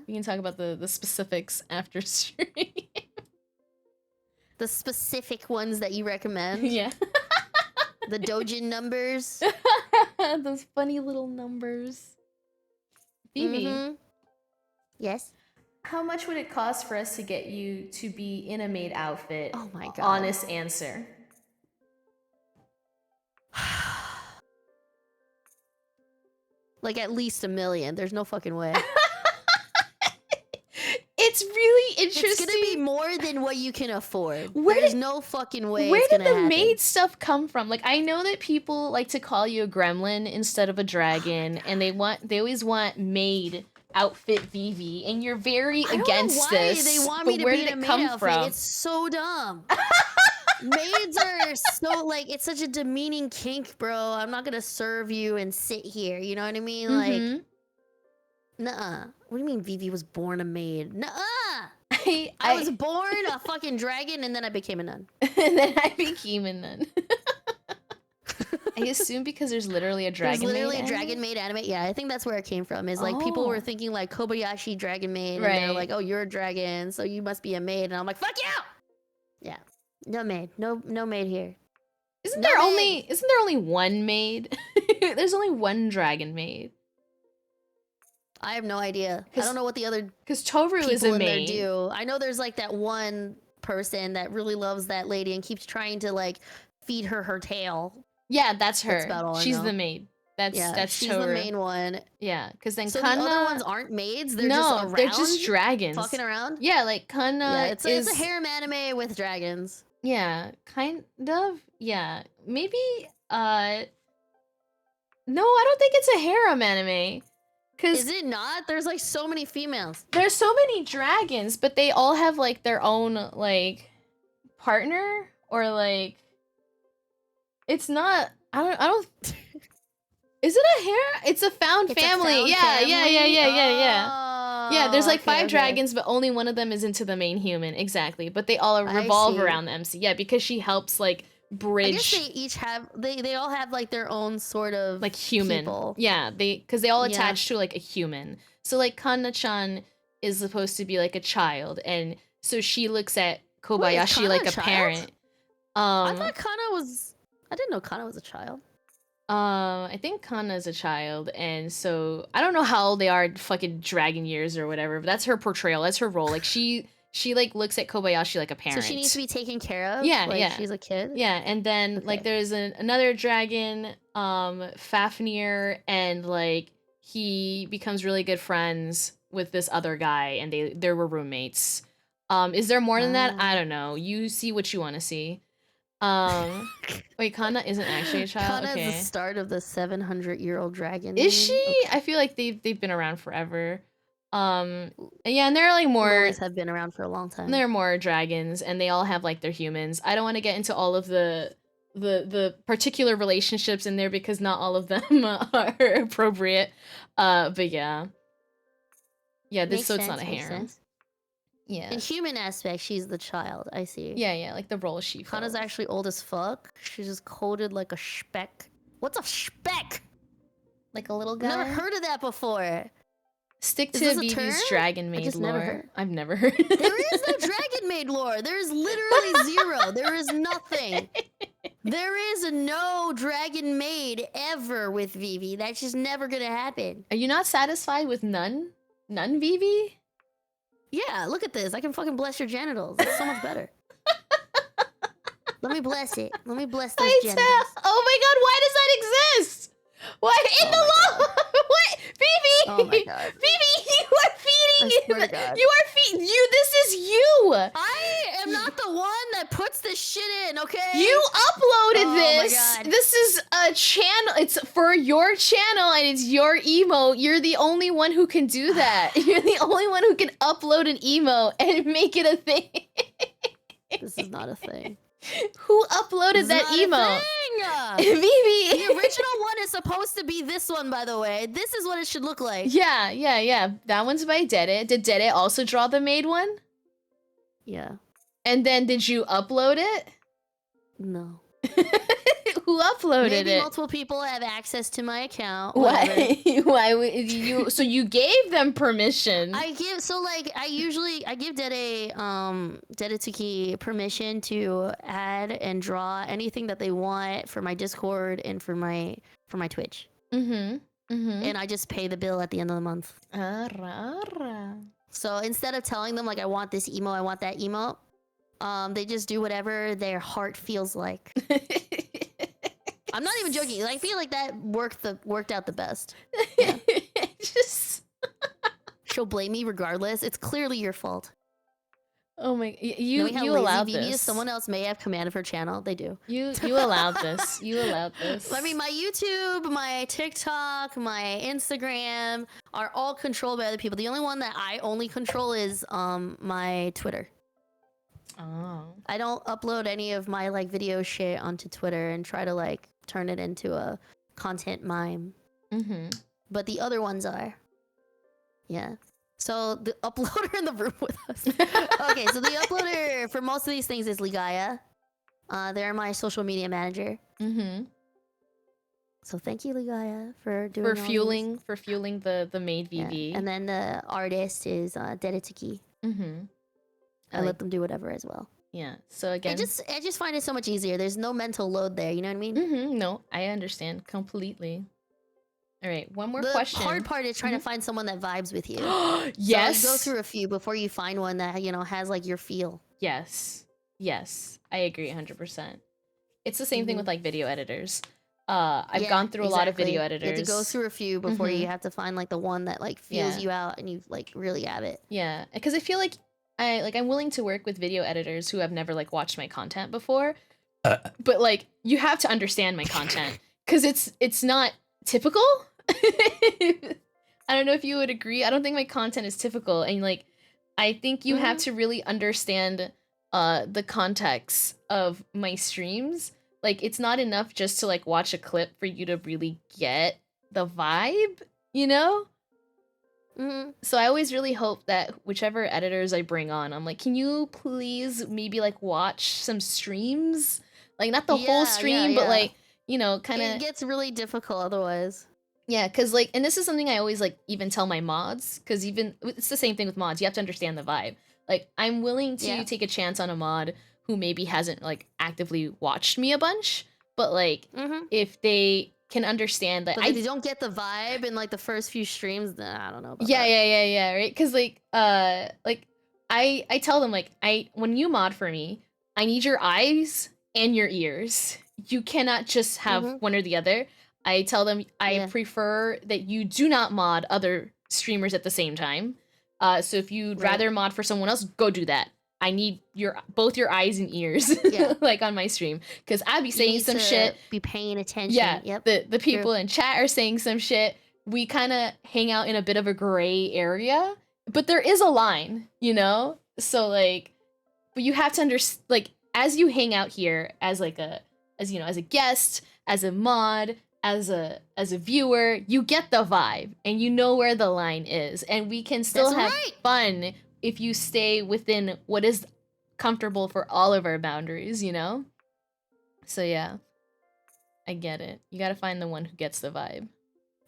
we can talk about the specifics after stream. The specific ones that you recommend. Yeah. The dojin numbers. Those funny little numbers. Phoebe, Yes. how much would it cost for us to get you to be in a maid outfit? Oh my god. Honest answer. Like at least $1 million. There's no fucking way. It's really interesting. It's gonna be more than what you can afford. Where There's did- no fucking way. Where it's did gonna the happen. maid stuff come from? Like, I know that people like to call you a gremlin instead of a dragon, and they always want maid outfit Vivi, and you're very I don't against know why this. they want but me to where be did in a it maid come outfit. from? It's so dumb. Maids are so like, it's such a demeaning kink, bro. I'm not gonna serve you and sit here. You know what I mean? Mhm. Like, nuh-uh. What do you mean Vivi was born a maid? Nuh-uh. I I was born a fucking dragon and then I became a nun. and then I became a nun. I assume because there's literally a dragon. There's literally maid a dragon anime? maid anime. Yeah, I think that's where it came from. Is like people were Oh. thinking like Kobayashi dragon maid, and they're Right. like, "Oh, you're a dragon, so you must be a maid." And I'm like, "Fuck you!" Yeah, no maid, no maid here. Isn't No there maid. only one maid? There's only one dragon maid. I have no idea. I 'Cause don't know what the other Because Toru is people a in there maid. do. I know there's like that one person that really loves that lady and keeps trying to like feed her tail. Yeah, that's her. That's about all I She's know. the maid. That's Yeah, she's she's the main one. Yeah, because then So Kana. the other ones aren't maids. They're no, just around. they're just dragons. fucking around. Yeah, like Kana Yeah, it's is. a harem anime with dragons. Yeah, kind of. Yeah, maybe. No, I don't think it's a harem anime. Cause Is it not? There's like so many females. there's so many dragons, but they all have like their own like partner or like. It's not. I don't. Is it a harem? It's a found It's a family. found Yeah, family? yeah. Yeah, there's like okay, five okay. dragons, but only one of them is into the main human. Exactly. But they all I revolve see. around the MC. Yeah, because she helps like I bridge guess they each have they all have like their own sort of like human. people. Yeah, because they all Yeah. attach to like a human. So like Kanna-chan is supposed to be like a child, and so she looks at Kobayashi Kana like a a child? parent. I thought Kana was. I didn't know Kana was a child. I think Kanna is a child, and so I don't know how old they are, fucking dragon years or whatever. But that's her portrayal. That's her role. Like she like looks at Kobayashi like a parent. So she needs to be taken care of. Yeah, like yeah. She's a kid. Yeah, and then like Okay. there's another dragon, Fafnir, and like he becomes really good friends with this other guy, and they were roommates. Is there more than that? I don't know. You see what you want to see. Wait, Kana isn't actually a child. Kana Okay, is the start of the 700-year-old dragon. is she? Okay. I feel like they've been around forever. And yeah, and there are like more. Always have been around for a long time. There are more dragons, and they all have like their humans. I don't want to get into all of the particular relationships in there because not all of them are appropriate. But yeah, this Makes so it's sense, not a makes harem. sense. Yeah, In human aspect, she's the child. I see. yeah, like the role she Kana's fills. actually old as fuck. She's just coded like a speck. What's a speck? Like a little guy. Never heard of that before. Stick Is to this a Vivi's term? dragon I maid just lore. never heard. I've never heard. There is no dragon maid lore. There is literally zero. There is nothing. There is no dragon maid ever with Vivi. That's just never gonna happen. Are you not satisfied with none? None, Vivi? Yeah, look at this. I can fucking bless your genitals. It's so much better. Let me bless it. Let me bless those Wait, genitals. oh my god, why does that exist? What in the law? What, Vivi? Oh my god. Vivi, you are feeding. I swear to God. You are feeding. You. This is you. I am not the one that puts this shit in, okay? You uploaded Oh my this. God. This is a channel. It's for your channel and it's your emote. You're the only one who can do that. You're the only one who can upload an emote and make it a thing. This is not a thing. Who uploaded This is that not a emote? thing. Vivi. The original one is supposed to be this one, by the way. This is what it should look like. Yeah. That one's by Dede. Did Dede also draw the maid one? Yeah. And then did you upload it? No. Who uploaded Maybe it? multiple people have access to my account. Why? whatever. Why would you? So you gave them permission? I give Dedetsuki permission to add and draw anything that they want for my Discord and for my Twitch. Mm-hmm. And I just pay the bill at the end of the month. Arra. So instead of telling them like I want this emo, I want that emo, they just do whatever their heart feels like. I'm not even joking. I feel like that worked out the best. Yeah. Just. She'll blame me regardless. It's clearly your fault. Oh my! You Knowing how you lazy allowed Vivi is, this. someone else may have command of her channel. They do. You allowed this. You allowed this. I mean, my YouTube, my TikTok, my Instagram are all controlled by other people. The only one that I only control is my Twitter. Oh. I don't upload any of my like video shit onto Twitter and try to like turn it into a content mime. Mm-hmm. But the other ones are. Yeah. So the uploader in the room with us. Okay, so the uploader for most of these things is Ligaya. They're my social media manager. Mm-hmm. So thank you, Ligaya, for doing all For fueling the maid these. VV. Yeah. And then the artist is Dedetsuki. Mm-hmm. I let them do whatever as well. Yeah. So again. I just find it so much easier. There's no mental load there. You know what I mean? Mm-hmm. No, I understand completely. All right, one more The question. hard part is trying to find someone that vibes with you. Yes. So you go through a few before you find one that has like your feel. Yes. I agree 100%. It's the same thing with like video editors. I've gone through a lot of video editors. You have to go through a few before you have to find like the one that like feels you out and you like really have it. Yeah, because I feel like I'm willing to work with video editors who have never like watched my content before. But like you have to understand my content cuz it's not typical. I don't know if you would agree. I don't think my content is typical, and like I think you have to really understand the context of my streams. Like it's not enough just to like watch a clip for you to really get the vibe, you know? So I always really hope that whichever editors I bring on, I'm like, can you please maybe like watch some streams? Like not the whole stream, but like, you know, kind It of gets really difficult otherwise. yeah, because like, and this is something I always like even tell my mods, because even it's the same thing with mods. You have to understand the vibe. Like, I'm willing to take a chance on a mod who maybe hasn't like actively watched me a bunch, but like if they can understand that But if you don't get the vibe in like the first few streams, then I don't know about that. yeah, right? Because like I tell them like when you mod for me, I need your eyes and your ears. You cannot just have one or the other. I tell them I prefer that you do not mod other streamers at the same time. So if you'd rather mod for someone else, go do that. I need both your eyes and ears like on my stream, because I'd be saying some shit. Be paying attention. Yeah, the people in chat are saying some shit. We kind of hang out in a bit of a gray area, but there is a line, you know. So like, but you have to understand, like, as you hang out here as like as a guest, as a mod, as a viewer, you get the vibe and you know where the line is, and we can still have fun if you stay within what is comfortable for all of our boundaries, you know? So yeah, I get it. You gotta find the one who gets the vibe.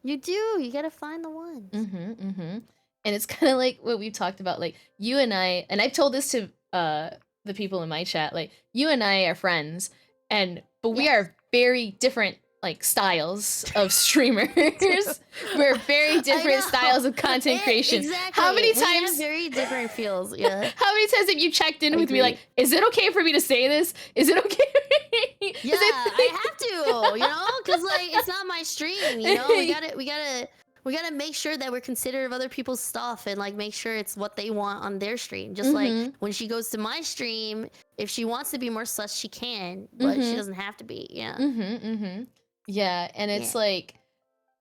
You do. You gotta find the ones. And it's kind of like what we've talked about, like you and I, and I've told this to the people in my chat, like you and I are friends, but we are very different like styles of streamers. We're very different styles of content creation. Exactly. How many We have times very different feels. Yeah. how many times have you checked in with me like, is it okay for me to say this? Is it okay? Yeah, I have to, you know, because like it's not my stream, you know. We gotta make sure that we're considerate of other people's stuff and like make sure it's what they want on their stream. Just like when she goes to my stream, if she wants to be more sus, she can, but she doesn't have to be. Yeah. Yeah, and it's like,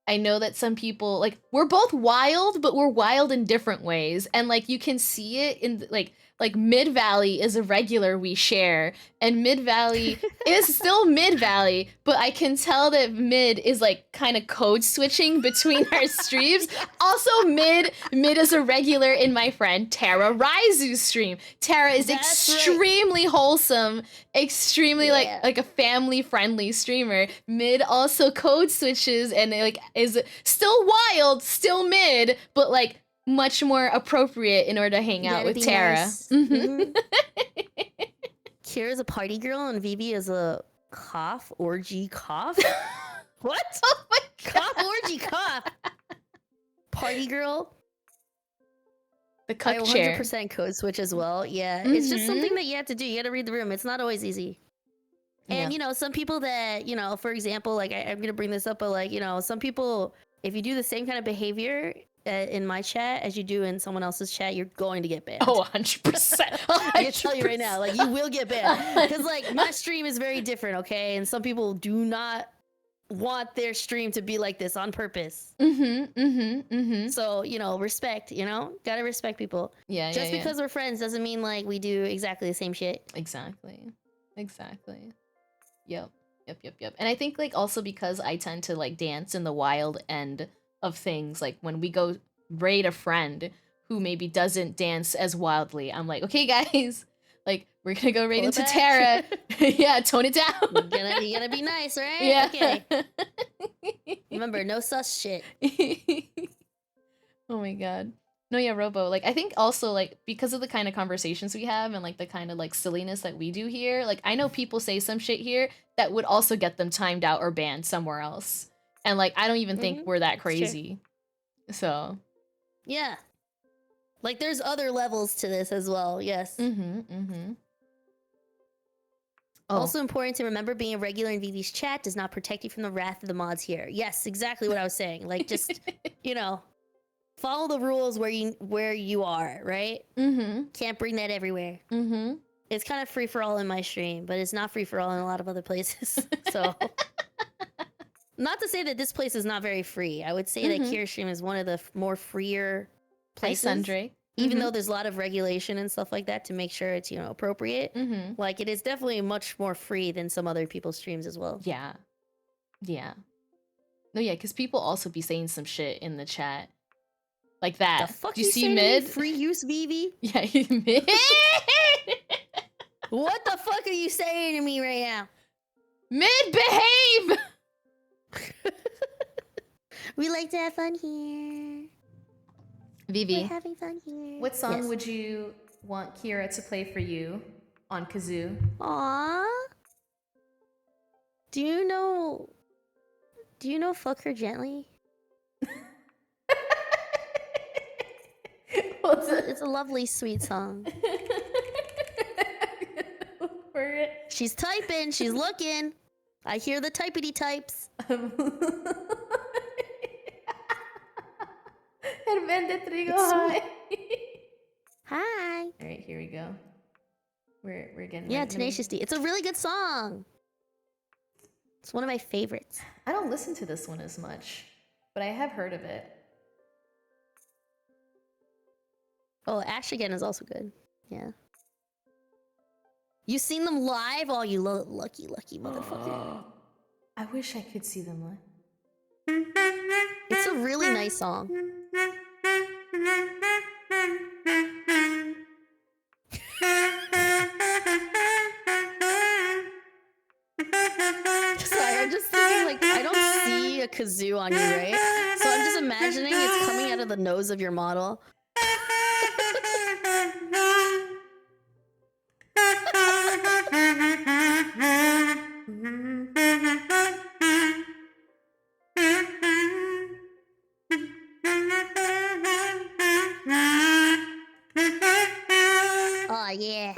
I know that some people, like, we're both wild, but we're wild in different ways. And, like, you can see it in, like Mid Valley is a regular we share, and Mid Valley is still Mid Valley, but I can tell that Mid is, like, kind of code switching between our streams. Also, Mid is a regular in my friend Tara Raizu's stream. Tara is extremely wholesome, extremely, like a family-friendly streamer. Mid also code switches and, like, is still wild, still Mid, but, like, much more appropriate in order to hang out with Tara. Nice. Kira's a party girl and Vivi is a cough orgy cough. What? Oh my God. Cough orgy cough. Party girl. The cuck chair. 100% code switch as well. Yeah, it's just something that you have to do. You got to read the room. It's not always easy. And you know, some people that, you know, for example, like I'm gonna bring this up, but like, you know, some people, if you do the same kind of behavior in my chat as you do in someone else's chat, you're going to get banned. Oh, 100%. I can tell you right now, like you will get banned because like my stream is very different, okay? And some people do not want their stream to be like this on purpose. So, you know, respect, you know, gotta respect people. Yeah, Just because we're friends doesn't mean like we do exactly the same shit. Exactly. Yep. And I think like also because I tend to like dance in the wild end of things, like when we go raid a friend who maybe doesn't dance as wildly, I'm like, okay guys, like we're gonna go raid into Tara. Yeah, tone it down. You gotta be nice, right? Yeah. Okay. Remember, no sus shit. Oh my God. No, yeah, Robo. Like, I think also, like, because of the kind of conversations we have and, like, the kind of, like, silliness that we do here, like, I know people say some shit here that would also get them timed out or banned somewhere else. And, like, I don't even think we're that crazy. So. Yeah. Like, there's other levels to this as well, yes. Also important to remember, being a regular in Vivi's chat does not protect you from the wrath of the mods here. Yes, exactly what I was saying. Like, just, you know, follow the rules where you are, right? Can't bring that everywhere. It's kind of free for all in my stream, but it's not free for all in a lot of other places. So, not to say that this place is not very free. I would say that Kira's stream is one of the more freer places. Hi, Sundre. Even though there's a lot of regulation and stuff like that to make sure it's, you know, appropriate. Like, it is definitely much more free than some other people's streams as well. Yeah. No, yeah, because people also be saying some shit in the chat. like that. The fuck Do you see saying to me? mid? Free use, Vivi? Yeah, mid. What the fuck are you saying to me right now? Mid, behave. We like to have fun here. Vivi, We're having fun here. what song Yes. would you want Kira to play for you on kazoo? Aww. Do you know Fuck Her Gently? What's it? It's a lovely, sweet song. For it. She's typing, she's looking. I hear the typity types. Hermende Trigo, It's hi. Hi. All right, here we go. We're getting Yeah, right in the- Tenacious D. It's a really good song. It's one of my favorites. I don't listen to this one as much, but I have heard of it. Oh, Ash Again is also good. Yeah. You seen them live? Oh, you lucky motherfucker. I wish I could see them live. It's a really nice song. Sorry, I'm just thinking, like, I don't see a kazoo on you, right? So I'm just imagining it's coming out of the nose of your model. Oh, yeah.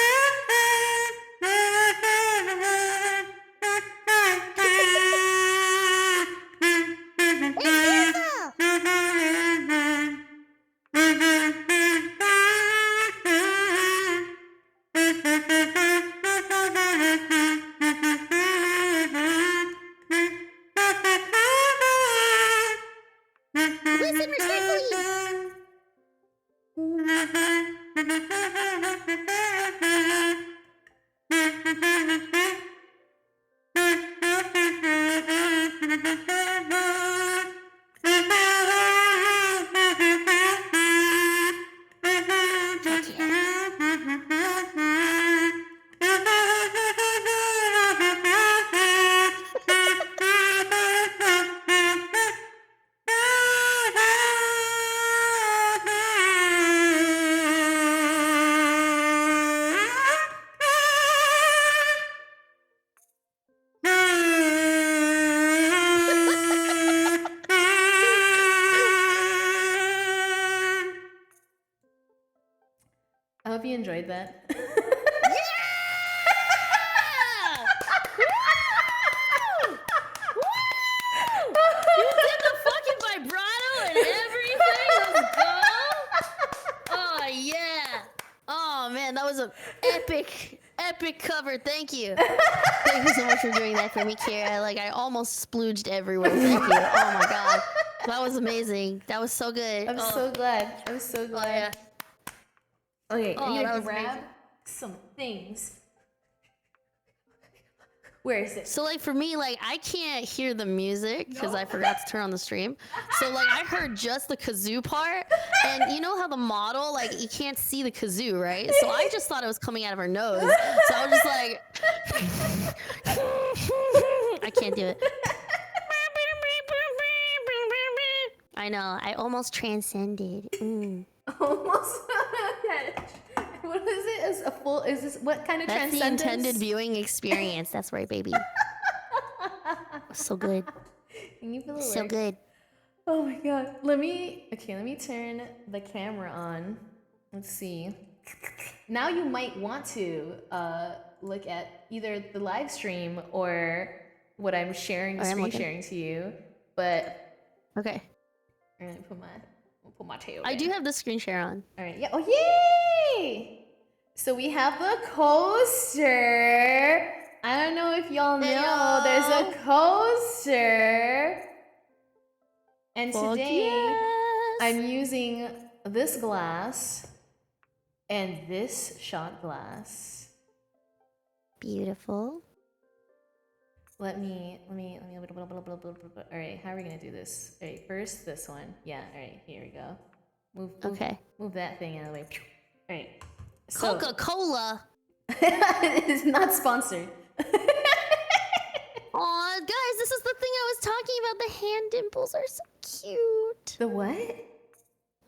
Listen respectfully. I hope you enjoyed that. You did the fucking vibrato and everything. Let's go. Oh yeah. Oh man, that was an epic cover. Thank you. Thank you so much for doing that for me, Kira. Like I almost splooged everywhere. Thank you. Oh my god, that was amazing. That was so good. I'm so glad. I'm so glad. Okay, Oh, I'm that gonna was grab amazing. some things. Where is it? So like for me, like I can't hear the music because I forgot to turn on the stream. So like I heard just the kazoo part, and you know how the model like you can't see the kazoo, right? So I just thought it was coming out of her nose. So I was just like, I can't do it. I know. I almost transcended. Almost. What is it? Is a full? Is this what kind of That's the transcendence? intended viewing experience. That's right, baby. So good. Can you feel it? So good. Oh my god. Let me turn the camera on. Let's see. Now you might want to look at either the live stream or what I'm sharing, I am screen looking. sharing to you. But Okay. I'm gonna put my tail. I down. do have the screen share on. All right. Yeah. Oh, yay! So we have the coaster. I don't know if y'all know. Hey-o. There's a coaster. And Fuck today yes. I'm using this glass and this shot glass. Beautiful. Let me. All right, how are we gonna do this? All right, first this one. Yeah. All right, here we go. Okay. Move that thing out of the way. All right. So, Coca-Cola. it's not sponsored. Aw, guys, this is the thing I was talking about. The hand dimples are so cute. The what?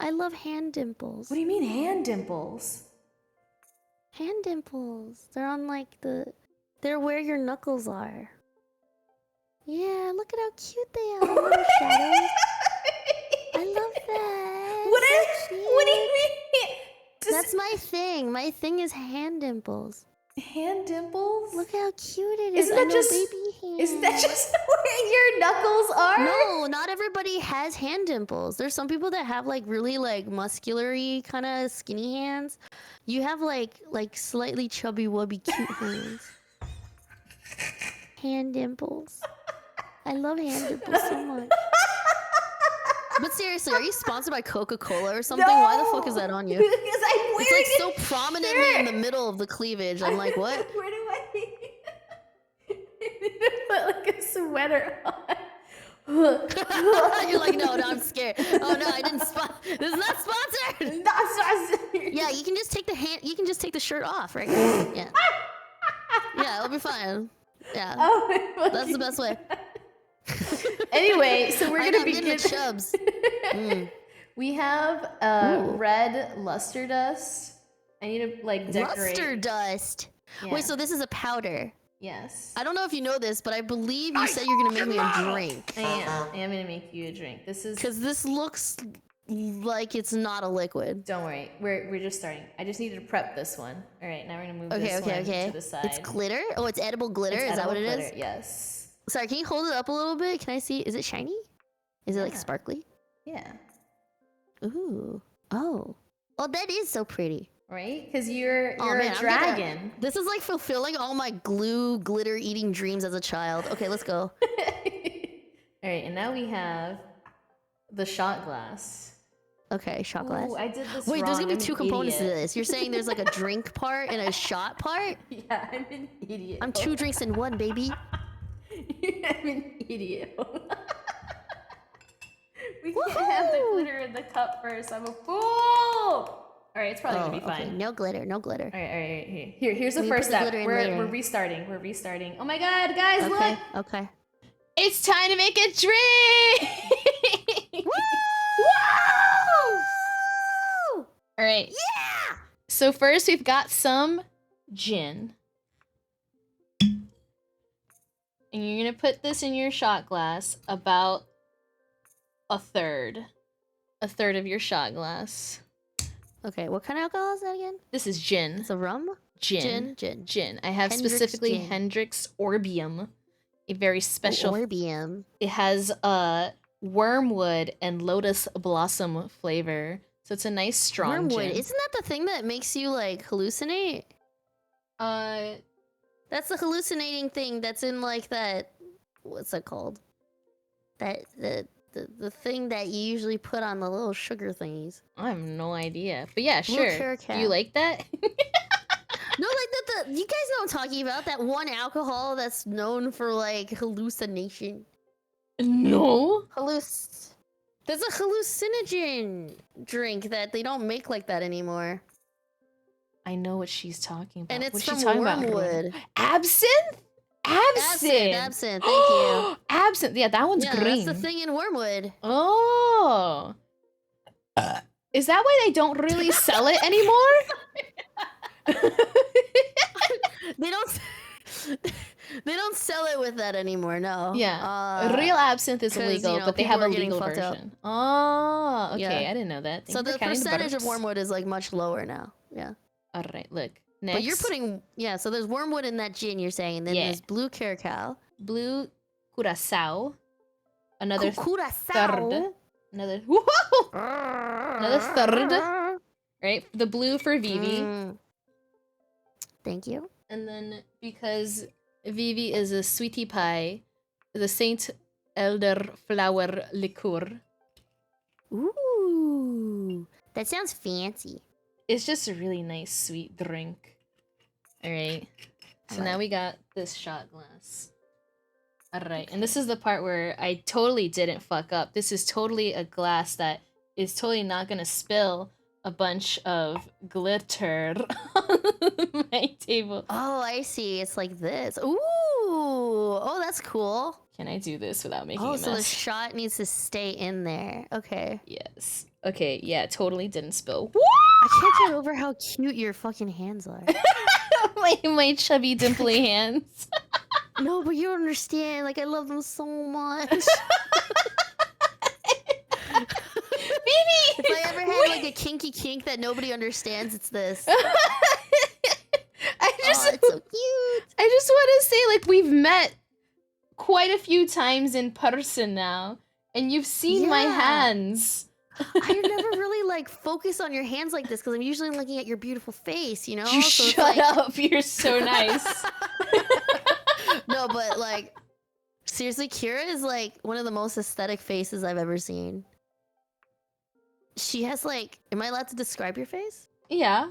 I love hand dimples. What do you mean hand dimples? Hand dimples. They're on like they're where your knuckles are. Yeah, look at how cute they are. Little shadows. I love that. What So what do you cute. mean? That's my thing. My thing is hand dimples. Hand dimples? Look how cute it is. Isn't that I know, just- baby hands. Isn't that just where your knuckles are? No, not everybody has hand dimples. There's some people that have like really like muscular-y kind of skinny hands. You have like slightly chubby wubby cute hands. Hand dimples. I love hand dimples so much. But seriously, are you sponsored by Coca-Cola or something? Why the fuck is that on you? Because I'm wearing It's like a so prominently in the shirt. middle of the cleavage. I'm like, what? Where do I need to put like a sweater on? You're like, no, I'm scared. Oh no, I didn't this is not sponsored. Not sponsored. Yeah, you can just take the shirt off, right? Yeah. Yeah, it'll be fine. Yeah. Oh my That's the best way. Anyway, so we're I gonna know, I'm getting begin. the chubs. Mm. We have Ooh. red luster dust. I need to like decorate. Luster dust. Yeah. Wait, so this is a powder. Yes. I don't know if you know this, but I believe you said you're gonna make me a drink. I am gonna make you a drink. This is. Because this looks like it's not a liquid. Don't worry, we're just starting. I just needed to prep this one. All right, now we're gonna move Okay, this one okay. to the side. It's glitter? Oh, it's edible glitter? It's Is that what it edible is? glitter, yes. Sorry, can you hold it up a little bit? Can I see? Is it shiny? Is it like Yeah. sparkly? Yeah. Ooh. Oh. Oh, that is so pretty. Right? Because you're Oh, man, a I'm dragon. This is like fulfilling all my glue glitter eating dreams as a child. Okay, let's go. All right, and now we have the shot glass. Okay, shot glass. Ooh, I did this Wait, wrong. there's gonna be I'm two an components to idiot. this. You're saying there's like a drink part and a shot part? Yeah, I'm an idiot. I'm 2 drinks in 1, baby. I'm an idiot. We can't have the Woohoo! glitter in the cup first. I'm a fool. All right, it's probably gonna be fine. Okay. No glitter, no glitter. All right. Here's the We first put the step. glitter in We're later. restarting. We're restarting. Oh my god, guys, Okay, look! okay. It's time to make a drink. Woo! All right. Yeah! So first we've got some gin. And you're gonna put this in your shot glass about a third of your shot glass. Okay, what kind of alcohol is that again? This is gin. It's a rum? Gin. Gin. I have Hendrick's specifically gin. Hendrick's Orbium, a very special. Orbium. It has wormwood and lotus blossom flavor, so it's a nice strong Wormwood. gin. Isn't that the thing that makes you like hallucinate? That's the hallucinating thing that's in like that. What's it called? That the thing that you usually put on the little sugar thingies. I have no idea, but yeah, Blue sure. Curacao. Do you like that? No, like the you guys know what I'm talking about. That one alcohol that's known for like hallucination. No. There's a hallucinogen drink that they don't make like that anymore, I know what she's talking about. and it's What's from she talking wormwood. about? Absinthe? Absinthe. Thank you. Absinthe. Yeah, that one's Yeah, green. that's the thing in wormwood. Oh. Is that why they don't really sell it anymore? They don't. They don't sell it with that anymore. No. Yeah. Real absinthe is 'cause, illegal, you know, but they people have a are getting legal fucked up. version. Oh, okay. Yeah. I didn't know that. Thank So you for the counting percentage of burps. wormwood is like much lower now. Yeah. All right, look. Next. But you're putting So there's wormwood in that gin you're saying, and then Yeah. there's blue curacao. blue curacao. Another Curacao. third. Another. Whoa! Another third. Right? The blue for Vivi. Mm. Thank you. And then because Vivi is a sweetie pie, the Saint Elder flower liqueur. Ooh, that sounds fancy. It's just a really nice sweet drink. All right. So now we got this shot glass. All right. And this is the part where I totally didn't fuck up. This is totally a glass that is totally not gonna spill a bunch of glitter on my table. Oh, I see. It's like this. Ooh. Oh, that's cool. Can I do this without making Oh, a so the mess? shot needs to stay in there. Okay. Yes. Okay, yeah, totally didn't spill. I can't get over how cute your fucking hands are. my chubby dimply hands. No, but you don't understand. Like, I love them so much. If I ever had like a kinky kink that nobody understands, it's this. I just Oh, it's so cute. I just want to say, like, we've met quite a few times in person now, and you've seen my Yeah. hands. I never really like focus on your hands like this because I'm usually looking at your beautiful face, you know? You So it's shut like- up. You're so nice. No, but like, seriously, Kira is like one of the most aesthetic faces I've ever seen. She has like, am I allowed to describe your face? Yeah.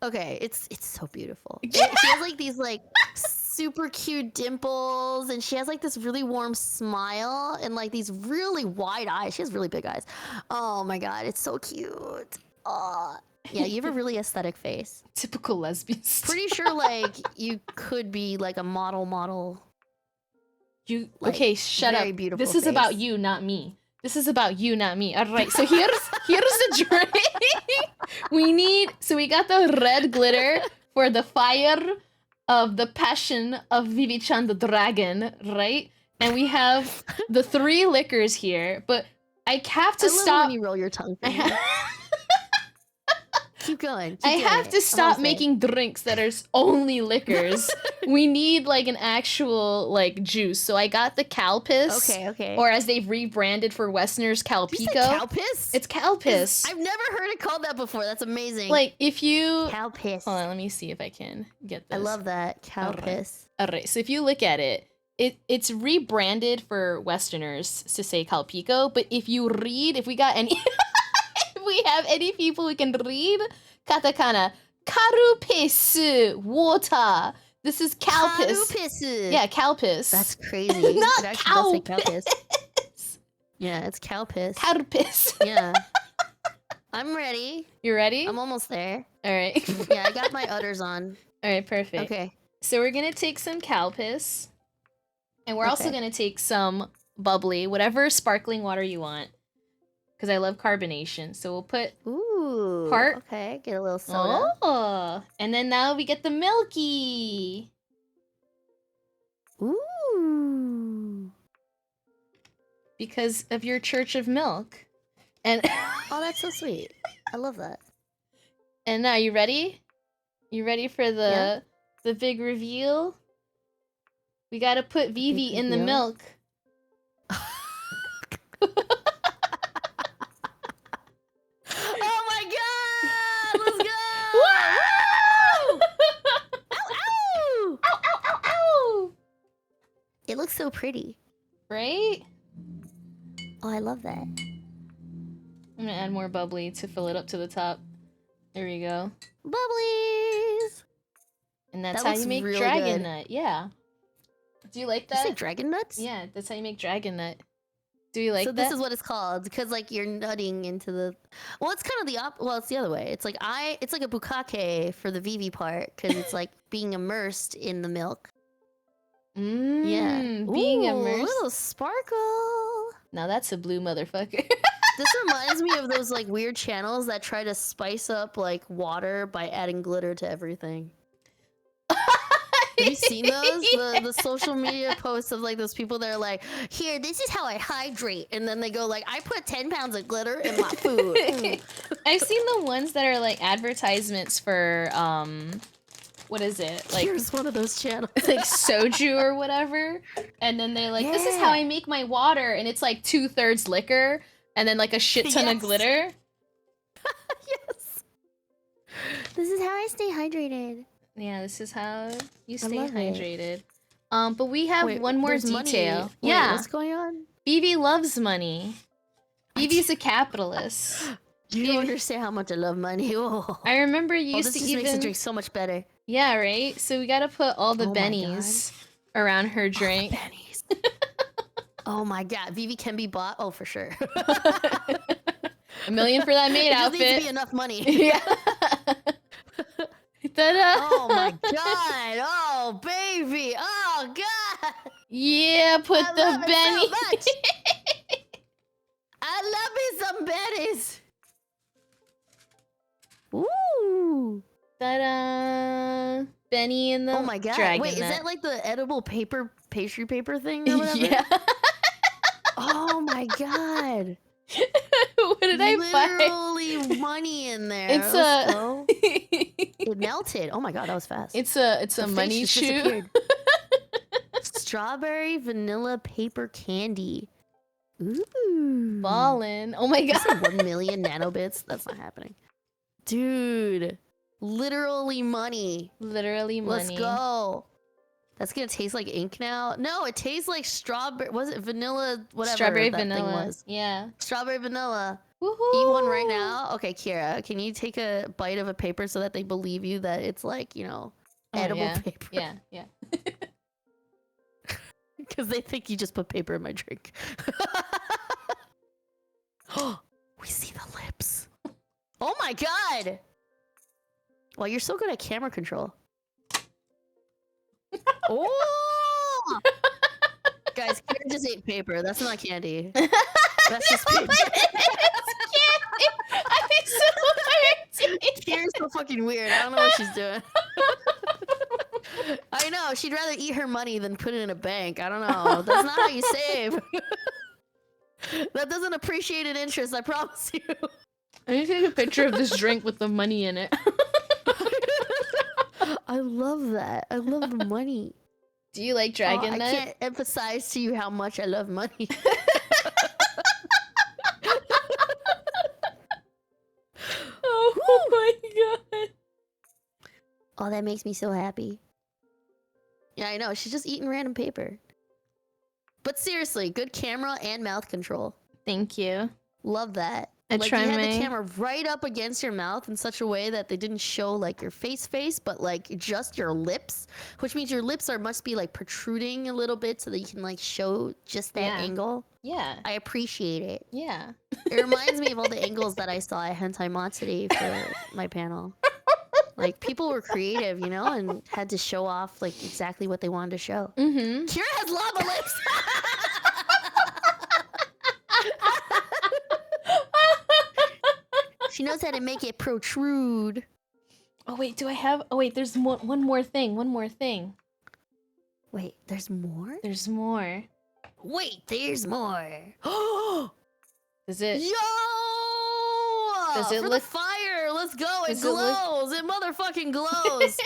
Okay, it's so beautiful. She has like these like super cute dimples, and she has like this really warm smile and like these really wide eyes. She has really big eyes. Oh my god, it's so cute. Oh, yeah, you have a really aesthetic face. Typical lesbian. Pretty sure like you could be like a model. You like, okay? Shut very up. beautiful This is about face. you, not me. This is about you, not me. All right. So here's the drink. we got the red glitter for the fire of the passion of Vivi-chan the dragon, right? And we have the 3 liquors here, but I have to I love stop. when you roll your tongue. I, Finger. ha- Keep going. Keep I doing have it. to I'm stop almost there. making drinks that are only liquors. We need like an actual like juice. So I got the Calpis. Okay. Or as they've rebranded for Westerners, Did you say Calpico. Calpis? It's Calpis. I've never heard it called that before. That's amazing. Like if you Calpis. hold on, let me see if I can get this. I love that. Calpis. Alright, so if you look at it, it's rebranded for Westerners to say Calpico, but if you read, if we got any if we have any people who can read katakana, Karupis water. This is Calpis. Calpis. Yeah, Calpis. That's crazy. Not It actually does say Calpis. Calpis. Yeah, it's Calpis. Carpis. Yeah. I'm ready. You ready? I'm almost there. Alright. Yeah, I got my udders on. Alright, perfect. Okay. So we're gonna take some Calpis, and we're also Okay. gonna take some bubbly, whatever sparkling water you want, because I love carbonation. So we'll put Ooh. Part- Okay, get a little soda. oh, and then now we get the milky. Ooh. Because of your Church of Milk, and Oh, that's so sweet. I love that. and now you ready? You ready for the big reveal? We gotta put Vivi in the reveal? milk. Oh my god! Let's go! Woo! Ow, ow, ow, ow! It looks so pretty. Right? Oh, I love that. I'm gonna add more bubbly to fill it up to the top. There we go. Bubblies! And that's That how looks you make really dragon good. nut. Yeah. Do you like Did you say that? dragon nuts? Yeah, that's how you make dragon nut. Do you like so that? this is what it's called because like you're nutting into the. Well, it's kind of the well, it's the other way. It's like it's like a bukkake for the Vivi part because it's like being immersed in the milk. Yeah, Being Ooh, immersed. little sparkle. Now that's a blue motherfucker. This reminds me of those like weird channels that try to spice up like water by adding glitter to everything. Have you seen those? The social media posts of like those people that are like, here, this is how I hydrate. And then they go like, I put 10 pounds of glitter in my food. Mm. I've seen the ones that are like advertisements for what is it? Like Here's one of those channels. like soju or whatever. And then they like, this is how Yeah. I make my water, and it's like 2/3 liquor and then like a shit ton of Yes. glitter. Yes. This is how I stay hydrated. Yeah, this is how you I stay love it. hydrated. But we have Wait, one more there's money. detail. Wait, Yeah, what's going on? Vivi loves money. Vivi's a capitalist. You don't understand how much I love money. Oh, I remember you used this to just makes the even drink so much better. yeah, right. So we gotta put all the Oh my bennies around her drink. Pennies. Oh my god, Vivi can be bought. Oh, for sure. $1 million for that maid It just needs to be outfit. enough money. Yeah. Ta-da! Oh my god! Oh baby! Oh god! Yeah, put I the love it Benny. so much. I love me some Bennies. Ooh! Ta-da! Benny in the Oh my god! dragon Wait, is net. that like the edible pastry paper thing or whatever? Yeah. Oh my god! What did I find? Literally money in there. It's Let's a go. It melted. Oh my god, that was fast. it's a The face money just shoe. disappeared. Strawberry vanilla paper candy. Ooh. Ballin'. Oh my I god. said 1 million nanobits. That's not happening. Dude. Literally money. Literally money. Let's go. That's gonna taste like ink now. No, it tastes like strawberry. Was it vanilla? Whatever Strawberry that vanilla. thing was. Yeah. Strawberry vanilla. Woohoo! Eat one right now. Okay, Kira, can you take a bite of a paper so that they believe you that it's like, you know, Oh, edible yeah. paper? Yeah, yeah. Because they think you just put paper in my drink. We see the lips. Oh my god! Well, you're so good at camera control. Oh! Guys, Kira just ate paper. That's not candy. That's just paper. I think so. Kira's so fucking weird. I don't know what she's doing. I know. She'd rather eat her money than put it in a bank. I don't know. That's not how you save. That doesn't appreciate an interest, I promise you. I need to take a picture of this drink with the money in it. I love that. I love the money. Do you like Dragon I Nut? can't emphasize to you how much I love money. Oh my god. Oh, that makes me so happy. Yeah, I know. She's just eating random paper. But seriously, good camera and mouth control. Thank you. Love that. I Like try you had my- the camera right up against your mouth in such a way that they didn't show like your face, but like just your lips, which means your lips must be like protruding a little bit so that you can like show just that Yeah. angle. Yeah. I appreciate it. Yeah. It reminds me of all the angles that I saw at Hentai Mod City for my panel. Like people were creative, you know, and had to show off like exactly what they wanted to show. Mm-hmm. Kira has lava lips. She knows how to make it protrude. Oh wait, do I have? Oh wait, there's one more thing. One more thing. Wait, there's more? There's more. Wait, there's more. Does it? Yo! Does it For look- the fire? Let's go. It Does it look- glows. It motherfucking glows.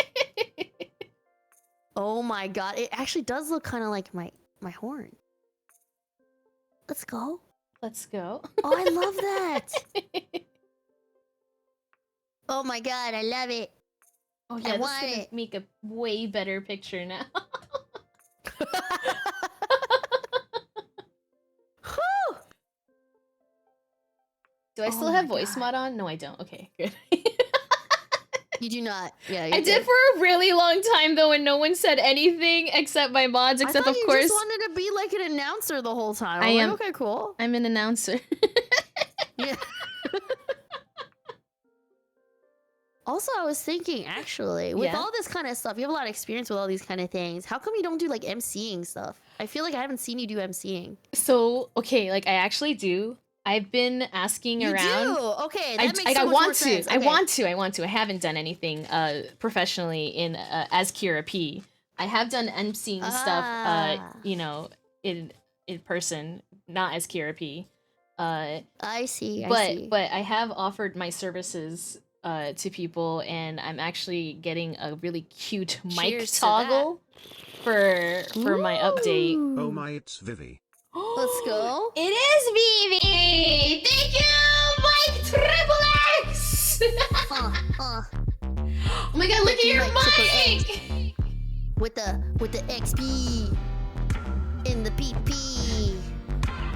Oh my god. It actually does look kind of like my horn. Let's go. Let's go. Oh, I love that. Oh my god, I love it. Oh yeah, this want is gonna it. make a way better picture now. Whew. Do I Oh still have my voice God. mod on? No, I don't. Okay, good. You do not. Yeah, I did for a really long time though, and no one said anything except my mods, except I of thought course you just wanted to be like an announcer the whole time. I I'm like, am- okay, cool. I'm an announcer. Yeah. Also, I was thinking, actually, with Yeah? all this kind of stuff, you have a lot of experience with all these kind of things. How come you don't do like MCing stuff? I feel like I haven't seen you do MCing. So okay, like I actually do. I've been asking You around. do? Okay, that I, makes like, so I much want more to. sense. I Okay. want to. I haven't done anything professionally in as Kira P. I have done MCing stuff, Ah. you know, in person, not as Kira P. I see. I But see. I have offered my services to people, and I'm actually getting a really cute mic Cheers to toggle for my update. Ooh. Oh my, it's Vivi. Let's go. It is Vivi! Thank you, Mike Triple X! Oh my god, look at your Mike Triple mic! with the XP in the PP.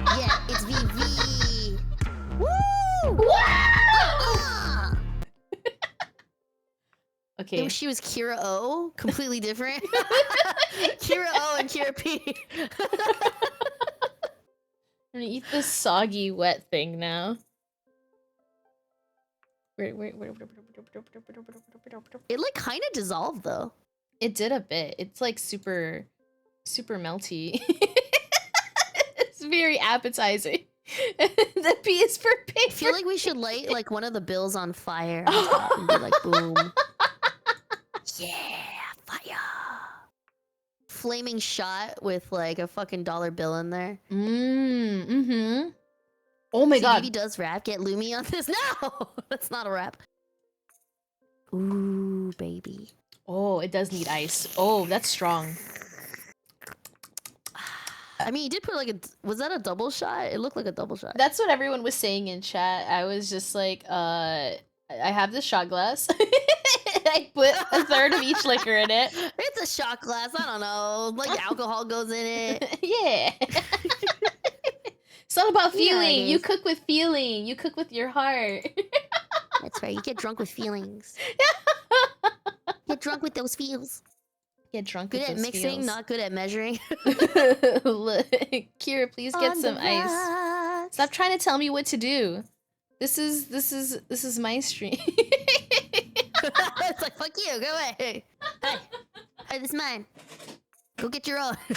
Yeah, it's VV. Woo! Wow! Okay. If she was Kira O, completely different. Kira O and Kira P. I'm gonna eat this soggy wet thing now. It like kind of dissolved though. It did a bit. It's like super melty. It's very appetizing. The P is for paper. I feel like we should light like one of the bills on fire on top and be like, boom. Yeah, fire. Flaming shot with like a fucking dollar bill in there. Mm-hmm. Oh my See, god. Maybe does rap get Lumi on this? No, that's not a rap. Ooh, baby. Oh, it does need ice. Oh, that's strong. I mean, you did put like a. Was that a double shot? It looked like a double shot. That's what everyone was saying in chat. I was just like, I have this shot glass. I put a third of each liquor in it. It's a shot glass. I don't know. Like alcohol goes in it. Yeah. It's all about Yeah, it feeling. You is. cook with feeling. You cook with your heart. That's right. You get drunk with feelings. Get drunk with those feels. Get drunk Good with at those mixing, feels. not good at measuring. Look, Kira, please get On some the ice. rocks. Stop trying to tell me what to do. This is my stream. It's like, fuck you, go away. Hey, this is mine. Go get your own. Do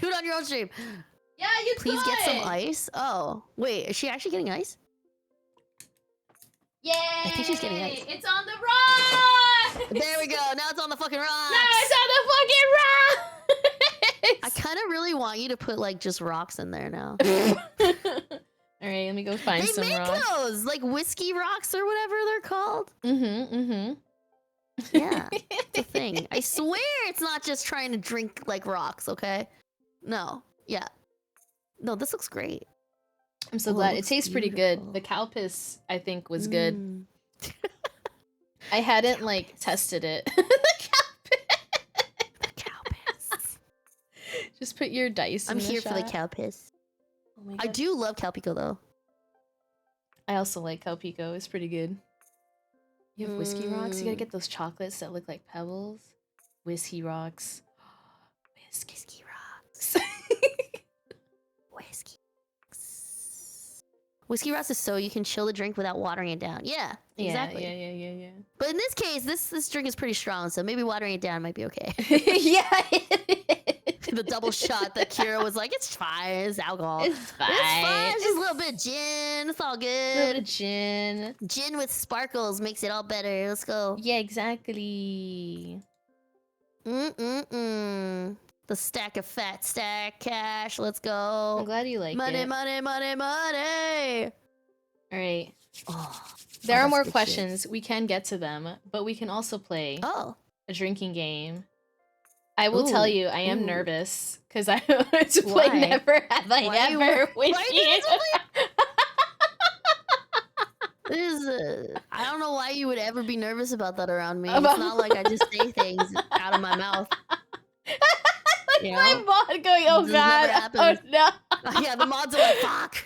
it on your own stream. Yeah, you Please get some ice. Oh, wait, is she actually getting ice? Yay! I think she's getting ice. It's on the rock. There we go. Now it's on the fucking rocks. No, it's on the fucking I kind of really want you to put like just rocks in there now. rocks. All right, let me go find They some make rocks. those like whiskey rocks or whatever they're called. Mm-hmm. Yeah, it's a thing. I swear it's not just trying to drink like rocks. Okay. No. Yeah. No, this looks great. I'm so Oh, it glad. It looks tastes pretty beautiful. good. The cow piss, I think, was good. Mm. I hadn't like tested it. Cow piss. Just put your dice. I'm in here for the shot. cow piss. Oh my I God. do love Calpico though. I also like Calpico. It's pretty good. You have whiskey rocks. You gotta get those chocolates that look like pebbles. Whiskey rocks. Whiskey rocks. Whiskey. Whiskey rocks is so you can chill the drink without watering it down. Yeah, exactly. Yeah. But in this case, this drink is pretty strong, so maybe watering it down might be okay. Yeah. The double shot that Kira was like, it's fine, it's alcohol. It's fine. It's fine. It's just a little bit of gin. It's all A little bit good. of gin. Gin with sparkles makes it all better. Let's go. Yeah, exactly. Mm-mm-mm. The stack of fat stack cash. Let's I'm go. glad you like Money, it. money, money, money. All right. Oh, There Oh, are that's more good shit. questions. We can get to them, but we can also play oh. a drinking game. I will tell Ooh, you, I am ooh. nervous because I want to play Why? Never Have I Why are you- Ever with why are you you. This is, I don't know why you would ever be nervous about that around me. About- It's not like I just say things out of my mouth. You My know? mod going, oh This never god, oh happens. no. Yeah, the mods are like, fuck.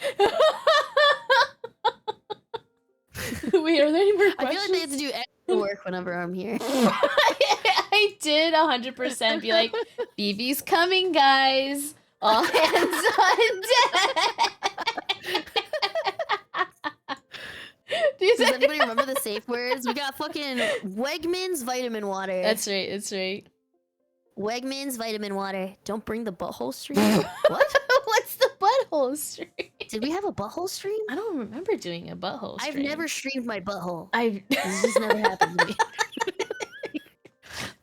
Wait, are there any more I questions? feel like they have to do extra work whenever I'm here. I did 100% be like, BB's coming, guys. All hands on deck. Does anybody remember the safe words? We got fucking Wegmans vitamin water. That's right. That's right. Wegmans vitamin water. Don't bring the butthole stream. What? What's the butthole stream? Did we have a butthole stream? I don't remember doing a butthole I've stream. never streamed my butthole. I This just never happened to me.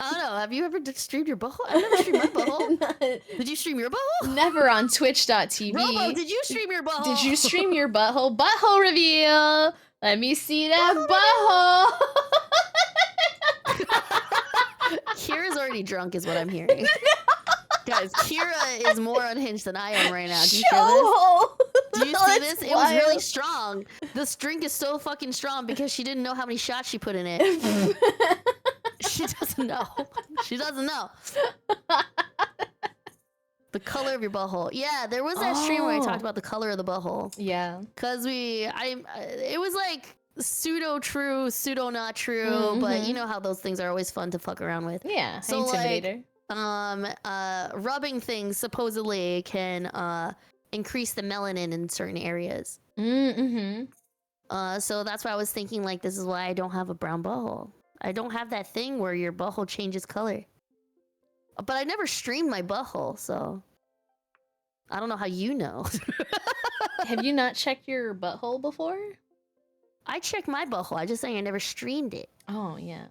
I don't know. Have you ever streamed your butthole? I've never streamed my butthole. Did you stream your butthole? Never on Twitch.tv. Robo, did you stream your butthole? Did you stream your butthole? Butthole reveal. Let me see that butthole. Kira's already drunk, is what I'm hearing. Guys, Kira is more unhinged than I am right now. Do you feel this? Show. Do you see That's this? It was really wild. strong. This drink is so fucking strong because she didn't know how many shots she put in it. She doesn't know. She doesn't know. The color of your butthole. Yeah, there was that stream where I Oh. talked about the color of the butthole. Yeah. Cause it was like pseudo true, pseudo not true, but you know how those things are always fun to fuck around with. Yeah. So, like, Intimidator. Rubbing things supposedly can increase the melanin in certain areas. Mm-hmm. So that's why I was thinking like this is why I don't have a brown butthole. I don't have that thing where your butthole changes color. But I never streamed my butthole, so I don't know how you know. Have you not checked your butthole before? I checked my butthole. I just saying I never streamed it. Oh yeah.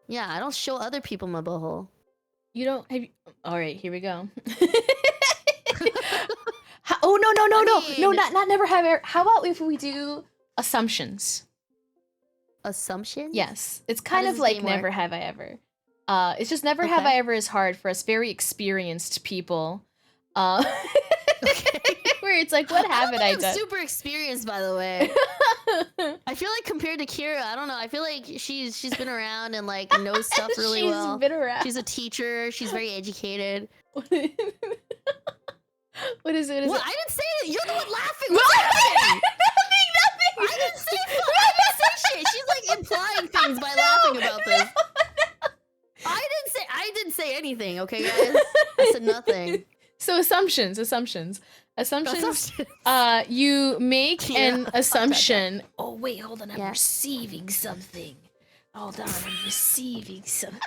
Yeah, I don't show other people my butthole. You don't have. All right, here we go. Oh no! Not never have ever. How about if we do assumptions? Assumptions? Yes, it's How kind does of this like game never work? have I ever. It's just never have Okay. I ever is hard for us very experienced people. Where it's like, what haven't I I'm done? super experienced, by the way. I feel like compared to Kira, I don't know. I feel like she's been around and like knows stuff really She's well. been around. She's a teacher. She's very educated. What is it? What is Well, it? I didn't say it. You're the one laughing. What's happening? nothing. I didn't say shit. She's like implying things by laughing about this. I didn't say anything. Okay, guys. I said nothing. So assumptions. You make an Yeah. assumption. Oh wait, hold on. I'm Yeah. receiving something. Hold on, I'm receiving something.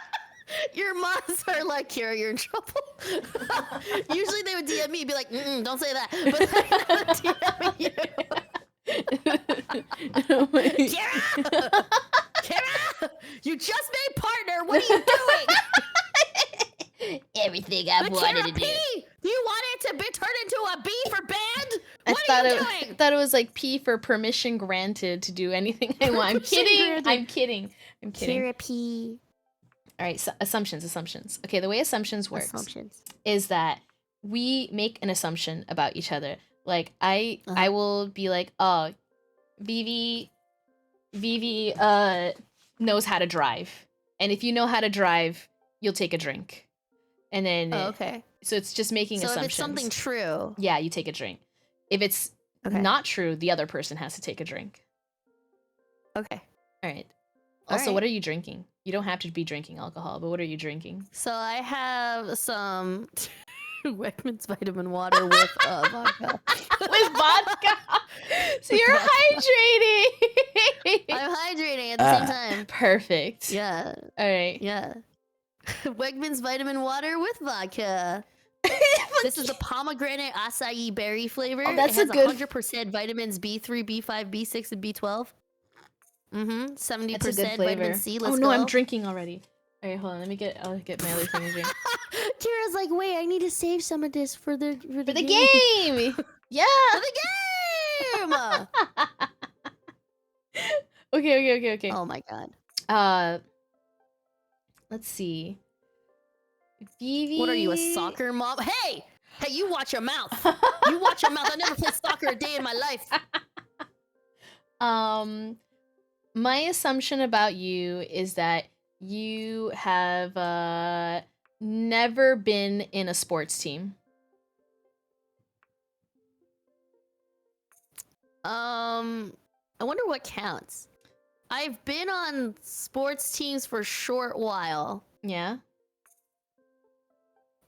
Your moms are like, Kira, you're in trouble. Usually they would DM me, be like, don't say that. But they're not DMing you. Oh my- Kira! Kira! You just made partner. What are you doing? Everything I've But wanted Kira to do. P! You want it to be turned into a B for band? I What thought are you it, doing? thought it was like P for permission granted to do anything I want. I'm Permission kidding. granted. I'm kidding. I'm kidding. Kira P. All right, so assumptions. Okay, the way assumptions works Assumptions. is that we make an assumption about each other. Like I Uh-huh. will be like, "Oh, Vivi knows how to drive." And if you know how to drive, you'll take a drink. And then Oh, okay. so it's just making So if assumptions. it's something true. Yeah, you take a drink. If it's Okay. not true, the other person has to take a drink. Okay. All right. All Also, right. what are you drinking? You don't have to be drinking alcohol, but what are you drinking? So I have some Wegmans vitamin water with vodka. With vodka. So you're vodka. hydrating. I'm hydrating at the same time. Perfect. Yeah. All right. Yeah. Wegmans vitamin water with vodka. This is the pomegranate acai berry flavor. Oh, that's it has a good- 100% vitamins B3, B5, B6, and B12. Mm-hmm. 70% That's a good flavor. vitamin C. Let's oh no, go. I'm drinking already. All right, hold on. I'll get my other thing to drink. Kira's like, wait, I need to save some of this for the For the game. Yeah. For the game. Okay. Oh my god. Let's see. Vivi. What are you, a soccer mom? Hey, you watch your mouth. You watch your mouth. I never played soccer a day in my life. My assumption about you is that you have never been in a sports team. I wonder what counts. I've been on sports teams for a short while. Yeah.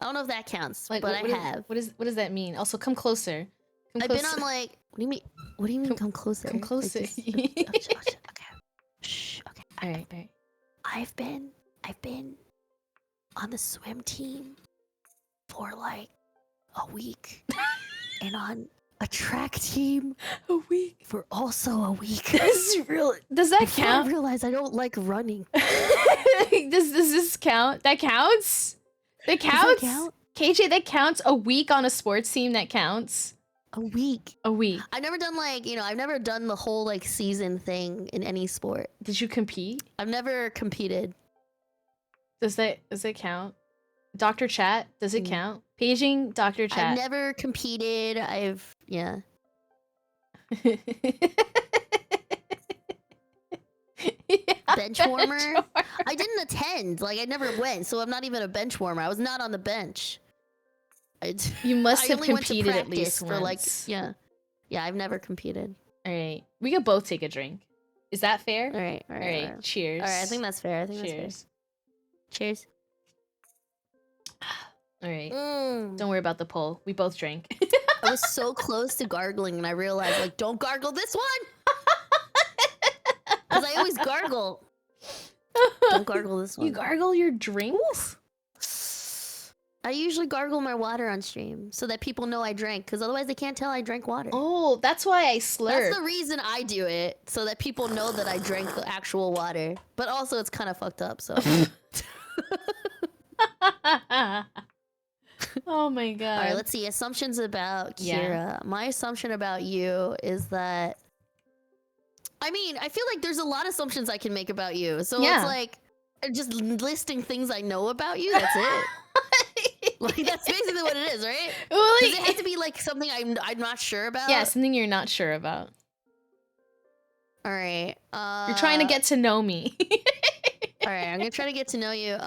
I don't know if that counts, Like, but what I is- have. What does that mean? Also, come closer. Come I've been closer. on like. What do you mean? What do you mean? Come closer. come Like closer. this- okay. Shh. Okay. All right. I've been on the swim team for like a week, and on a track team A week. for also a week. This is real. Does that Before I count? realized I don't like running. does this count? That counts. That Does counts. that count? KJ, that counts. A week on a sports team. That counts. A week. A week. I've never done like, I've never done the whole like season thing in any sport. Did you compete? I've never competed. Does that count? Dr. Chat, does it Mm. count? Paging Dr. Chat. I've never competed. Yeah. Bench warmer? I didn't attend. Like I never went, so I'm not even a bench warmer. I was not on the bench. You must I have only went to competed at practice least for like once. yeah. I've never competed. All right, we could both take a drink. Is that fair? All right. All right. Cheers. All right. I think that's fair. I think Cheers. that's fair. Cheers. All right. Mm. Don't worry about the poll. We both drank. I was so close to gargling, and I realized like, don't gargle this one. Gargle. Don't gargle this one. You gargle your drinks? I usually gargle my water on stream so that people know I drank, because otherwise they can't tell I drank water. Oh, that's why I slurp. That's the reason I do it, so that people know that I drank the actual water. But also, it's kind of fucked up, so. Oh my god. All right, let's see. Assumptions about Kira. Yeah. My assumption about you is that. I mean, I feel like there's a lot of assumptions I can make about you. So Yeah. it's like just listing things I know about you. That's it. Like that's basically what it is, right? Well, Does like- it have to be like something I'm not sure about? yeah, something you're not sure about. All right. You're trying to get to know me. All right, I'm gonna try to get to know you.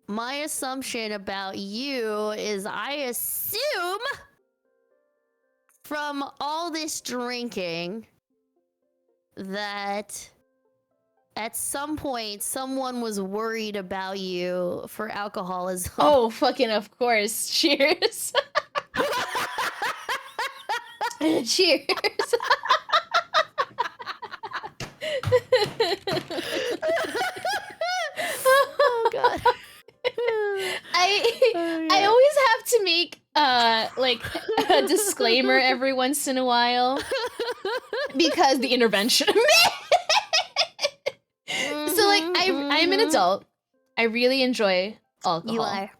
My assumption about you is I assume from all this drinking that at some point someone was worried about you for alcoholism. Oh, fucking of course. Cheers. Cheers. Oh god. I always have to make like a disclaimer every once in a while because the intervention. So like I'm an adult. I really enjoy alcohol. You are.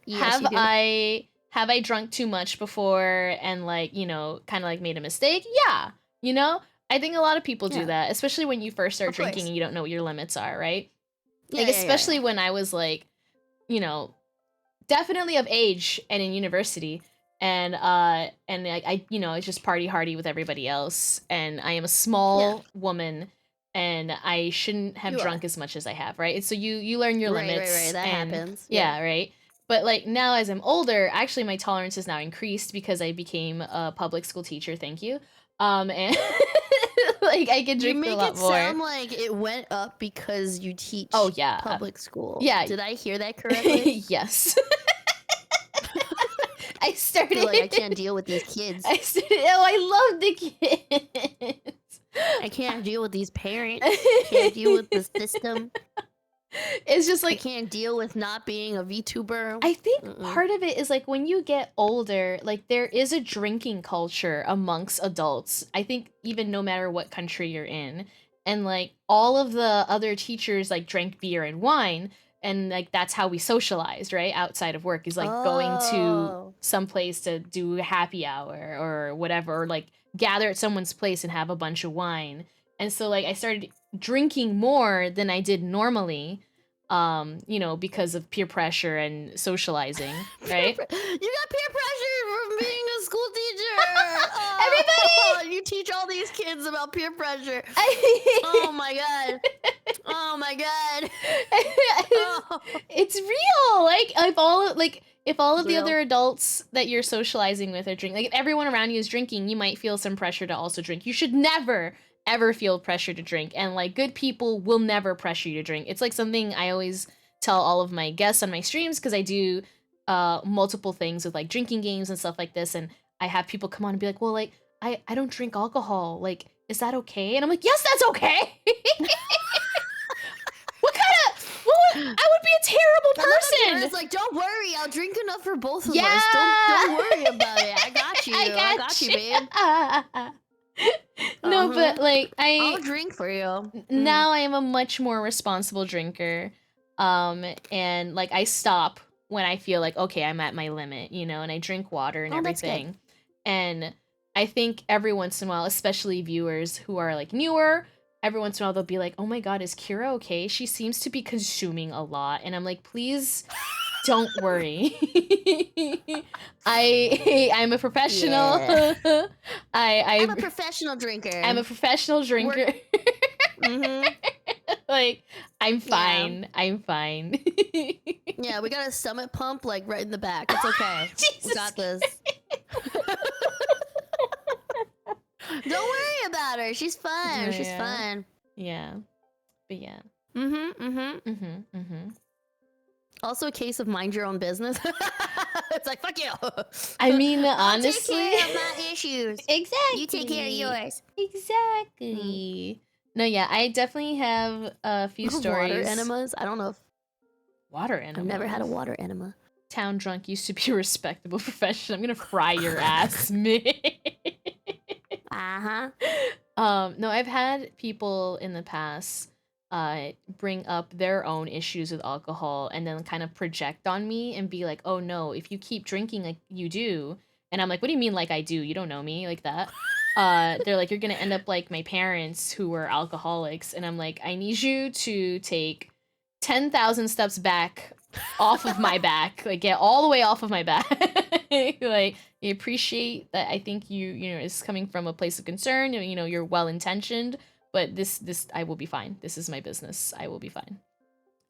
Yes, Have you do. I drunk too much before and like, you know, kind of like made a mistake? Yeah. You know? I think a lot of people do Yeah. that, especially when you first start Of course. drinking and you don't know what your limits are, right? Yeah, Like yeah, yeah, especially when I was like, you know, definitely of age and in university and I you know, it's just party hardy with everybody else and I am a small woman and I shouldn't have You drunk as much as I have, right? And so you learn your Right, right, limits. right, that and- happens, Yeah, right. But like now as I'm older, actually my tolerance is now increased because I became a public school teacher, thank you. And like I can You drink make a lot it more. sound like it went up because you teach Oh, yeah. public school. Yeah. Did I hear that correctly? Yes. I started You're like, I can't deal with these kids. I started, oh, I love the kids. I can't deal with these parents. I can't deal with the system. It's just I like can't deal with not being a VTuber. I think Mm-mm. part of it is like when you get older, like there is a drinking culture amongst adults. I think even no matter what country you're in. And like all of the other teachers like drank beer and wine and like that's how we socialized, right? Outside of work is like going to Oh. some place to do a happy hour or whatever, or like gather at someone's place and have a bunch of wine. And so like I started drinking more than I did normally, you know, because of peer pressure and socializing, right? You got peer pressure from being a school teacher. Oh, Everybody! you teach all these kids about peer pressure. I- Oh my god. Oh my god. Oh. It's real. Like if all of the Real. other adults that you're socializing with are drinking, like if everyone around you is drinking, you might feel some pressure to also drink. You should never ever feel pressure to drink, and like good people will never pressure you to drink. It's like something I always tell all of my guests on my streams because I do multiple things with like drinking games and stuff like this, and I have people come on and be like, well, like I don't drink alcohol, like is that okay? And I'm like, yes, that's okay. I would be a terrible person. It's like, don't worry, I'll drink enough for both of Yeah. us. Don't worry about it. I got you. I got you, babe. No, but Uh-huh. like I'll drink for you. now I am a much more responsible drinker. And like I stop when I feel like okay, I'm at my limit, you know, and I drink water and Oh, that's good. everything. And I think every once in a while, especially viewers who are like newer, every once in a while they'll be like, "Oh my god, is Kira okay? She seems to be consuming a lot." And I'm like, "Please don't worry. I'm a professional. Yeah. I'm a I'm professional drinker. a professional drinker. Mhm. Like I'm fine. I'm fine." Yeah, we got a summit pump like right in the back. It's okay. We Jesus. got this. Don't worry about her. She's fine. She's Yeah. fine. Yeah. But yeah. Mm-hmm. Mm-hmm. Mm-hmm. Mm-hmm. Also a case of mind your own business. It's like, fuck you. I mean, I'll take honestly, care of my issues. exactly. You take care of yours. Exactly. No, yeah, I definitely have a few stories. Water enemas? I don't know if Water enema. I've never had a water enema. Town drunk used to be a respectable profession. I'm gonna fry your ass, man. Uh-huh. No, I've had people in the past bring up their own issues with alcohol and then kind of project on me and be like, oh no, if you keep drinking like you do, and I'm like, what do you mean like I do? You don't know me like that. They're like, you're gonna end up like my parents who were alcoholics, and I'm like, I need you to take 10,000 steps back off of my back, like get all the way off of my back. Like, you appreciate that. I think you know it's coming from a place of concern. You know, you're well intentioned, but this I will be fine. This is my business. I will be fine.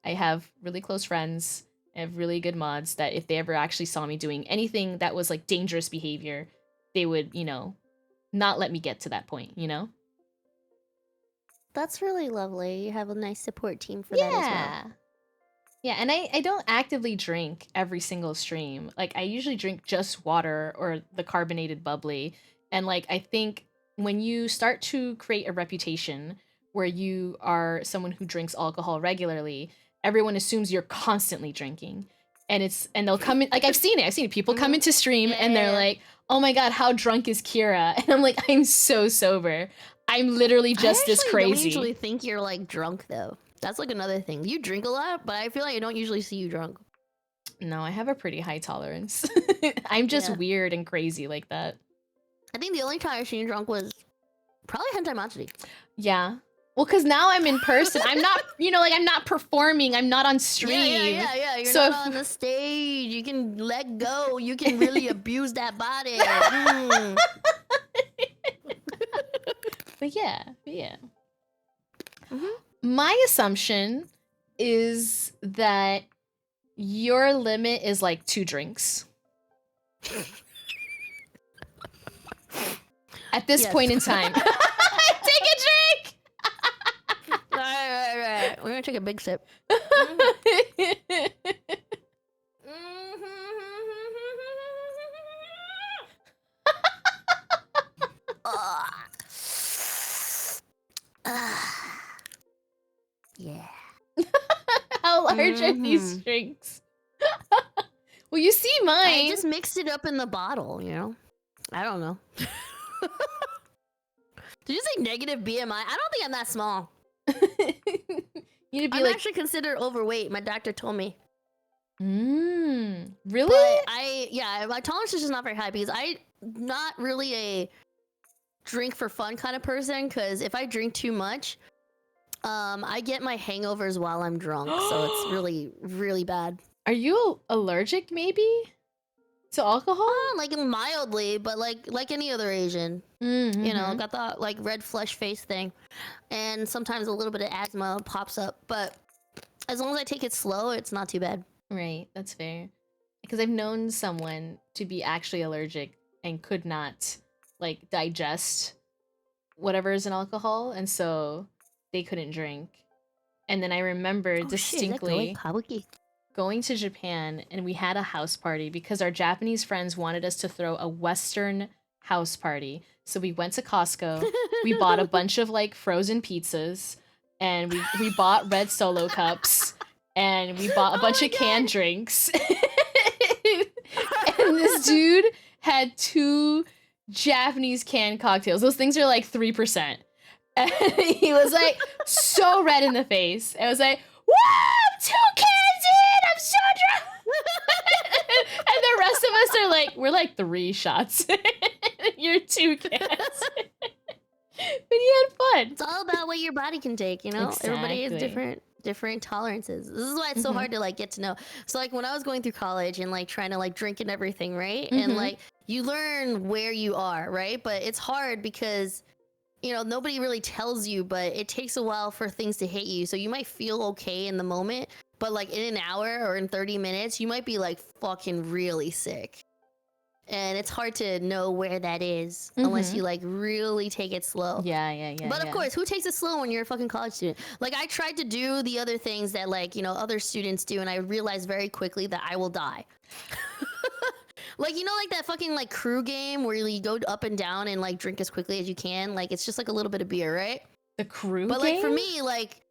I have really close friends. I have really good mods that if they ever actually saw me doing anything that was like dangerous behavior, they would, you know, not let me get to that point, you know? That's really lovely. You have a nice support team for that as well. Yeah, and I don't actively drink every single stream. Like, I usually drink just water or the carbonated bubbly. And, like, I think when you start to create a reputation where you are someone who drinks alcohol regularly, everyone assumes you're constantly drinking. And they'll come in, like, I've seen it. People come into stream and they're like, oh my god, how drunk is Kira? And I'm like, I'm so sober. I'm literally just this I crazy. don't usually think you're, like, drunk, though. That's, like, another thing. You drink a lot, but I feel like I don't usually see you drunk. No, I have a pretty high tolerance. I'm just weird and crazy like that. I think the only time I've seen you drunk was probably Hentai Matsuri. Yeah. Well, because now I'm in person. I'm not, you know, like, I'm not performing. I'm not on stream. Yeah. You're So not on the stage. You can let go. You can really abuse that body. Mm. But yeah. My assumption is that your limit is like 2 drinks. At this point in time. Take a drink! Right. We're gonna take a big sip. Yeah. How large are these drinks? Well, you see mine. I just mixed it up in the bottle, you know? I don't know. Did you say negative BMI? I don't think I'm that small. You need to be I'm like, actually considered overweight. My doctor told me. really? But my tolerance is just not very high because I'm not really a drink for fun kind of person. Because if I drink too much, I get my hangovers while I'm drunk. So it's really, really bad. Are you allergic maybe to alcohol? Like mildly, but like any other Asian. Mm-hmm. You know, got the like red flesh face thing, and sometimes a little bit of asthma pops up. But as long as I take it slow, it's not too bad. Right, that's fair. Because I've known someone to be actually allergic and could not like digest whatever is in alcohol, and so they couldn't drink. And then I remember distinctly going to Japan, and we had a house party because our Japanese friends wanted us to throw a Western house party. So we went to Costco, we bought a bunch of like frozen pizzas, and we bought red Solo cups, and we bought a bunch of canned drinks. And this dude had 2 Japanese canned cocktails. Those things are like 3%. And he was like so red in the face. I was like, whoa, 2 cans in! I'm so drunk! And the rest of us are like, we're like 3 shots. You're 2 cans. But he had fun. It's all about what your body can take, you know? Everybody has Exactly. different tolerances. This is why it's so hard to like get to know. So like when I was going through college and like trying to like drink and everything, right? And like you learn where you are, right? But it's hard because you know, nobody really tells you, but it takes a while for things to hit you. So you might feel okay in the moment, but like in an hour or in 30 minutes, you might be like fucking really sick. And it's hard to know where that is unless you like really take it slow. Yeah. But of course, who takes it slow when you're a fucking college student? Like I tried to do the other things that like, you know, other students do, and I realized very quickly that I will die. Like, you know, like that fucking like crew game where you go up and down and like drink as quickly as you can. Like, it's just like a little bit of beer, right? The crew But game? like for me, like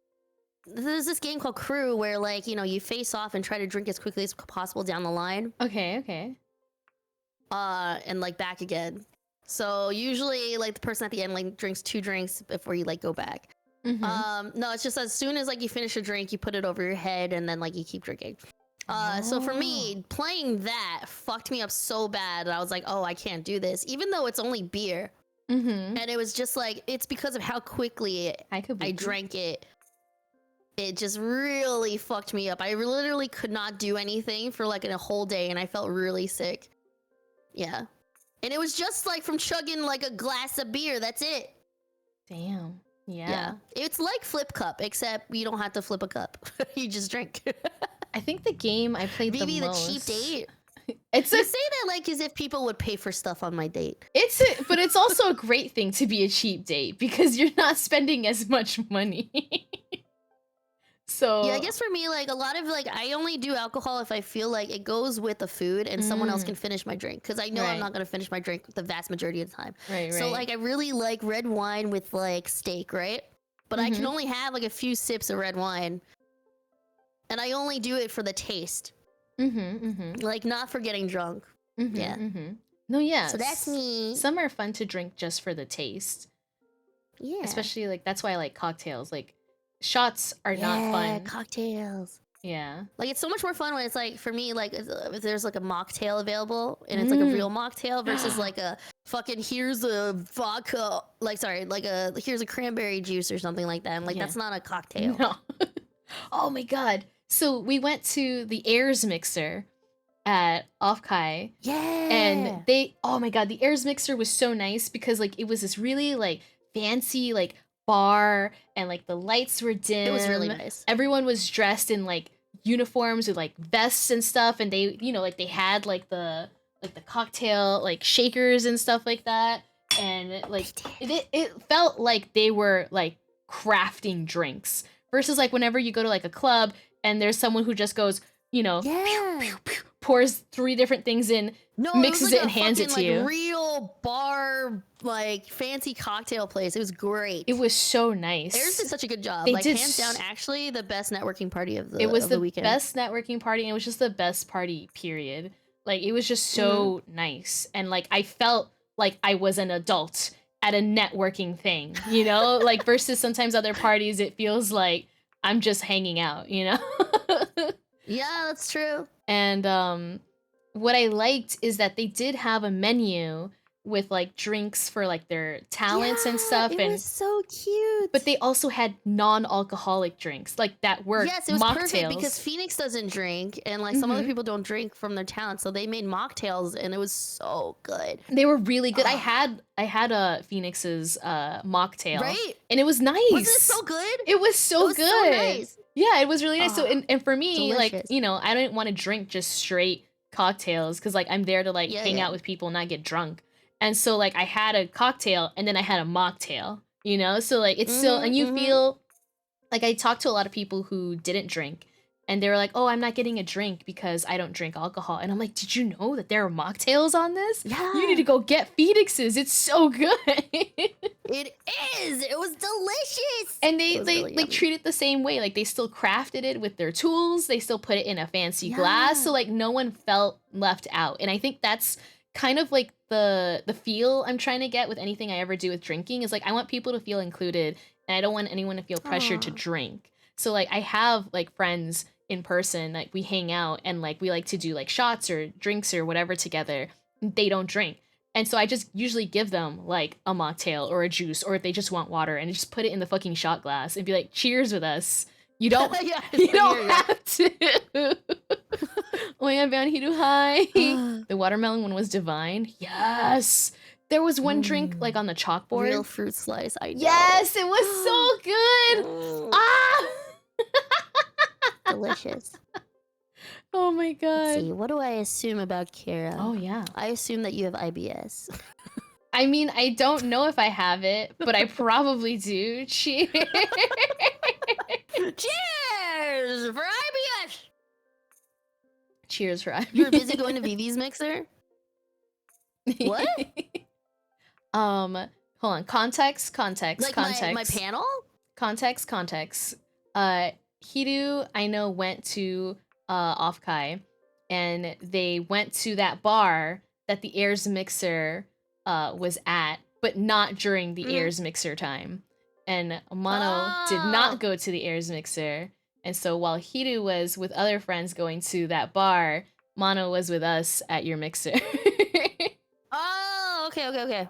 there's this game called Crew where like, you know, you face off and try to drink as quickly as possible down the line. Okay. And like back again. So usually like the person at the end like drinks 2 drinks before you like go back. No, it's just as soon as like you finish a drink, you put it over your head and then like you keep drinking. So for me, playing that fucked me up so bad that I was like, oh, I can't do this, even though it's only beer. And it was just like, it's because of how quickly I drank it. It just really fucked me up. I literally could not do anything for like a whole day and I felt really sick. Yeah. And it was just like from chugging like a glass of beer. That's it. Damn. Yeah. It's like Flip Cup, except you don't have to flip a cup. You just drink. I think the game I played Maybe the the most. cheap date. It's You a, say that like as if people would pay for stuff on my date. but it's also a great thing to be a cheap date because you're not spending as much money. So Yeah, I guess for me, like a lot of like I only do alcohol if I feel like it goes with the food and someone else can finish my drink because I know I'm Right. not gonna finish my drink the vast majority of the time. right. So like I really like red wine with like steak, right? But I can only have like a few sips of red wine, and I only do it for the taste, like not for getting drunk. Yeah. No, yeah. So that's me. Some are fun to drink just for the taste. Yeah. Especially like that's why I like cocktails. Like shots are not fun. Cocktails. Yeah. Like it's so much more fun when it's like for me like if there's like a mocktail available and it's like a real mocktail versus like a fucking here's a vodka like sorry like a here's a cranberry juice or something like that. I'm like Yeah. that's not a cocktail. No. Oh my god. So we went to the Airs Mixer at Offkai. Yeah. And they, oh my god, the Airs Mixer was so nice because like it was this really like fancy like bar and like the lights were dim. it was really nice. Everyone was dressed in like uniforms with like vests and stuff, and they, you know, like they had like the cocktail like shakers and stuff like that, and like it felt like they were like crafting drinks versus like whenever you go to like a club and there's someone who just goes, you know, Yeah. pours 3 different things in, No, mixes was it like and a hands it fucking, to like, you. Real bar, like fancy cocktail place. It was great. It was so nice. Theirs did such a good job. They like did hands down, actually the best networking party of the It was of the weekend. best networking party, and it was just the best party, period. Like it was just so nice, and like I felt like I was an adult at a networking thing, you know, like versus sometimes other parties it feels like I'm just hanging out, you know. Yeah, that's true. And what I liked is that they did have a menu with like drinks for like their talents and stuff, It and was so cute. but they also had non-alcoholic drinks like that were yes, it was perfect mocktails. because Phoenix doesn't drink, and like some other people don't drink from their talent, so they made mocktails, and it was so good. They were really good. I had a Phoenix's mocktail, Right? and it was nice. Wasn't it so good? It was so It was good. so nice. Yeah, it was really nice. So Ah, and for me, like, delicious. you know, I didn't want to drink just straight cocktails because like I'm there to like Yeah, hang yeah. out with people, not get drunk. And so like I had a cocktail and then I had a mocktail, you know? So like it's still, and you feel like I talked to a lot of people who didn't drink and they were like, "Oh, I'm not getting a drink because I don't drink alcohol." And I'm like, "Did you know that there are mocktails on this? Yeah. You need to go get Phoenix's. It's so good." It is. It was delicious. And they It was they really like yummy. treat it the same way. Like they still crafted it with their tools. They still put it in a fancy glass. So Yeah. like no one felt left out. And I think that's kind of like the feel I'm trying to get with anything I ever do with drinking is like I want people to feel included and I don't want anyone to feel pressured to Aw. drink. So like I have like friends in person, like we hang out and like we like to do like shots or drinks or whatever together. They don't drink. And so I just usually give them like a mocktail or a juice, or if they just want water, and just put it in the fucking shot glass and be like, "Cheers with us." You don't, Yeah, you don't here, yeah. have to. Oh my god, Van Hidu, hi. The watermelon one was divine. Yes. There was one drink like on the chalkboard. Real fruit slice. I know. Yes, it was so good. Mm, Ah. delicious. Oh my Let's god. see, what do I assume about Kara? Oh yeah. I assume that you have IBS. I mean, I don't know if I have it, but I probably do. Cheers. Cheers for IBS. Cheers for You were busy going to Vivi's mixer. What? Hold on. Context. Like my panel? Context. Hiru, I know, went to Offkai, and they went to that bar that the Airs Mixer was at, but not during the Airs Mixer time. And Mono did not go to the Airs Mixer. And so while Hiru was with other friends going to that bar, Mono was with us at your mixer. Oh, okay.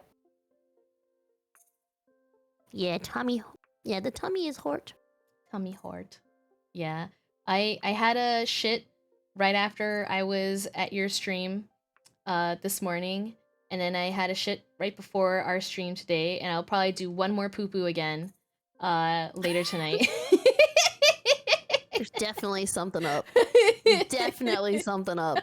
Yeah, Tommy. Yeah, the tummy is hurt. Tummy hort. Yeah. I had a shit right after I was at your stream this morning. And then I had a shit right before our stream today. And I'll probably do one more poo-poo again later tonight. There's definitely something up. Definitely something up.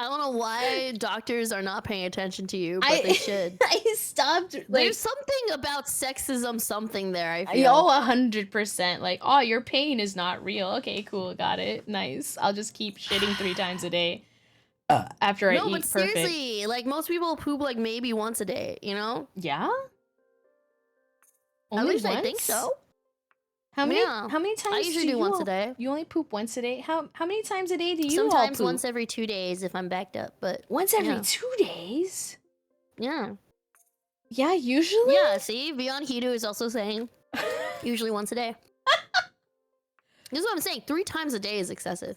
I don't know why doctors are not paying attention to you, but they should. I stopped. Like, There's something about sexism, something there. I feel. oh, 100%. Like, oh, your pain is not real. Okay, cool, got it. Nice. I'll just keep shitting 3 times a day after I eat. No, but perfect. seriously, like most people poop like maybe once a day. You know? Yeah. At Only least I once? think so. How many? Yeah. How many times? I usually do once a day. You only poop once a day. How many times a day do you Sometimes all poop? once every 2 days if I'm backed up, but Once every yeah. 2 days. yeah. Yeah, usually. Yeah, see, Beyond Hidu is also saying usually once a day. This is what I'm saying. 3 times a day is excessive.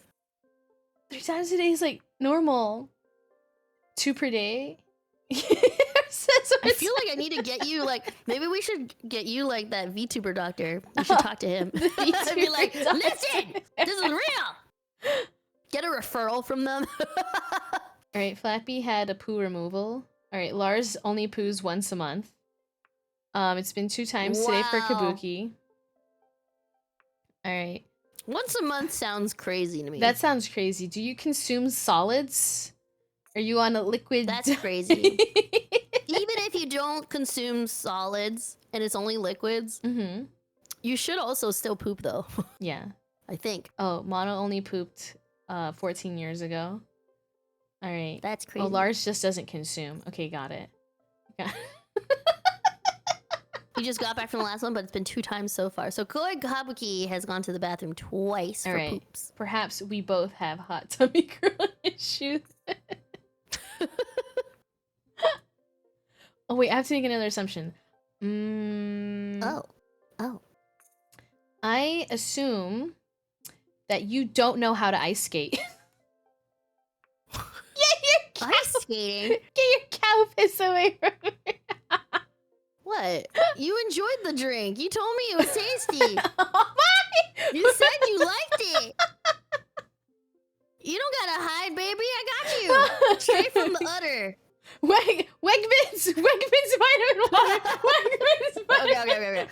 3 times a day is like normal. 2 per day. I feel like I need to get you like maybe we should get you like that VTuber doctor. We should talk to him. And be like, listen, this is real. Get a referral from them. All right, Flappy had a poo removal. All right, Lars only poos once a month. It's been 2 times today for Wow. Kabuki. All right, Once a month sounds crazy to me. that sounds crazy. Do you consume solids? Are you on a liquid? That's crazy. Even if you don't consume solids and it's only liquids, Mm-hmm. you should also still poop though. Yeah. I think. Oh, Mono only pooped 14 years ago. All right. That's crazy. Oh, Lars just doesn't consume. Okay, got it. He just got back from the last one, but it's been 2 times so far. So Koi Kabuki has gone to the bathroom twice All for right. poops. Perhaps we both have hot tummy girl issues. Oh wait, I have to make another assumption. Oh. I assume that you don't know how to ice skate. Get your Ice skating? get your cow piss away from me. What? You enjoyed the drink. You told me it was tasty. Oh my! You said you liked it. You don't gotta hide, baby. I got you. Straight from the udder. Wegmans vitamin water. Wegmans vitamin.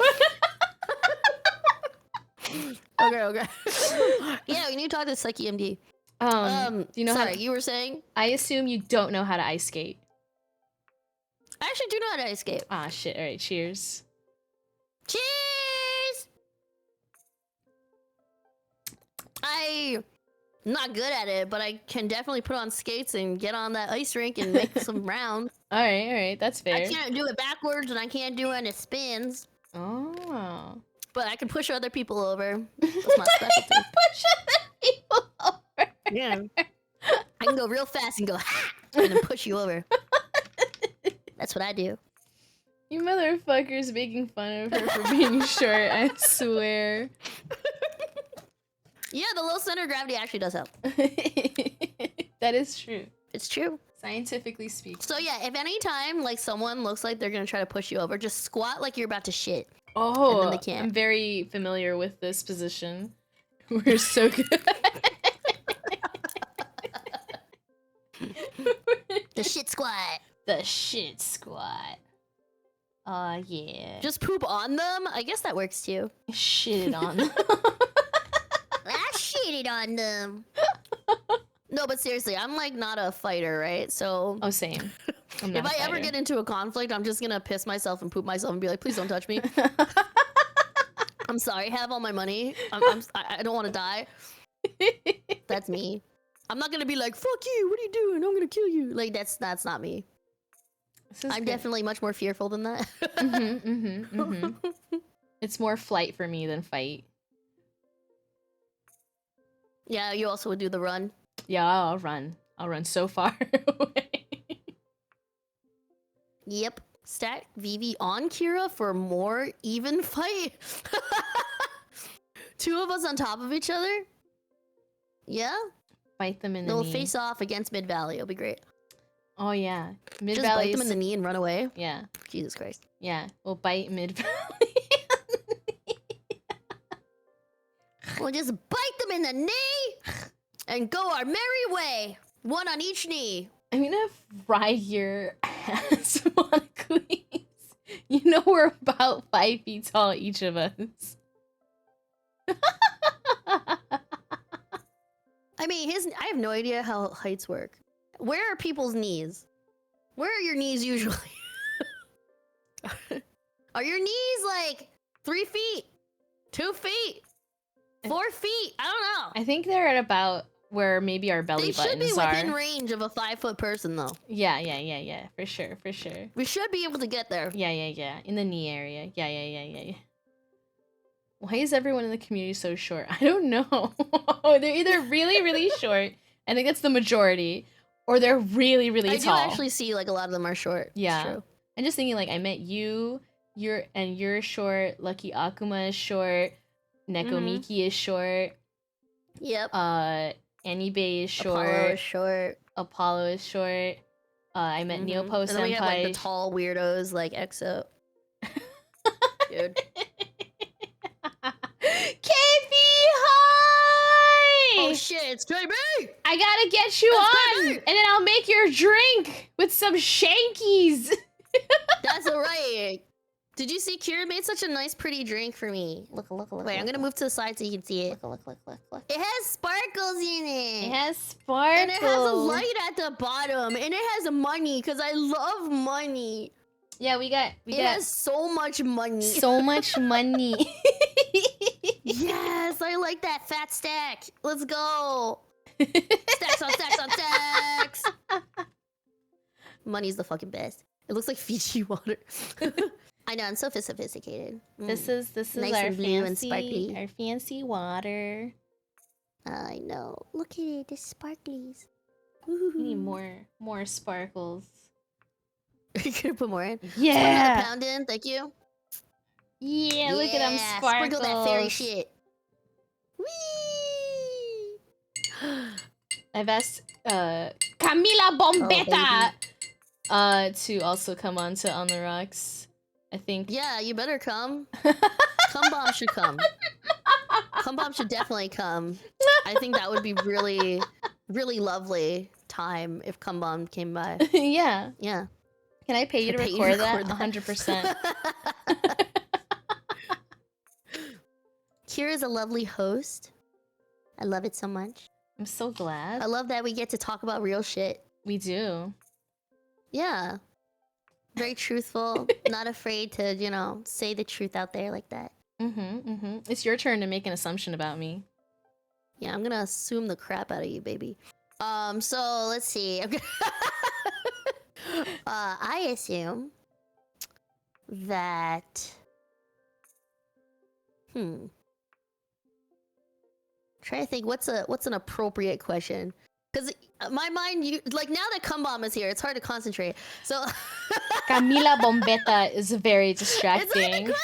Okay. Yeah, we need to talk to Psyche MD. Do you know sorry, how? you were saying? I assume you don't know how to ice skate. I actually do know how to ice skate. Ah, shit. All right, cheers. Cheers! I'm not good at it, but I can definitely put on skates and get on that ice rink and make some rounds. All right, that's fair. I can't do it backwards and I can't do any spins, Oh. but I can push other people over. That's my specialty. Push other people over. Yeah. I can go real fast and go, ha! And then push you over. That's what I do. You motherfuckers making fun of her for being short, I swear. Yeah, the low center of gravity actually does help. That is true. It's true. Scientifically speaking. So yeah, if any time like someone looks like they're gonna try to push you over, just squat like you're about to shit. Oh, then they can't. I'm very familiar with this position. We're so good. The shit squat. The shit squat. Yeah. Just poop on them? I guess that works too. Shit on them. I shitted on them. No, but seriously, I'm like not a fighter, right? So Oh, same. I'm if not a I ever fighter. get into a conflict, I'm just gonna piss myself and poop myself and be like, please don't touch me. I'm sorry, I have all my money. I don't want to die. That's me. I'm not gonna be like, fuck you, what are you doing? I'm gonna kill you. Like that's not me. This is I'm good. definitely much more fearful than that. It's more flight for me than fight. Yeah, you also would do the run. Yeah, I'll run. I'll run so far away. Yep. Stack Vivi on Kira for more even fight. 2 of us on top of each other. Yeah. Fight them in the They'll knee. face off against Mid Valley. It'll be great. Oh yeah, Mid Just bite Valley. them in the knee and run away. Yeah, Jesus Christ. yeah. We'll bite Mid Valley. We'll just bite them in the knee and go our merry way. 1 on each knee. I'm gonna fry your ass, Monocles. You know we're about 5 feet tall, each of us. I mean, I have no idea how heights work. Where are people's knees? Where are your knees usually? Are your knees like 3 feet? 2 feet? 4 feet? I don't know. I think they're at about where maybe our belly They should be buttons within are. range of a 5-foot person, though. Yeah. For sure. We should be able to get there. Yeah. In the knee area. Yeah. Why is everyone in the community so short? I don't know. They're either really, really short. I think that's the majority, or they're really, really I tall. do actually see like a lot of them are short. It's Yeah. true. I'm just thinking, like, I met you, you're short. Lucky Akuma is short. Nekomiki is short. Yep. Anibe is short. Apollo is short. Apollo is short. I met Neopo And then we have like the Senpai. tall weirdos like EXO. Dude. KB, hi! Oh shit, it's KB! I gotta get you That's on, KB! and then I'll make your drink with some shankies. That's alright. Did you see Kira made such a nice pretty drink for me? Look. Wait, I'm gonna move to the side so you can see it. Look. It has sparkles in it. It has sparkles. And it has a light at the bottom. And it has money, because I love money. Yeah, we got It has so much money. so much money. Yes, I like that fat stack. Let's go. Stacks on stacks on stacks. Money's the fucking best. It looks like Fiji water. I know, I'm so sophisticated. This is Nice our and blue and fancy sparkly. water. I know. Look at it, the sparklies. We need more sparkles. You could put more in. Put another Yeah. pound in, thank you. Yeah, look at them Yeah, sparkles. Sprinkle that fairy shit. Whee! I've asked Camila Bombetta Oh, to also come on to On the Rocks. I think Yeah, you better come. Cum Bomb should come. Cum Bomb should definitely come. I think that would be really, really lovely time if Cum Bomb came by. yeah. Yeah. Can I pay you to Pay you to record that? record that. 100%. Kira's a lovely host. I love it so much. I'm so glad. I love that we get to talk about real shit. We do. Yeah. Very truthful. Not afraid to, say the truth out there like that. It's your turn to make an assumption about me. Yeah, I'm gonna assume the crap out of you, baby. So let's see. I assume that. Trying to think what's an appropriate question. Because my mind, now that Cum Bomb is here, it's hard to concentrate. So Camila Bombetta is very it's hard to distracting. concentrate.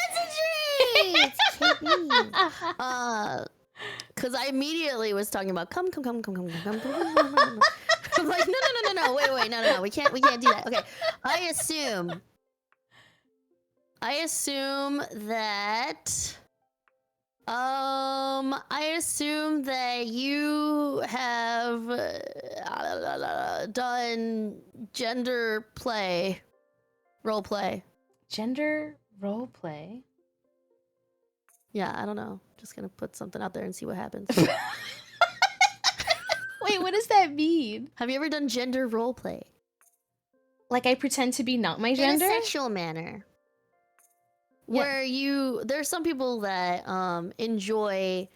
Because I immediately was talking about come. I'm like, no. Wait, no. We can't do that. Okay. I assume that you have done gender play, role play. Gender role play. Yeah, I don't know. Just gonna put something out there and see what happens. Wait, what does that mean? Have you ever done gender role play? Like I pretend to be not my gender? In a sexual manner. Yeah. Where there's some people that enjoy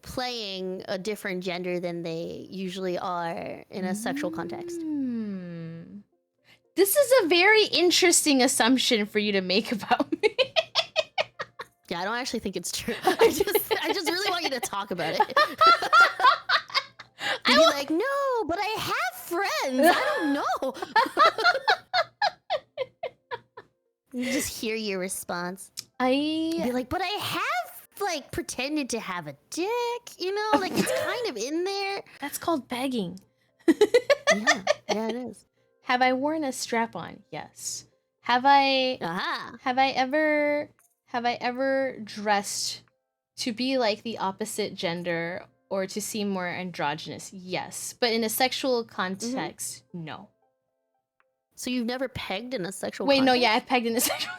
playing a different gender than they usually are in a sexual context. This is a very interesting assumption for you to make about me. Yeah, I don't actually think it's true. I just really want you to talk about it. You'd be like, no, but I have friends. I don't know. You just hear your response. You'd be like, but I have like pretended to have a dick, you know, like it's kind of in there. That's called begging. Yeah, it is. Have I worn a strap-on? Yes. Have I ever dressed to be like the opposite gender or to seem more androgynous? Yes. But in a sexual context, no. So you've never pegged in a sexual Wait, no, context? yeah, I pegged in a sexual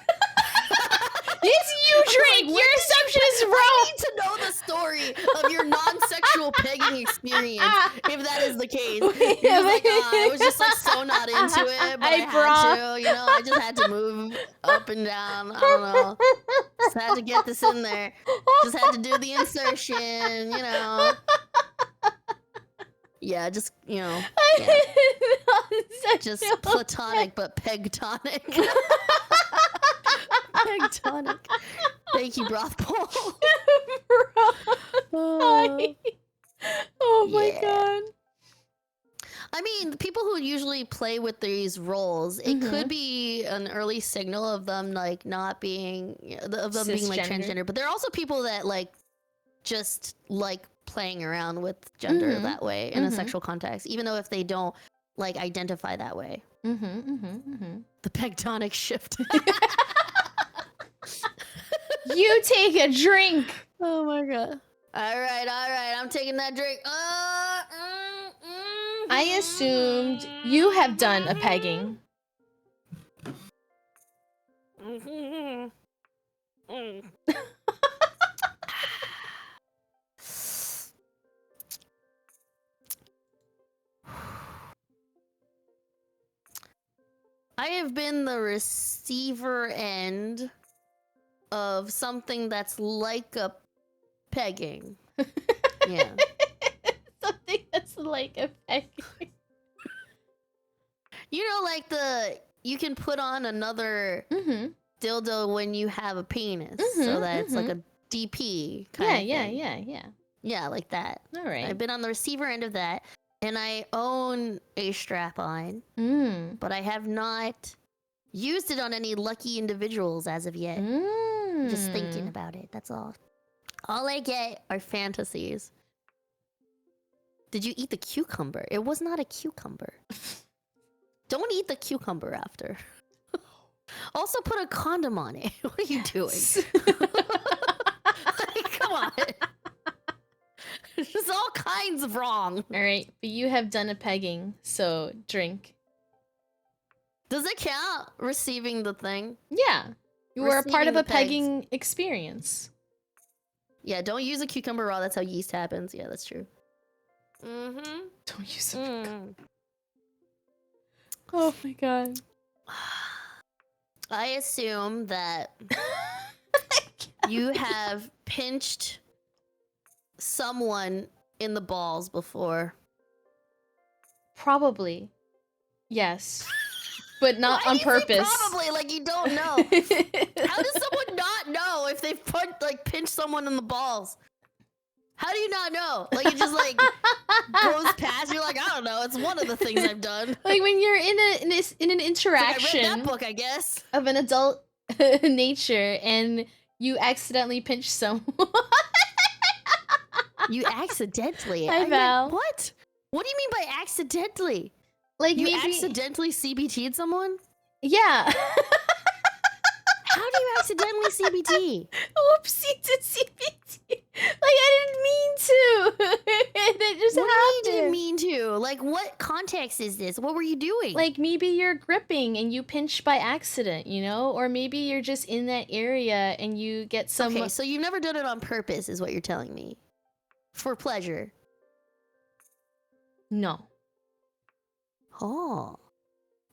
It's you, Drake! Like, Your assumption is I wrong! need to know the story of your non-sexual pegging experience, if that is the case. You're just like, I was just like so not into it, but I had to, you know, I just had to move up and down. I don't know. Just had to get this in there. Just had to do the insertion, you know. Yeah, just, you know, yeah. Just platonic but pegtonic. Pegtonic. Thank you, broth bowl. Oh my god. I mean, people who usually play with these roles, it could be an early signal of them like not being of them being like Cisgender. transgender. But there are also people that like just like playing around with gender that way in a sexual context, even though if they don't like identify that way. The pectonic shift. You take a drink. Oh my god. All right. I'm taking that drink. I assumed you have done a pegging. I have been the receiver end of something that's like a pegging. Yeah. Something that's like a pegging. You know, like you can put on another dildo when you have a penis, so that it's like a DP kind of thing. Yeah, like that. All right. I've been on the receiver end of that, and I own a strap-on, but I have not used it on any lucky individuals as of yet. Just thinking about it, that's all. All I get are fantasies. Did you eat the cucumber? It was not a cucumber. Don't eat the cucumber after. Also put a condom on it. What are you doing? Like, come on. There's all kinds of wrong. All right, but you have done a pegging, so drink. Does it count receiving the thing? Yeah. You were a part of Receiving a the pegs. pegging experience. Yeah, don't use a cucumber raw. That's how yeast happens. Yeah, that's true. Don't use it. Mm. Oh my god. I assume that you have pinched someone in the balls before. Probably. Yes. But not Why on do you say purpose. probably, like you don't know. How does someone not know if they've pinched someone in the balls? How do you not know? Like it just like goes past. You're like, I don't know. It's one of the things I've done. Like when you're in an Like, I interaction read that book, I guess. of an adult nature and you accidentally pinch someone. You accidentally. Hi, I mean, Val. what? What do you mean by accidentally? Like You maybe accidentally CBT'd someone? Yeah. How do you accidentally CBT? Whoopsie to CBT. Like I didn't mean to. It just What do you happened. didn't mean to? Like, what context is this? What were you doing? Like maybe you're gripping and you pinch by accident, you know? Or maybe you're just in that area and you get some okay, so you've never done it on purpose, is what you're telling me. For pleasure. No. Oh.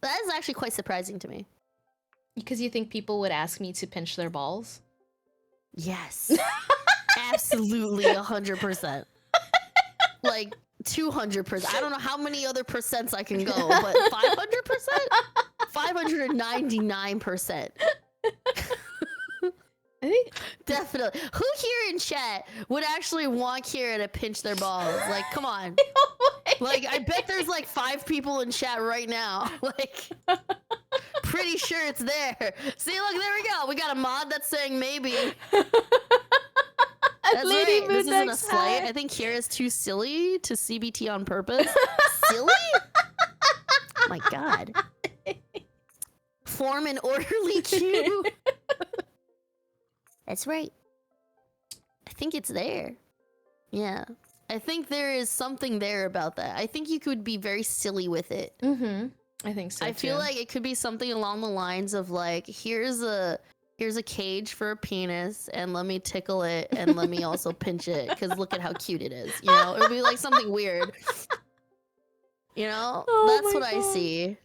That is actually quite surprising to me. Because you think people would ask me to pinch their balls? Yes. Absolutely 100%. Like 200%. I don't know how many other percents I can go, but 500%? 599%. I think Definitely. Who here in chat would actually want Kira to pinch their balls? Like, come on. Like, I bet there's like 5 people in chat right now. Like, pretty sure it's there. See, look, there we go. We got a mod that's saying maybe. That's Lady right. This isn't a Moonduck's slight. hat. I think Kira's too silly to CBT on purpose. Silly? Oh my god. Form an orderly queue. That's right. I think it's there. Yeah. I think there is something there about that. I think you could be very silly with it. I think so. I feel too. like it could be something along the lines of like, here's a cage for a penis, and let me tickle it, and let me also pinch it, because look at how cute it is. You know, it would be like something weird. You know, Oh that's my what I God. see.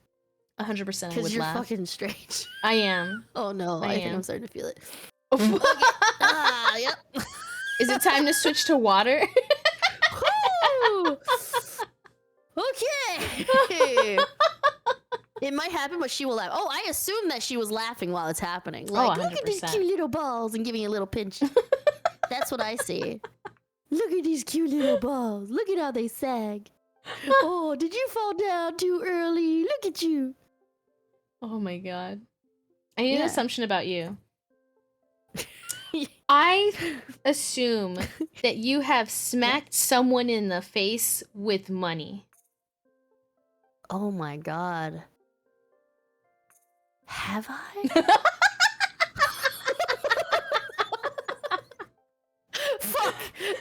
100% I Because would you're laugh. fucking strange. I am. Oh no, I I think am. I'm starting to feel it. Is Yep. it time to switch to water? Woo! Okay. It might happen, but she will laugh. Oh, I assume that she was laughing while it's happening. Like, look at these 100%. cute little balls, and giving a little pinch. That's what I see. Look at these cute little balls. Look at how they sag. Oh, did you fall down too early? Look at you. Oh my god. I need an Yeah. assumption about you. I assume that you have smacked someone in the face with money. Oh my god. Have I? Fuck!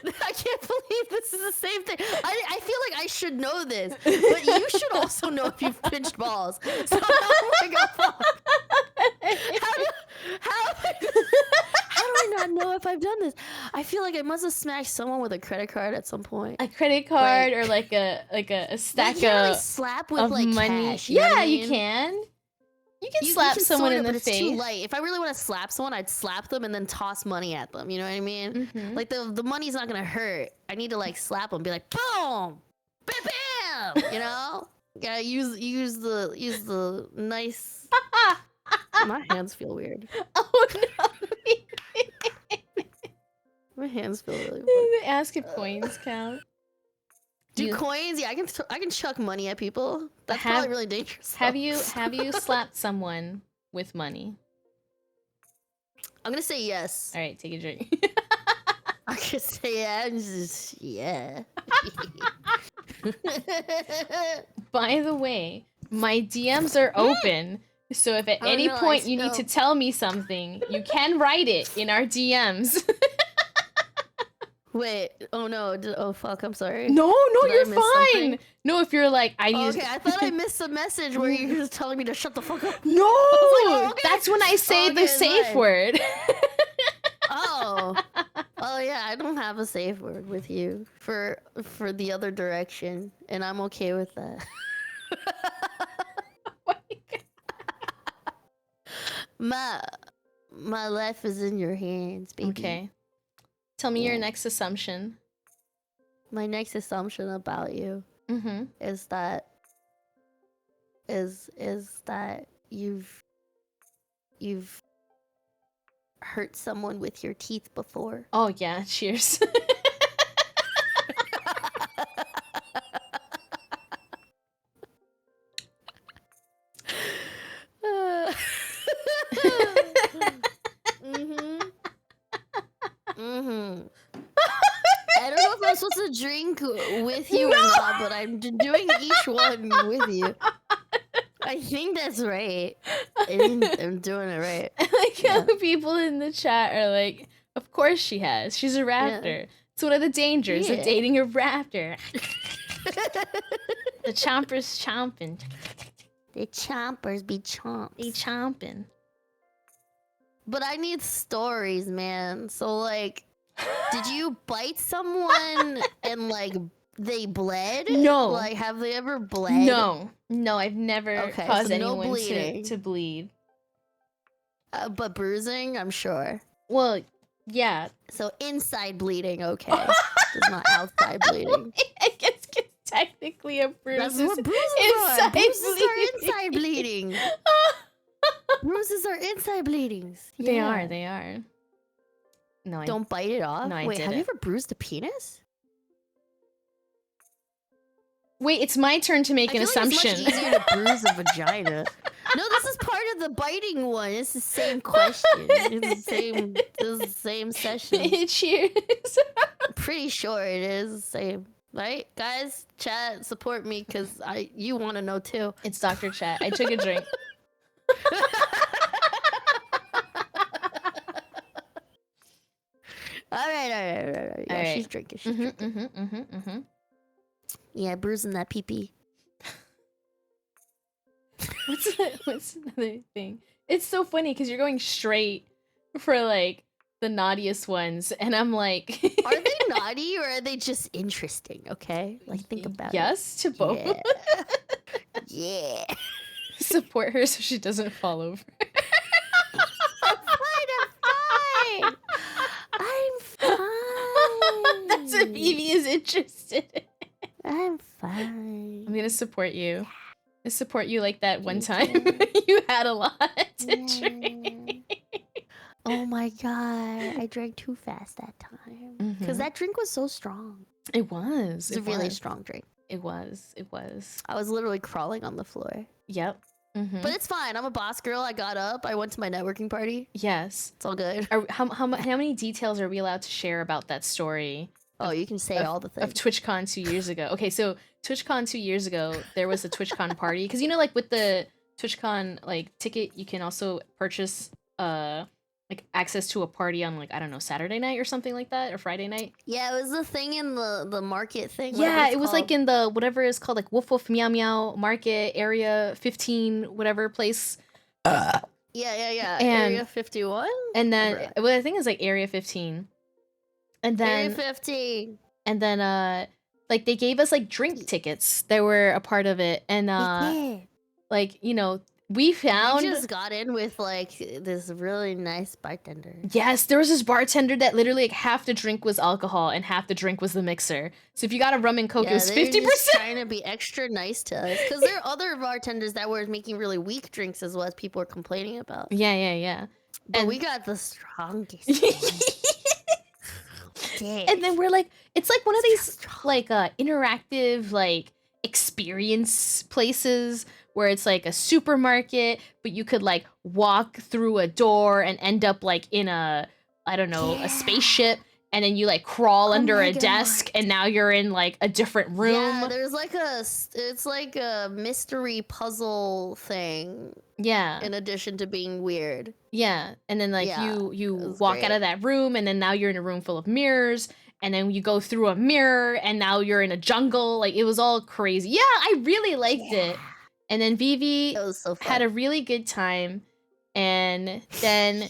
I can't believe this is the same thing. I feel like I should know this, but you should also know if you've pinched balls. So I'm like, oh, fuck. How do I not know if I've done this? I feel like I must have smacked someone with a credit card at some point. A credit card or like a stack You can't really of slap with of like money. cash. You know what Yeah, I you mean? can. You can You slap can someone sort in of, the but face. It's too light. If I really want to slap someone, I'd slap them and then toss money at them. You know what I mean? Mhm. Like the money's not gonna hurt. I need to like slap them, be like boom, bam, bam. You know? Yeah, use the nice. My hands feel weird. Oh no! My hands feel really weird. Ask if coins count. Do You- coins? Yeah, I can chuck money at people. That's Have- probably really dangerous. Have though. you slapped someone with money? I'm gonna say yes. All right, take a drink. I could say yeah. I'm just, yeah. By the way, my DMs are open. So if at Oh, any no, I point you need to spilled. tell me something, you can write it in our DMs. Wait. Oh no. Oh fuck. I'm sorry. No, Did I you're miss fine. something? No, if you're like, I Oh, use. okay, I thought I missed a message where you were just telling me to shut the fuck up. No, oh, okay. that's when I say Okay, the safe fine. word. Oh. Oh yeah, I don't have a safe word with you for the other direction, and I'm okay with that. My life is in your hands, baby. Okay. Tell me your Yeah. next assumption. My next assumption about you Mm-hmm. is that you've hurt someone with your teeth before. Oh yeah, cheers. Mm-hmm. Mm-hmm. I don't know if I'm supposed to drink with you or not, but I'm doing each one with you. I think that's right. I think I'm doing it right. Like how people in the chat are like, of course she has. She's a raptor. It's one of the dangers of Yeah. dating a raptor. The chomper's chomping. The chompers be chomps. They chomping. But I need stories, man. So like, did you bite someone and like they bled? No. Like, have they ever bled? No, I've never Okay, caused so no anyone bleeding. to bleed. But bruising, I'm sure. Well, yeah. So inside bleeding, okay. Just not outside bleeding. I guess it's technically a bruise. That's is what bruises are. inside Bruises are bleeding. inside bleeding. Bruises are inside bleedings. They Yeah. are. They are. No, I Don't bite it off. No, I Wait, have you didn't. ever bruised a penis? Wait, it's my turn to make I an feel like assumption. it's much easier to bruise a vagina. No, this is part of the biting one. It's the same question. It's the same session. Cheers. Pretty sure it is the same. Right? Guys, chat, support me because you want to know too. It's Dr. Chat. I took a drink. All right. Yeah, All right. she's drinking. She's drinking. Yeah, bruising that pee-pee. What's another thing? It's so funny because you're going straight for like the naughtiest ones, and I'm like, Are they naughty or are they just interesting? Okay, like think about yes to both. it. Yeah. Support her so she doesn't fall over. I'm fine. That's if Evie is interested. I'm fine. I'm gonna support you. I support you like that one Thank time you had a lot to Yeah. drink. Oh my god, I drank too fast that time because Mhm. that drink was so strong. It was. It's a really strong drink. It was. It was. I was literally crawling on the floor. Yep. Mhm. But it's fine. I'm a boss girl. I got up. I went to my networking party. Yes. It's all good. How many details are we allowed to share about that story Oh, you can say all the of things. TwitchCon 2 years ago? Okay, so TwitchCon 2 years ago, there was a TwitchCon party because like with the TwitchCon like ticket, you can also purchase like access to a party on like I don't know Saturday night or something like that or Friday night. Yeah, it was the thing in the market thing. Yeah, it was like in the whatever is called like Woof Woof Meow Meow Market Area 15 whatever place. Yeah. And- Area 51. And then Right. well, I think it's like Area 15. And Area then 15. like they gave us like drink tickets that were a part of it and Yeah. like we found We just got in with like this really nice bartender. yes there was this bartender that literally like half the drink was alcohol and half the drink was the mixer, so if you got a rum and coke it was they're 50%. just trying to be extra nice to us because there are other bartenders that were making really weak drinks as well as people were complaining about. yeah But and- we got the strongest. and then we're like it's like one of these like interactive like experience places where it's like a supermarket but you could like walk through a door and end up like in a I don't know a spaceship and then you like crawl under my a desk God. and now you're in like a different room. Yeah, there's like it's like a mystery puzzle thing Yeah. in addition to being weird. Yeah, and then like Yeah, you it was walk out great. of that room, and then now you're in a room full of mirrors, and then you go through a mirror, and now you're in a jungle. Like it was all crazy. Yeah, I really liked it. And then Vivi It was so fun. had a really good time, and then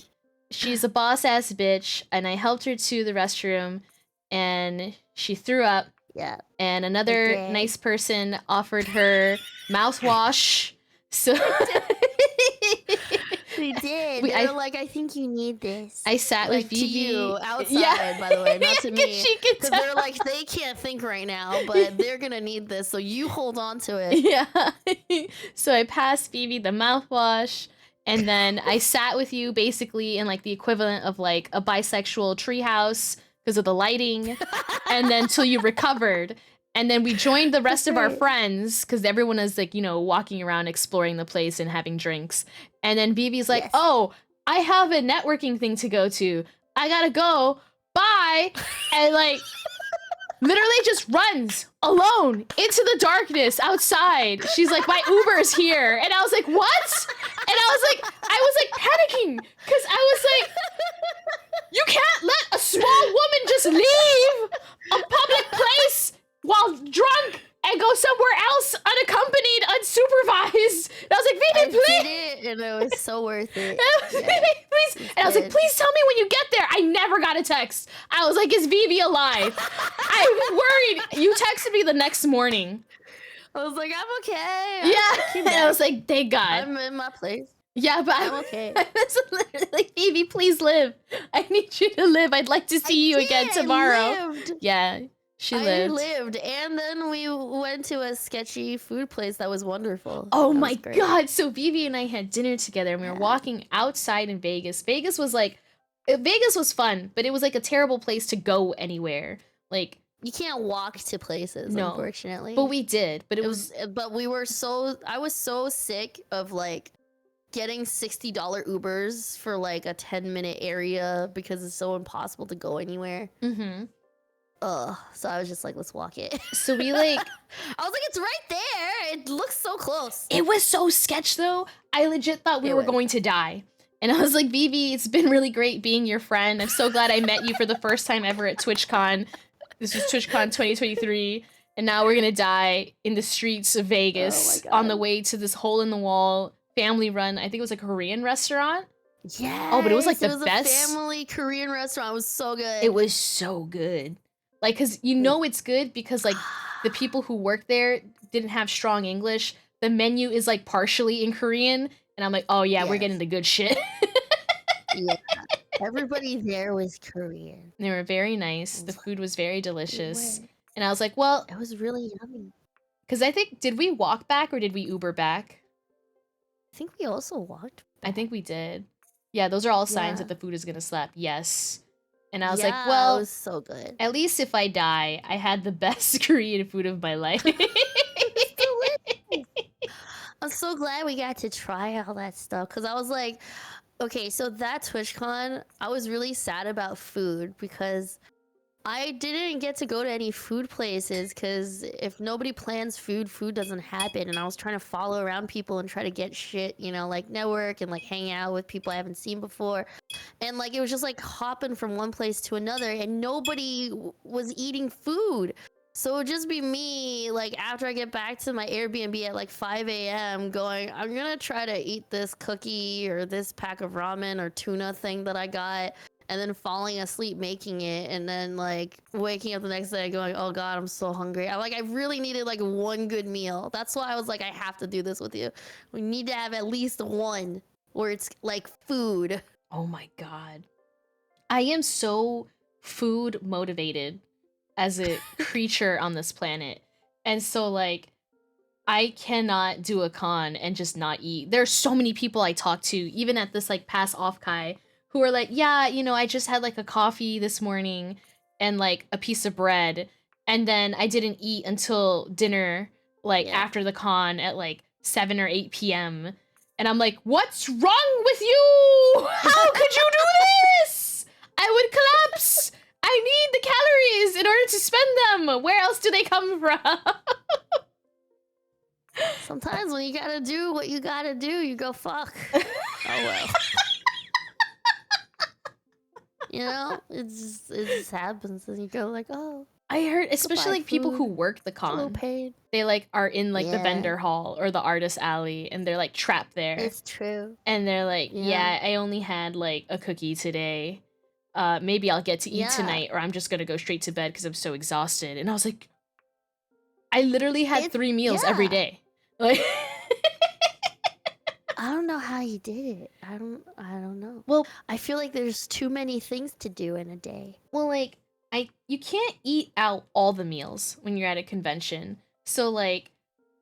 she's a boss ass bitch, and I helped her to the restroom, and she threw up, yeah. and another did. nice person offered her mouthwash. So We did. We- They I- were like, I think you need this. I sat like with to Vivi. you outside, by the way, not to 'cause me. She could Because tell. they're like, they can't think right now, but they're gonna need this, so you hold on to it. Yeah. So I passed Phoebe the mouthwash, and then I sat with you basically in like the equivalent of like a bisexual treehouse because of the lighting, and then till you recovered. And then we joined the rest of our right. friends because everyone is like, walking around exploring the place and having drinks. And then Vivi's like, Yes. oh, I have a networking thing to go to. I gotta go. Bye. And like, literally just runs alone into the darkness outside. She's like, my Uber's here. And I was like, what? And I was like panicking because I was like, you can't let a small woman just leave a public place while drunk and go somewhere else unaccompanied, unsupervised. And I was like, I Vivi, did please. it, and it was so worth it. Please. And I was like, good. please tell me when you get there. I never got a text. I was like, is Vivi alive? I was worried. You texted me the next morning. I was like, I'm okay. Yeah. And I was like, thank God. I'm in my place. Yeah, but I'm okay. I was literally like, Vivi, please live. I need you to live. I'd like to see you again did, I tomorrow. lived. Yeah. She I lived. lived, and then we went to a sketchy food place that was wonderful. Oh That my was great. god. So Vivi and I had dinner together and we were Yeah. walking outside in Vegas. Vegas was like Vegas was fun, but it was like a terrible place to go anywhere. Like You can't walk to places, No. unfortunately. but we did, but it It was was, but we were so. I was so sick of like getting $60 Ubers for like a 10-minute area because it's so impossible to go anywhere. mhm. Ugh. So I was just like, let's walk it. So we like I was like, it's right there. It looks so close. it was so sketch though. I legit thought we It were was. going to die. And I was like, Vivi, it's been really great being your friend. I'm so glad I met you for the first time ever at TwitchCon. This was TwitchCon 2023. And now we're gonna die in the streets of Vegas on the God. way to this hole in the wall family run. I think it was a Korean restaurant. Yeah. Oh, but it was, like, the it was best- a family Korean restaurant. It was so good. It was so good. Like, cause you know it's good because like the people who work there didn't have strong English. The menu is like partially in Korean. And I'm like, oh yeah, we're Yes. getting the good shit. Yeah. Everybody there was Korean. They were very nice. It The was food was very delicious. were. And I was like, well, It was really yummy. because I think, did we walk back or did we Uber back? I think we also walked. I think we did. Yeah, those are all signs Yeah. that the food is going to slap. Yes. And I was Yeah, like, well, it was so good. at least if I die, I had the best Korean food of my life. I'm so glad we got to try all that stuff because I was like, okay, so that TwitchCon, I was really sad about food because I didn't get to go to any food places because if nobody plans food, food doesn't happen. And I was trying to follow around people and try to get shit, you know, like network and like hang out with people I haven't seen before. And like it was just like hopping from one place to another and nobody was eating food. So it would just be me, like, after I get back to my Airbnb at like 5 a.m., going, I'm gonna try to eat this cookie or this pack of ramen or tuna thing that I got, and then falling asleep making it, and then like waking up the next day going, oh god, I'm so hungry. I really needed like one good meal. That's why I was like, I have to do this with you. We need to have at least one where it's like food. Oh my god. I am so food motivated as a creature on this planet. And so like I cannot do a con and just not eat. There's so many people I talk to, even at this like past off-kai, who are like, yeah, you know, I just had like a coffee this morning and like a piece of bread. And then I didn't eat until dinner, like Yeah. after the con at like 7 or 8 p.m. And I'm like, what's wrong with you? How could you do this? I would collapse. I need the calories in order to spend them. Where else do they come from? Sometimes when you gotta do what you gotta do, you go fuck. Oh well. You know, it just happens, and you go like, oh, I heard, especially like people who food. work the it's a little con, pain. they like are in like the Yeah. vendor hall or the artist alley, and they're like trapped there, It's true. and they're like, Yeah. yeah, I only had like a cookie today. Maybe I'll get to eat Yeah. tonight, or I'm just gonna go straight to bed because I'm so exhausted. And I was like, I literally had It's- 3 meals every yeah. day. Like, I don't know how you did it. I don't know. well, I feel like there's too many things to do in a day. well, like you can't eat out all the meals when you're at a convention. So like,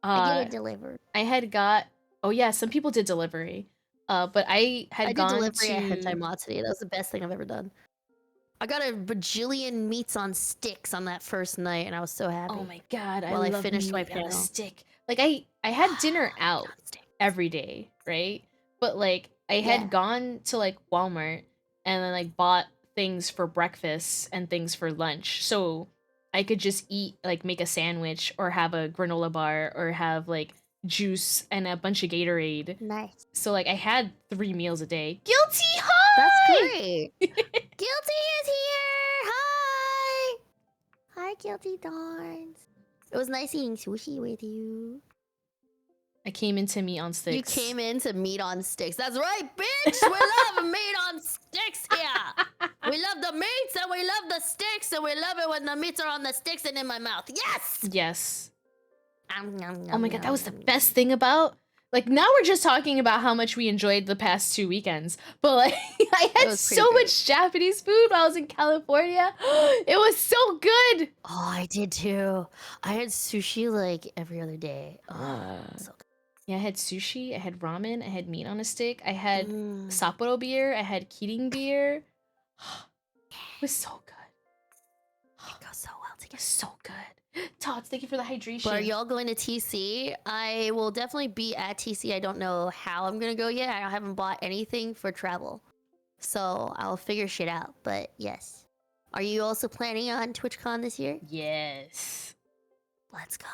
I get it delivered. I had got. Oh yeah, some people did delivery. But I had I did gone delivery to. at Hentai Mod today. That was the best thing I've ever done. I got a bajillion meats on sticks on that first night, and I was so happy. Oh my god! While I love finished my meat on a panel. stick. Like I had dinner out On stick. every day, right? But like I Yeah. had gone to like Walmart and then like bought things for breakfast and things for lunch, so I could just eat, like make a sandwich or have a granola bar or have like juice and a bunch of Gatorade. Nice. So like I had 3 meals a day. Guilty That's hi! great. Guilty is here. Hi. Hi, Guilty Darns. It was nice eating sushi with you. I came into meat on sticks. You came into meat on sticks. That's right, bitch. We love meat on sticks here. We love the meats and we love the sticks and we love it when the meats are on the sticks and in my mouth. Yes. Yes. Nom, nom, Oh my nom, god, that was the nom, best thing about Like now we're just talking about how much we enjoyed the past 2 weekends. But like I had was pretty so great. much Japanese food while I was in California. It was so good. Oh, I did too. I had sushi like every other day. Oh, so good. Yeah, I had sushi, I had ramen, I had meat on a stick, I had Mm. Sapporo beer, I had Kirin beer. It was so good. It goes so well It together. was so good. Tots, thank you for the hydration. But are y'all going to TC? I will definitely be at TC. I don't know how I'm gonna go yet. I haven't bought anything for travel, so I'll figure shit out. But yes, are you also planning on TwitchCon this year? Yes. Let's go.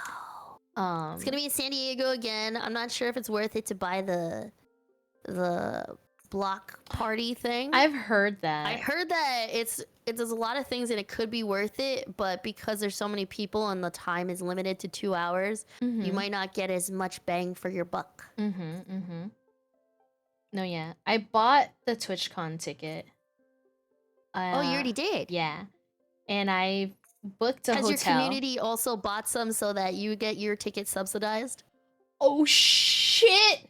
It's It's gonna be in San Diego again. I'm not sure if it's worth it to buy the block party thing. I've heard that. I heard that there's a lot of things and it could be worth it, but because there's so many people and the time is limited to 2 hours, you might not get as much bang for your buck. No, yeah. I bought the TwitchCon ticket. Oh, you already did? Yeah. And I booked a Has hotel. your community also bought some so that you get your ticket subsidized? Oh shit!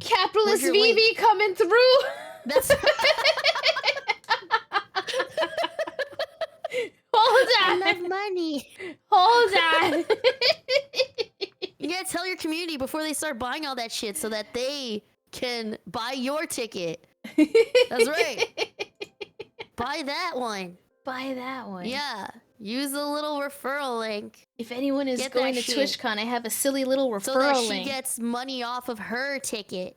Capitalist your VV coming through. That's Hold I on. love money. Hold on. You gotta tell your community before they start buying all that shit so that they can buy your ticket. That's right. Buy that one. Buy that one. Yeah. Use the little referral link If anyone is Get going that to shit. TwitchCon, I have a silly little referral so that she link. gets money off of her ticket.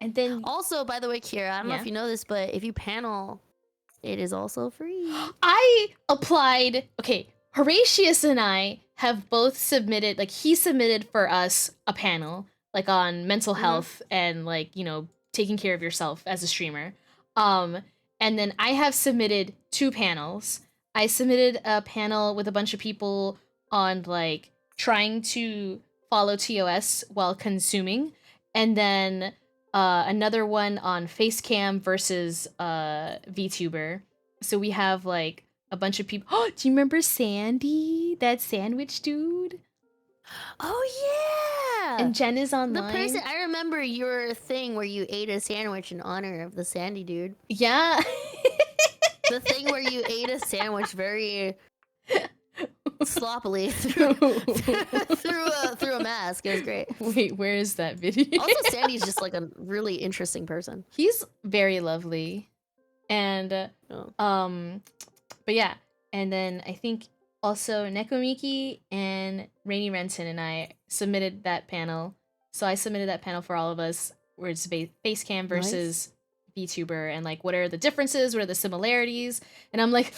And then Also, by the way, Kira, I don't know Yeah. if you know this, but if you panel, it is also free. I applied. Okay, Horatius and I have both submitted. Like he submitted for us a panel, like on mental health and like taking care of yourself as a streamer. And then I have submitted 2 panels. I submitted a panel with a bunch of people on like trying to follow TOS while consuming, and then another one on Facecam versus VTuber. So we have like a bunch of people. Oh, do you remember Sandy, that sandwich dude? Oh yeah. And Jen is the online. person I remember your thing where you ate a sandwich in honor of the Sandy dude. Yeah. The thing where you ate a sandwich very sloppily through a mask. It was great. Wait, where is that video? Also, Sandy's just like a really interesting person. He's very lovely. And Oh. but yeah, and then I think also Nekomiki and Rainy Renton and I submitted that panel. So I submitted that panel for all of us where it's Facecam versus VTuber and like what are the differences, what are the similarities, and I'm like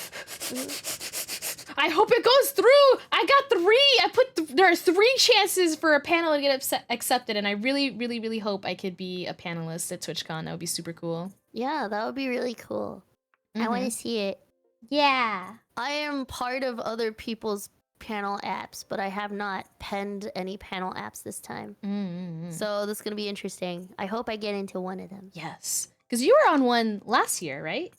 I hope it goes through. I got 3. There are 3 chances for a panel to get accepted, and I really, really, really hope I could be a panelist at TwitchCon. That would be super cool. Yeah, that would be really cool. I want to see it. Yeah. I am part of other people's panel apps, but I have not penned any panel apps this time. So this is going to be interesting. I hope I get into one of them. Yes. Because you were on one last year, right?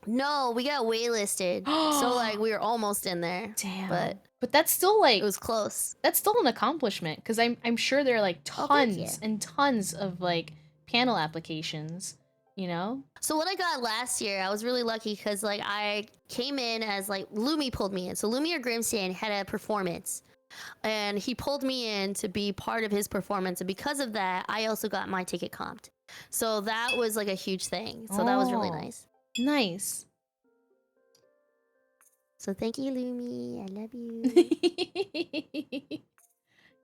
No, we got waitlisted. So like we were almost in there. Damn. But that's still like it was close. that's still an accomplishment because I'm sure there are like Oh, thank tons you. and tons of like panel applications, you know? So what I got last year, I was really lucky because like I came in as like Lumi pulled me in. So Lumi or Grimsand had a performance, and he pulled me in to be part of his performance, and because of that, I also got my ticket comped. So that was like a huge thing. So that was really Oh. nice. Nice. So thank you, Lumi. I love you.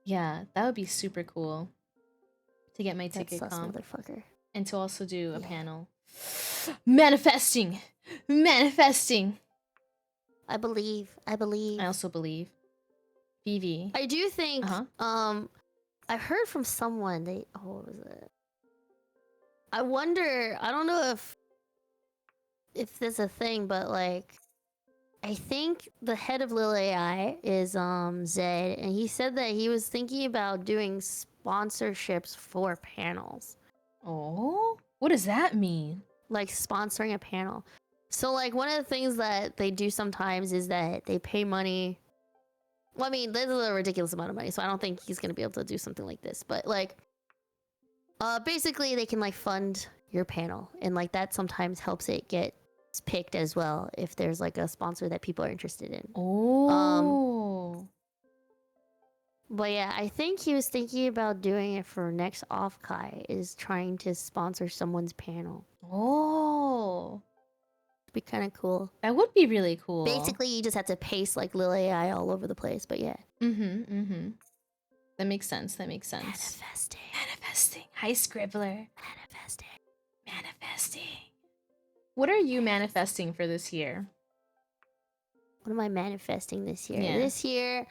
Yeah, that would be super cool to get my That's ticket sus comp motherfucker. and to also do a Yeah. panel. Manifesting. I believe. I also believe. Vivi. I do think. Uh-huh. I heard from someone. What was it? I wonder. I don't know if there's a thing, but like, I think the head of Lil AI is Zed, and he said that he was thinking about doing sponsorships for panels, Oh, what does that mean? like sponsoring a panel. So like one of the things that they do sometimes is that they pay money. Well, I mean, this is a ridiculous amount of money, so I don't think he's gonna be able to do something like this. But like, Basically, they can like fund your panel, and like that sometimes helps it get picked as well if there's like a sponsor that people are interested in. Oh. But yeah, I think he was thinking about doing it for next Offkai, is trying to sponsor someone's panel. Oh. It'd be kind of cool. That would be really cool. Basically, you just have to paste like Lil AI all over the place. But yeah, That makes sense. That makes sense. Manifesting. Hi, Scribbler. Manifesting. What are you manifesting for this year? What am I manifesting this year? Yeah. This year,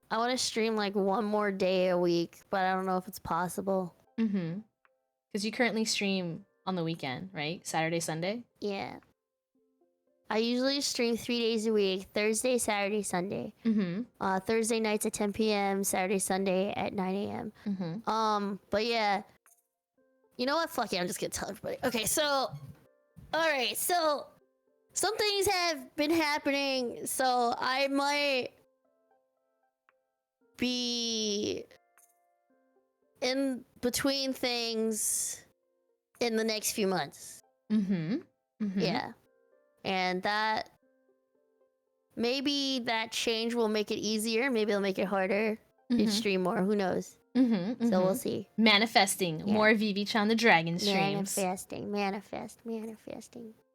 I want to stream like one more day a week, but I don't know if it's possible. Because you currently stream on the weekend, right? Saturday, Sunday? Yeah. I usually stream 3 days a week: Thursday, Saturday, Sunday. Thursday nights at 10 p.m., Saturday, Sunday at 9 a.m. But yeah. You know what? Fuck it, I'm just gonna tell everybody. Okay, so alright, so some things have been happening, so I might be in between things in the next few months. Yeah. And that maybe that change will make it easier, maybe it'll make it harder to stream more, who knows. So we'll see. Manifesting Yeah. more Vivi-chan the Dragon streams. Manifesting.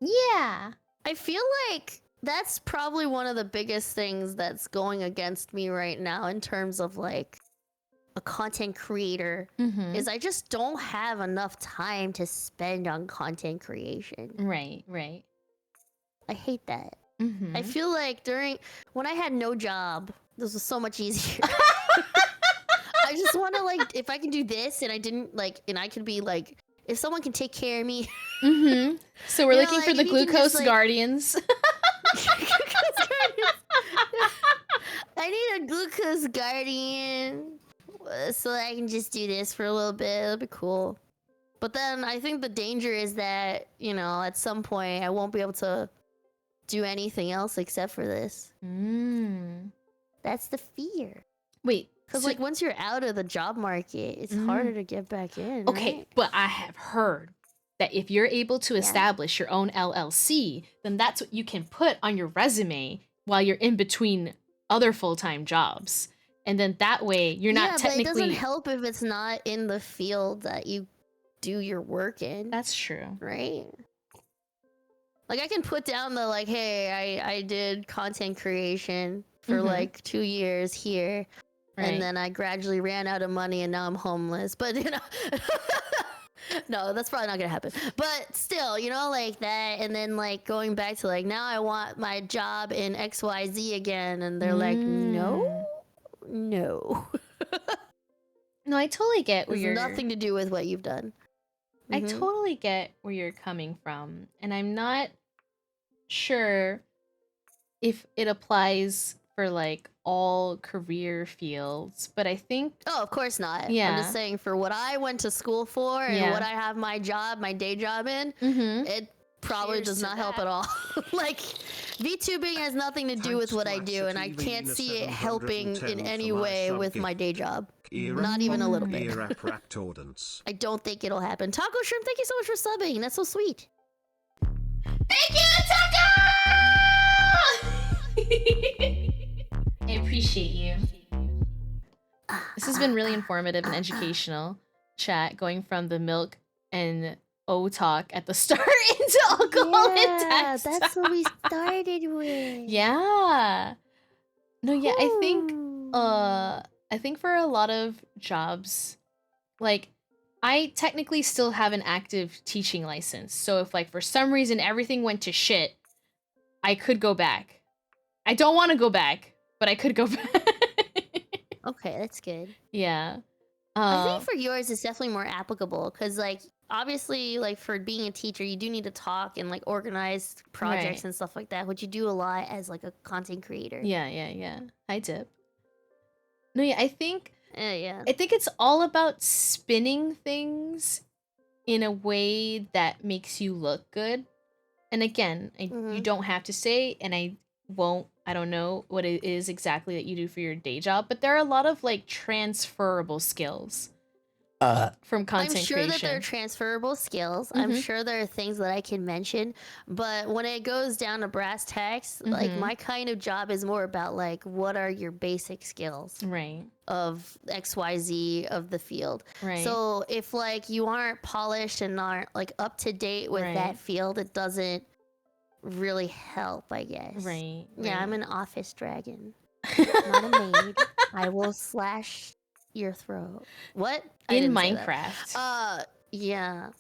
Yeah. I feel like that's probably one of the biggest things that's going against me right now in terms of like a content creator is I just don't have enough time to spend on content creation. Right. I hate that. I feel like when I had no job, this was so much easier. I just want to like, if I can do this and I didn't like, and I could be like, if someone can take care of me. So we're You know, looking like, for the if you can Glucose just, like- Guardians. I need a glucose guardian so that I can just do this for a little bit. It'll be cool. But then I think the danger is that, you know, at some point I won't be able to do anything else except for this. That's the fear. Wait. Because so- like once you're out of the job market, it's harder to get back in. Okay, right? but I have heard that if you're able to establish your own LLC, then that's what you can put on your resume while you're in between other full-time jobs. And then that way you're not technically... but it doesn't help if it's not in the field that you do your work in. That's true. Right? Like I can put down the like, hey, I did content creation for like 2 years here. Right. And then I gradually ran out of money and now I'm homeless. But you know, no, that's probably not gonna happen. But still, you know, like that. And then like going back to like, now I want my job in XYZ again. And they're like, no. No, I totally get where It's you're... nothing to do with what you've done. I totally get where you're coming from. And I'm not sure if it applies for like all career fields, but I think... Oh, of course not. Yeah. I'm just saying for what I went to school for and Yeah. what I have my day job in, it probably Cheers does to not help that. at all. Like, VTubing has nothing to do with what I do, and I Thanks to can't see it helping 710 in any for my way sub with gift. my day job. Era Not even a little bit. Era Practordance. I don't think it'll happen. Taco Shrimp, thank you so much for subbing. That's so sweet. Thank you, Taco! I appreciate you. This has been really informative and educational chat, going from the milk and O talk at the start into alcohol and Yeah, text. that's what we started with. Yeah. No, yeah, I think for a lot of jobs, like I technically still have an active teaching license. So if like for some reason everything went to shit, I could go back. I don't want to go back, but I could go back. Okay, that's good. Yeah. I think for yours, it's definitely more applicable because, like, obviously, like for being a teacher, you do need to talk and like organize projects Right. and stuff like that, which you do a lot as like a content creator. Yeah. Hi, Dip. No, yeah, I think Yeah. it's all about spinning things in a way that makes you look good. And again, you don't have to say, and I don't know what it is exactly that you do for your day job, but there are a lot of like transferable skills. from I'm content sure that there are creation. transferable skills. I'm Mhm. sure there are things that I can mention, but when it goes down to brass tacks, like Mhm. my kind of job is more about like what are your basic skills Right. of XYZ of the field. Right. So if like you aren't polished and aren't like up to date with that Right. field, it doesn't really help, I guess. Right. Yeah, I'm right. an office dragon, not a maid. I will slash your throat. What? I In didn't say that. Minecraft. Yeah.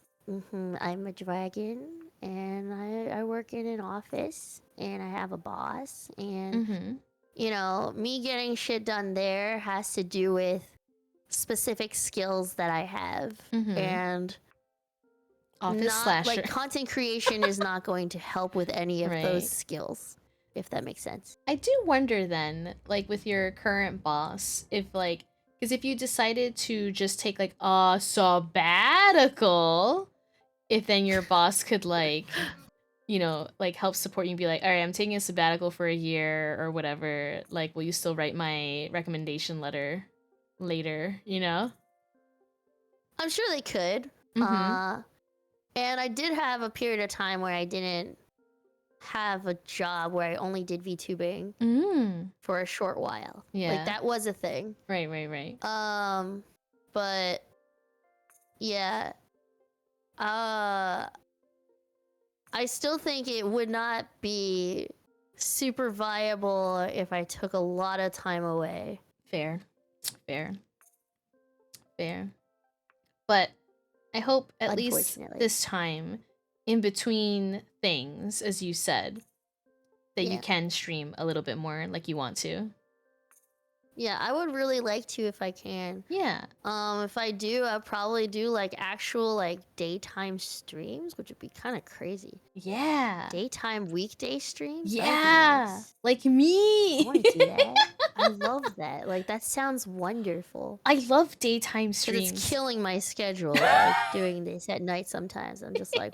I'm a dragon, and I work in an office, and I have a boss, and Mm-hmm. you know, me getting shit done there has to do with specific skills that I have, Mhm. and Office not slasher. like content creation is not going to help with any of Right. those skills, if that makes sense. I do wonder then, like with your current boss, if like, because if you decided to just take like a sabbatical, if then your boss could like, you know, like help support you and be like, all right, I'm taking a sabbatical for a year or whatever. Like, will you still write my recommendation letter later? You know? I'm sure they could. Mm-hmm. And I did have a period of time where I didn't have a job, where I only did VTubing Mm. for a short while. Yeah. Like that was a thing. Right. Right. Right. But yeah. I still think it would not be super viable if I took a lot of time away. Fair. Fair. Fair. But I hope at least Unfortunately. this time, in between things, as you said, that you Yeah. can stream a little bit more like you want to. Yeah, I would really like to if I can. Yeah. If I do, I'll probably do like actual like daytime streams, which would be kind of crazy. Yeah. Daytime weekday streams? That would be Yeah. nice. Like I me. want to do that. I love that. Like that sounds wonderful. I love daytime Because streams. it's killing my schedule, like doing this at night sometimes. I'm just like,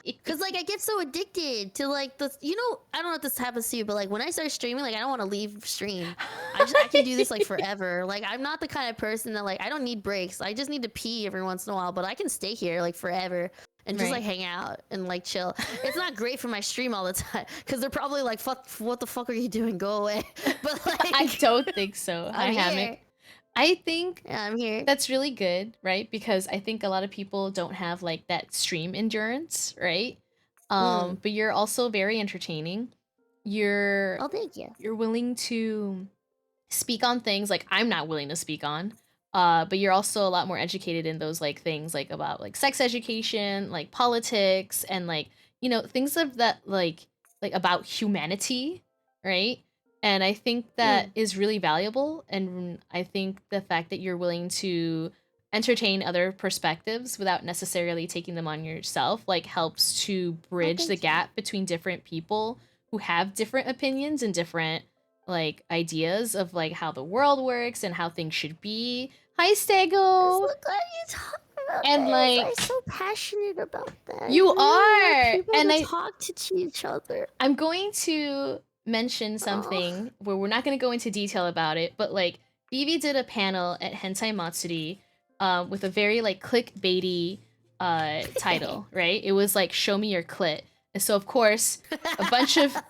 because like I get so addicted to like the, you know, I don't know if this happens to you, but like when I start streaming, like I don't want to leave stream. I can do this like forever. Like I'm not the kind of person that like I don't need breaks. I just need to pee every once in a while, but I can stay here like forever and just Right. like hang out and like chill. It's not great for my stream all the time because they're probably like, "Fuck, what the fuck are you doing? Go away." But like, I don't think so. Hi, I'm Hammock. here. I think Yeah, I'm here. that's really good, right? Because I think a lot of people don't have like that stream endurance, right? But you're also very entertaining. You're Oh, thank you. you're willing to speak on things like I'm not willing to speak on. But you're also a lot more educated in those like things like about like sex education, like politics, and like, you know, things of that like about humanity, right? And I think that is really valuable. And I think the fact that you're willing to entertain other perspectives without necessarily taking them on yourself like helps to bridge the thank you. gap between different people who have different opinions and different like ideas of like how the world works and how things should be. Hi, Stego. So glad you talk about And, this. like, I'm so passionate about that. You I really are, want people and to I- talk to each other. I'm going to mention something where we're not going to go into detail about it, but like Vivi did a panel at Hentai Matsuri with a very like clickbaity title, right? It was like "Show me your clit," and so of course a bunch of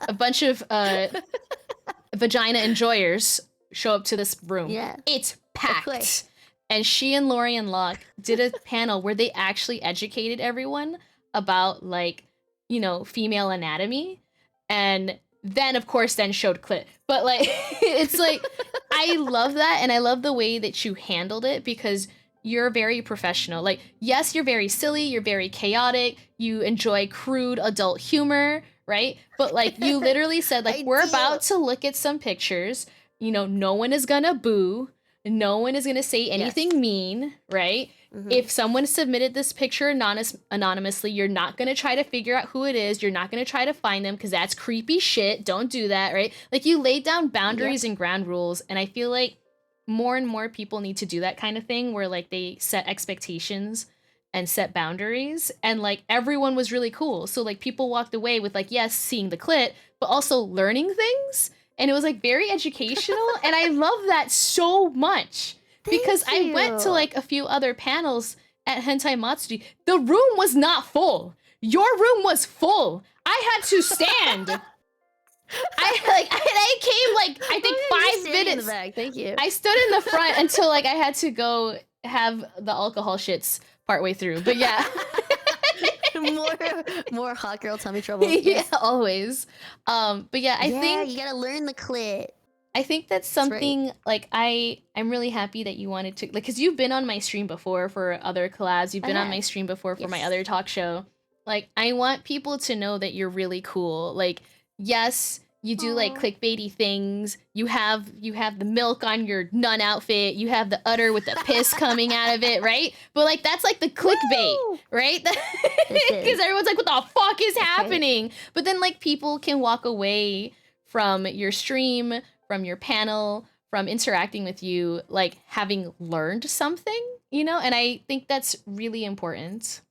vagina enjoyers show up to this room. Yeah. It's course. packed. And she and Lorian Locke did a panel where they actually educated everyone about like, you know, female anatomy. And then of course then showed clit. But like it's like I love that, and I love the way that you handled it because you're very professional. Like, yes, you're very silly, you're very chaotic, you enjoy crude adult humor, right? But like you literally said like I we're do. about to look at some pictures. You know, no one is gonna boo. No one is gonna say anything mean, right? Mhm. If someone submitted this picture anonymously, you're not gonna try to figure out who it is. You're not gonna try to find them because that's creepy shit. Don't do that, right? Like you laid down boundaries and ground rules, and I feel like more and more people need to do that kind of thing where like they set expectations and set boundaries, and like everyone was really cool. So like people walked away with like, yes, seeing the clit, but also learning things. And it was like very educational, and I love that so much because I went to like a few other panels at Hentai Matsuri. The room was not full. Your room was full. I had to stand. I came like I think 5 minutes. In the back. Thank you. I stood in the front until like I had to go have the alcohol shits partway through. But yeah. more hot girl tummy trouble. Yeah, always. But yeah, I think you gotta learn the clit. I think that's something like I'm really happy that you wanted to like because you've been on my stream before for other collabs. You've been on my stream before for my other talk show. Like I want people to know that you're really cool. Like yes, you do like clickbaity things. You have the milk on your nun outfit. You have the udder with the piss coming out of it, right? But like that's like the clickbait, right? Because everyone's like, what the fuck is happening? But then like people can walk away from your stream, from your panel, from interacting with you, like having learned something, you know? And I think that's really important.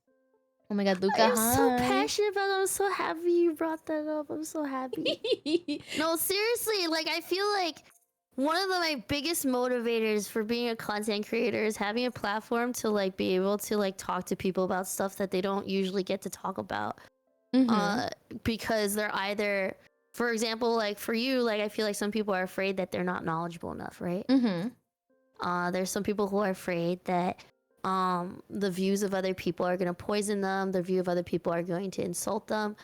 Oh my god, Luca, I'm so passionate about it. I'm so happy you brought that up. I'm so happy. No, seriously, like I feel like one of my biggest motivators for being a content creator is having a platform to like be able to like talk to people about stuff that they don't usually get to talk about. Because they're either, for example, like for you, like I feel like some people are afraid that they're not knowledgeable enough, right? There's some people who are afraid that the views of other people are going to poison them, the view of other people are going to insult them,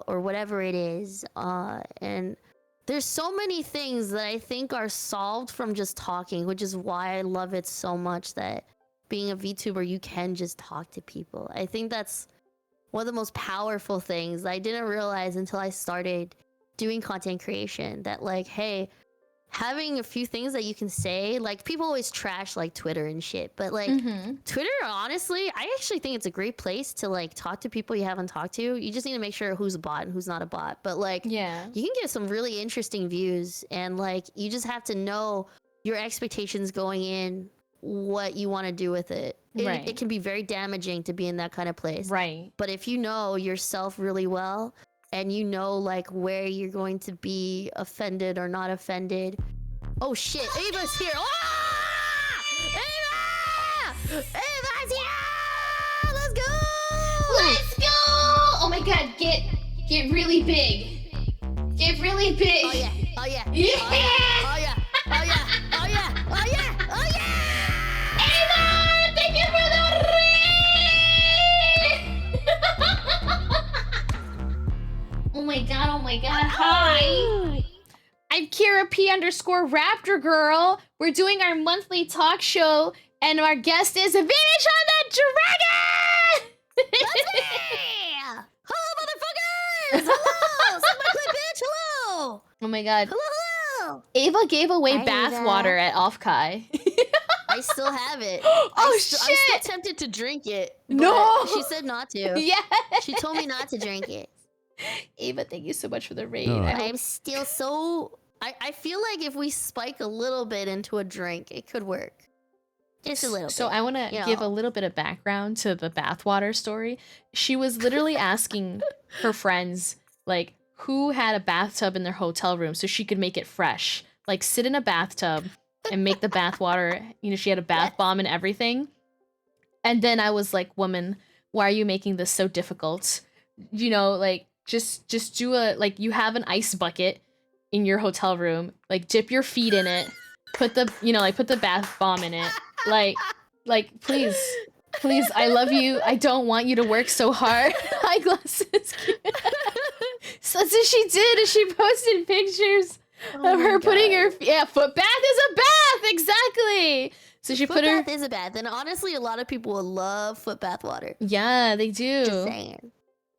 or whatever it is. And there's so many things that I think are solved from just talking, which is why I love it so much that being a VTuber, you can just talk to people. I think that's one of the most powerful things I didn't realize until I started doing content creation, that like, hey, having a few things that you can say, like people always trash like Twitter and shit, but like Twitter, honestly, I actually think it's a great place to like talk to people you haven't talked to. You just need to make sure who's a bot and who's not a bot, but like you can get some really interesting views, and like you just have to know your expectations going in, what you want to do with it. It can be very damaging to be in that kind of place, right? But if you know yourself really well, and you know like where you're going to be offended or not offended. Oh shit, Ava's here! Ah! Ava! Ava's here! Let's go! Let's go! Oh my god, get really big. Get really big. Oh yeah, oh yeah. Yeah! Oh yeah, oh yeah, oh yeah, oh yeah, oh yeah! Ava! Thank you for the ring! Oh my god, hi! I'm Kira P_Raptor Girl. We're doing our monthly talk show, and our guest is Vanish on the Dragon! That's me! Hello, motherfuckers! Hello! Suck my clit, bitch! Hello! Oh my god. Hello! Ava gave away Hi, bathwater at Offkai. I still have it. Oh I'm shit! still tempted to drink it. But No! She said not to. Yeah! She told me not to drink it. Ava, thank you so much for the raid. No. I'm still so... I feel like if we spike a little bit into a drink, it could work. Just a little So bit. I want to give a little bit of background to the bathwater story. She was literally asking her friends, like, who had a bathtub in their hotel room so she could make it fresh. Like, sit in a bathtub and make the bathwater. You know, she had a bath bomb and everything. And then I was like, woman, why are you making this so difficult? You know, like, just do like, you have an ice bucket in your hotel room, like dip your feet in it, put the bath bomb in it, like please, I love you, I don't want you to work so hard. Eyeglasses. So that's what she did, and she posted pictures of her putting her foot bath is a bath, exactly. So she foot put her bath is a bath, and honestly, a lot of people will love foot bath water. Yeah, they do. Just saying.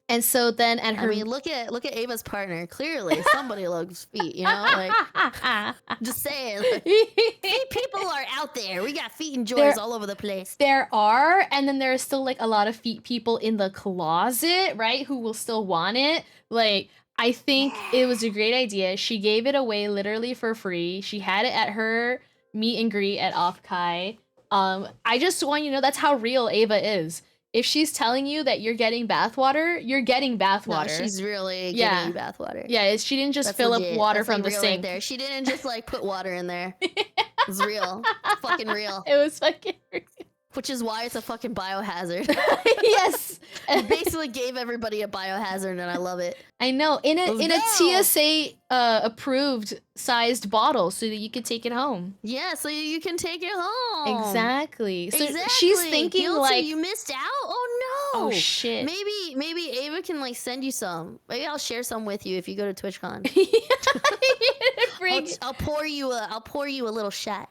And so then at her, I mean, look at Ava's partner. Clearly, somebody loves feet. You know, like just saying. Like, feet people are out there. We got feet and joys all over the place. There are, and then there are still like a lot of feet people in the closet, right? Who will still want it. Like, I think it was a great idea. She gave it away literally for free. She had it at her meet and greet at Offkai. I just want you to know that's how real Ava is. If she's telling you that you're getting bathwater, you're getting bathwater. No, she's really getting bathwater. Yeah, she didn't just fill up water from the sink. Right there. She didn't just like put water in there. It's real. It's fucking real. It was fucking real. Which is why it's a fucking biohazard. Yes. It basically gave everybody a biohazard, and I love it. I know. In a Let's go. TSA approved sized bottle so that you could take it home. Yeah, so you can take it home. Exactly. So Exactly. she's thinking Guilty, like, you missed out. Oh no. oh shit. Maybe Ava can like send you some. Maybe I'll share some with you if you go to TwitchCon. Bring I'll pour you a little shot.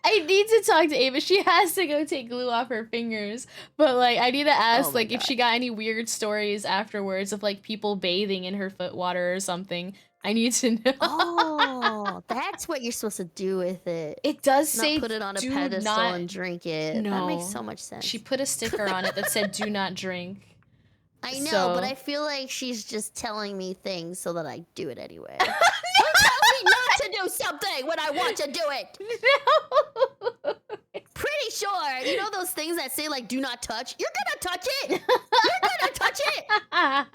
I need to talk to Ava. She has to go take glue off her fingers. But like I need to ask Oh my like if she got any weird stories afterwards of like people bathing in her foot water or something. I need to know. Oh, that's what you're supposed to do with it. It does Not say put it on a do pedestal not- and drink it. That No. makes so much sense. She put a sticker on it that said do not drink. I know, so- but I feel like she's just telling me things so that I do it anyway. Don't tell me not to do something when I want to do it. No. Pretty sure. You know those things that say like do not touch? You're gonna touch it. You're gonna touch it. We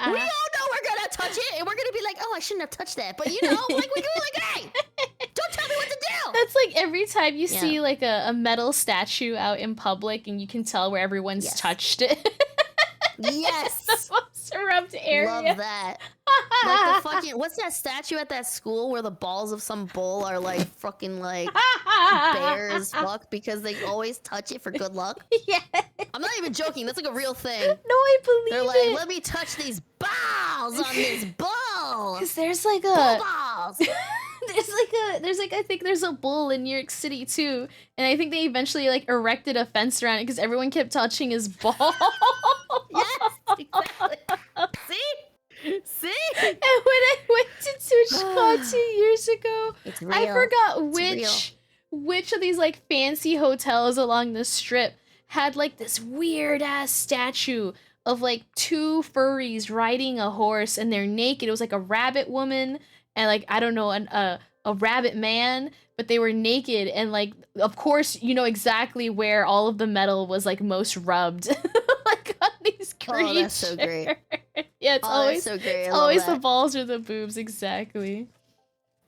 all know we're gonna touch it, and we're gonna be like, oh, I shouldn't have touched that. But you know, like we go like, hey, don't tell me what to do. That's like every time you Yeah. see like a metal statue out in public and you can tell where everyone's Yes. touched it. Yes. The most corrupt area. Love that. Like the fucking what's that statue at that school where the balls of some bull are like fucking like bare as fuck because they always touch it for good luck? Yeah. I'm not even joking. That's like a real thing. No, I believe They're like, it. let me touch these balls on this bull. Because there's like Bull a balls. I think there's a bull in New York City too, and I think they eventually like erected a fence around it because everyone kept touching his ball. Yes, exactly. See? And when I went to TwitchCon 2 years ago, It's real. I forgot It's which of these like fancy hotels along the strip had like this weird ass statue of like two furries riding a horse and they're naked. It was like a rabbit woman and like I don't know a rabbit man, but they were naked and like of course you know exactly where all of the metal was like most rubbed like on these creatures. Oh, that's so great. Yeah, it's Oh, always that's so great. I it's love always the that. balls or the boobs, exactly.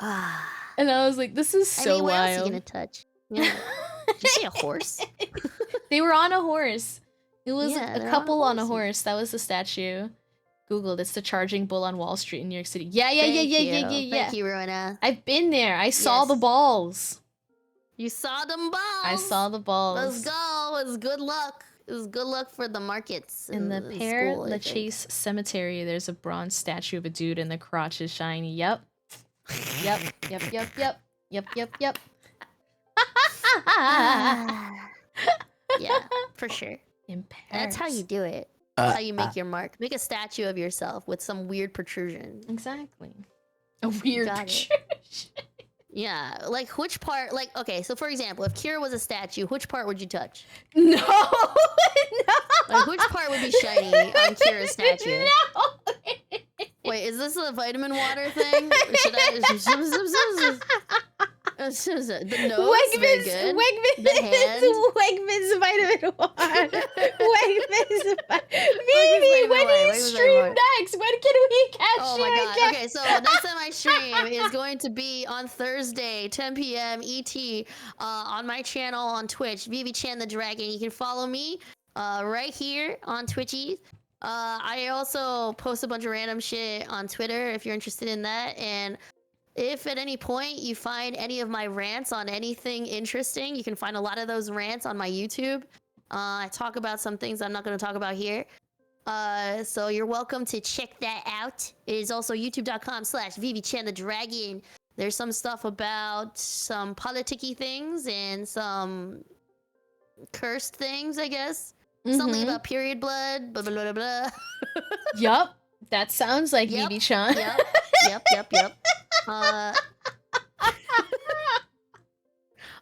Ah. And I was like, this is so I mean, where else are you wild. gonna touch? Yeah. Did you see a horse? They were on a horse. It was Yeah, a they're on couple on a horses. horse. That was the statue. Googled. It's the Charging Bull on Wall Street in New York City. Yeah. Thank you, Rowena. I've been there. I saw the Yes. balls. You saw them balls. I saw the balls. Let's go. It's good luck. It's good luck for the markets. In the in Pear school, I think. Lachaise Cemetery, there's a bronze statue of a dude and the crotch is shiny. Yep. Yep. Yeah, for sure. In Paris. That's how you do it. That's how you make your mark. Make a statue of yourself with some weird protrusion. Exactly. A weird got it. protrusion. Yeah, like which part? Like, okay, so for example, if Kira was a statue, which part would you touch? No. Like, which part would be shiny on Kira's statue? No. Wait, is this a vitamin water thing? Or should I? The nose, very good. The hand. Wegmans vitamin water. Wegmans Wegmans Baby, vitamin when water, do you Wegmans stream vitamin next? When can we catch Oh you my god. again? Okay, so next time I stream is going to be on Thursday, 10 p.m. ET, on my channel on Twitch, VVChan the Dragon. You can follow me right here on Twitchy. I also post a bunch of random shit on Twitter if you're interested in that. And if at any point you find any of my rants on anything interesting, you can find a lot of those rants on my YouTube. I talk about some things I'm not going to talk about here. So you're welcome to check that out. It is also youtube.com/VVChanTheDragon. There's some stuff about some politicky things and some cursed things, I guess. Something Mhm. about period blood, blah, blah, blah, blah. Yup. That sounds like Yep, BB-chan. Yep.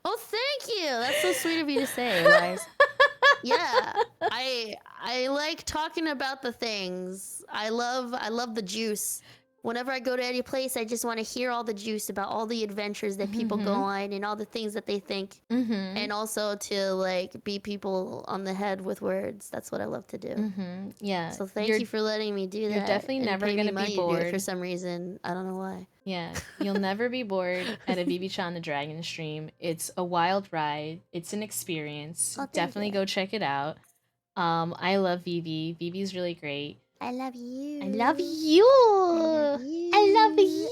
Oh, thank you. That's so sweet of you to say, Lars. Yeah, I like talking about the things. I love the juice. Whenever I go to any place, I just want to hear all the juice about all the adventures that people go on and all the things that they think. And also to like beat people on the head with words. That's what I love to do. Yeah. So thank You're- you for letting me do that. you're definitely and never pay me gonna be money to do it bored. for some reason. I don't know why. Yeah, you'll never be bored at a Vivi-chan the Dragon stream. It's a wild ride. It's an experience. Oh, thank Definitely you. go check it out. I love Vivi. Vivi's really great. I love you. I love you. I love you.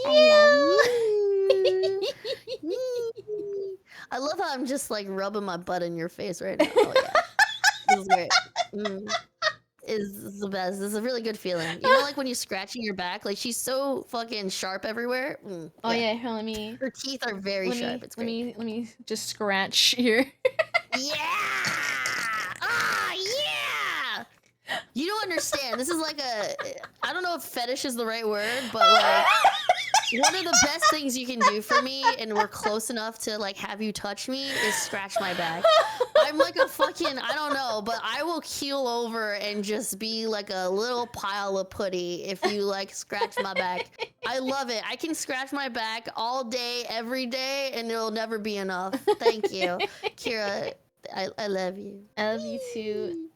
I love how I'm just like rubbing my butt in your face right now. Oh, yeah. This is great. Is the best. This is a really good feeling. You know, like when you're scratching your back, like she's so fucking sharp everywhere. Oh yeah, here, let me Her teeth are very let sharp. me It's let great. me just scratch here. Yeah! Ah, yeah! You don't understand. This is like a. I don't know if fetish is the right word, but like. One of the best things you can do for me, and we're close enough to like have you touch me, is scratch my back. I'm like a fucking, I don't know, but I will keel over and just be like a little pile of putty if you like scratch my back. I love it. I can scratch my back all day, every day, and it'll never be enough. Thank you. Kira, I love you. I love you too.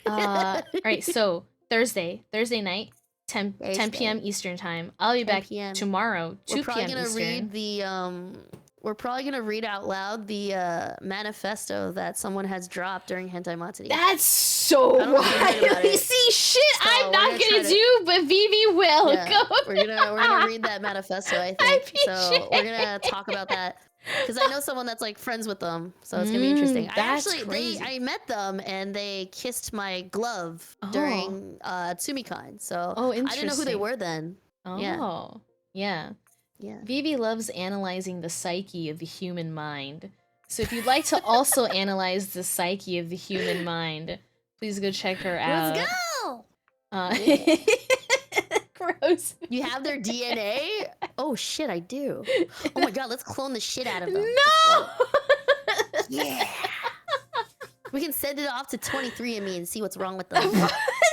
All right, so Thursday night, 10 p.m. Eastern time. I'll be 10 back p.m. tomorrow, 2 We're probably p.m. gonna Eastern. read the we're probably gonna read out loud the manifesto that someone has dropped during Hentai Matsuri. That's so I don't know if you heard about wild. You it. see, shit, So I'm we're not gonna gonna try to- do, but Vivi will. Yeah, Go. we're gonna read that manifesto, I think. So appreciate we're gonna talk about that. Because I know someone that's like friends with them, so it's gonna be interesting. that's I crazy. met them and they kissed my glove Oh. during Tsumikon. So Oh, I didn't know who they interesting. were then. Oh, Yeah. yeah. Yeah. Vivi loves analyzing the psyche of the human mind. So if you'd like to also analyze the psyche of the human mind, please go check her out. Let's go! Uh, gross. You have their DNA? Oh shit, I do. Oh my god, let's clone the shit out of them. No! Yeah. We can send it off to 23andMe and see what's wrong with them.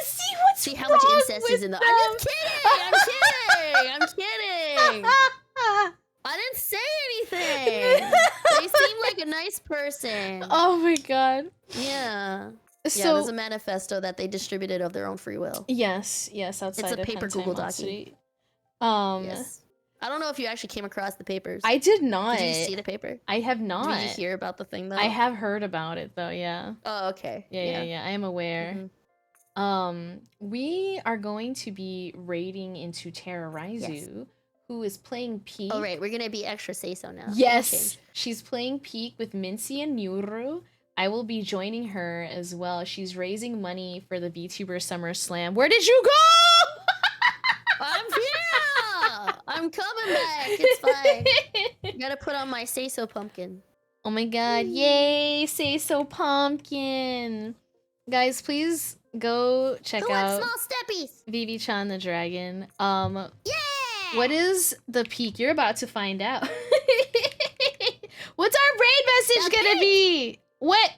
See See how much wrong incest is with in the. them. I'm just kidding. I'm kidding. I didn't say anything. They seem like a nice person. Oh my god. Yeah. Yeah, So there's a manifesto that they distributed of their own free will. yes, outside a of paper Hentai Google Matsuri. Yes. I don't know if you actually came across the papers. I did not. Did you see the paper? I have not. Did you hear about the thing though? I have heard about it though, yeah. Oh, okay. Yeah. I am aware. Mhm. We are going to be raiding into Terrorizu, who is playing Peak. Oh, right. We're going to be extra say-so now. Yes, Change. she's playing Peak with Mincy and Nyuru. I will be joining her as well. She's raising money for the VTuber Summer Slam. Where did you go? I'm here! I'm coming back. It's fine. Gotta put on my say-so pumpkin. Oh my god, yay, say so pumpkin. Guys, please go check Who wants out small steppies? Vivi-chan the Dragon. Yeah! What is the peak? You're about to find out. What's our raid message The gonna be? What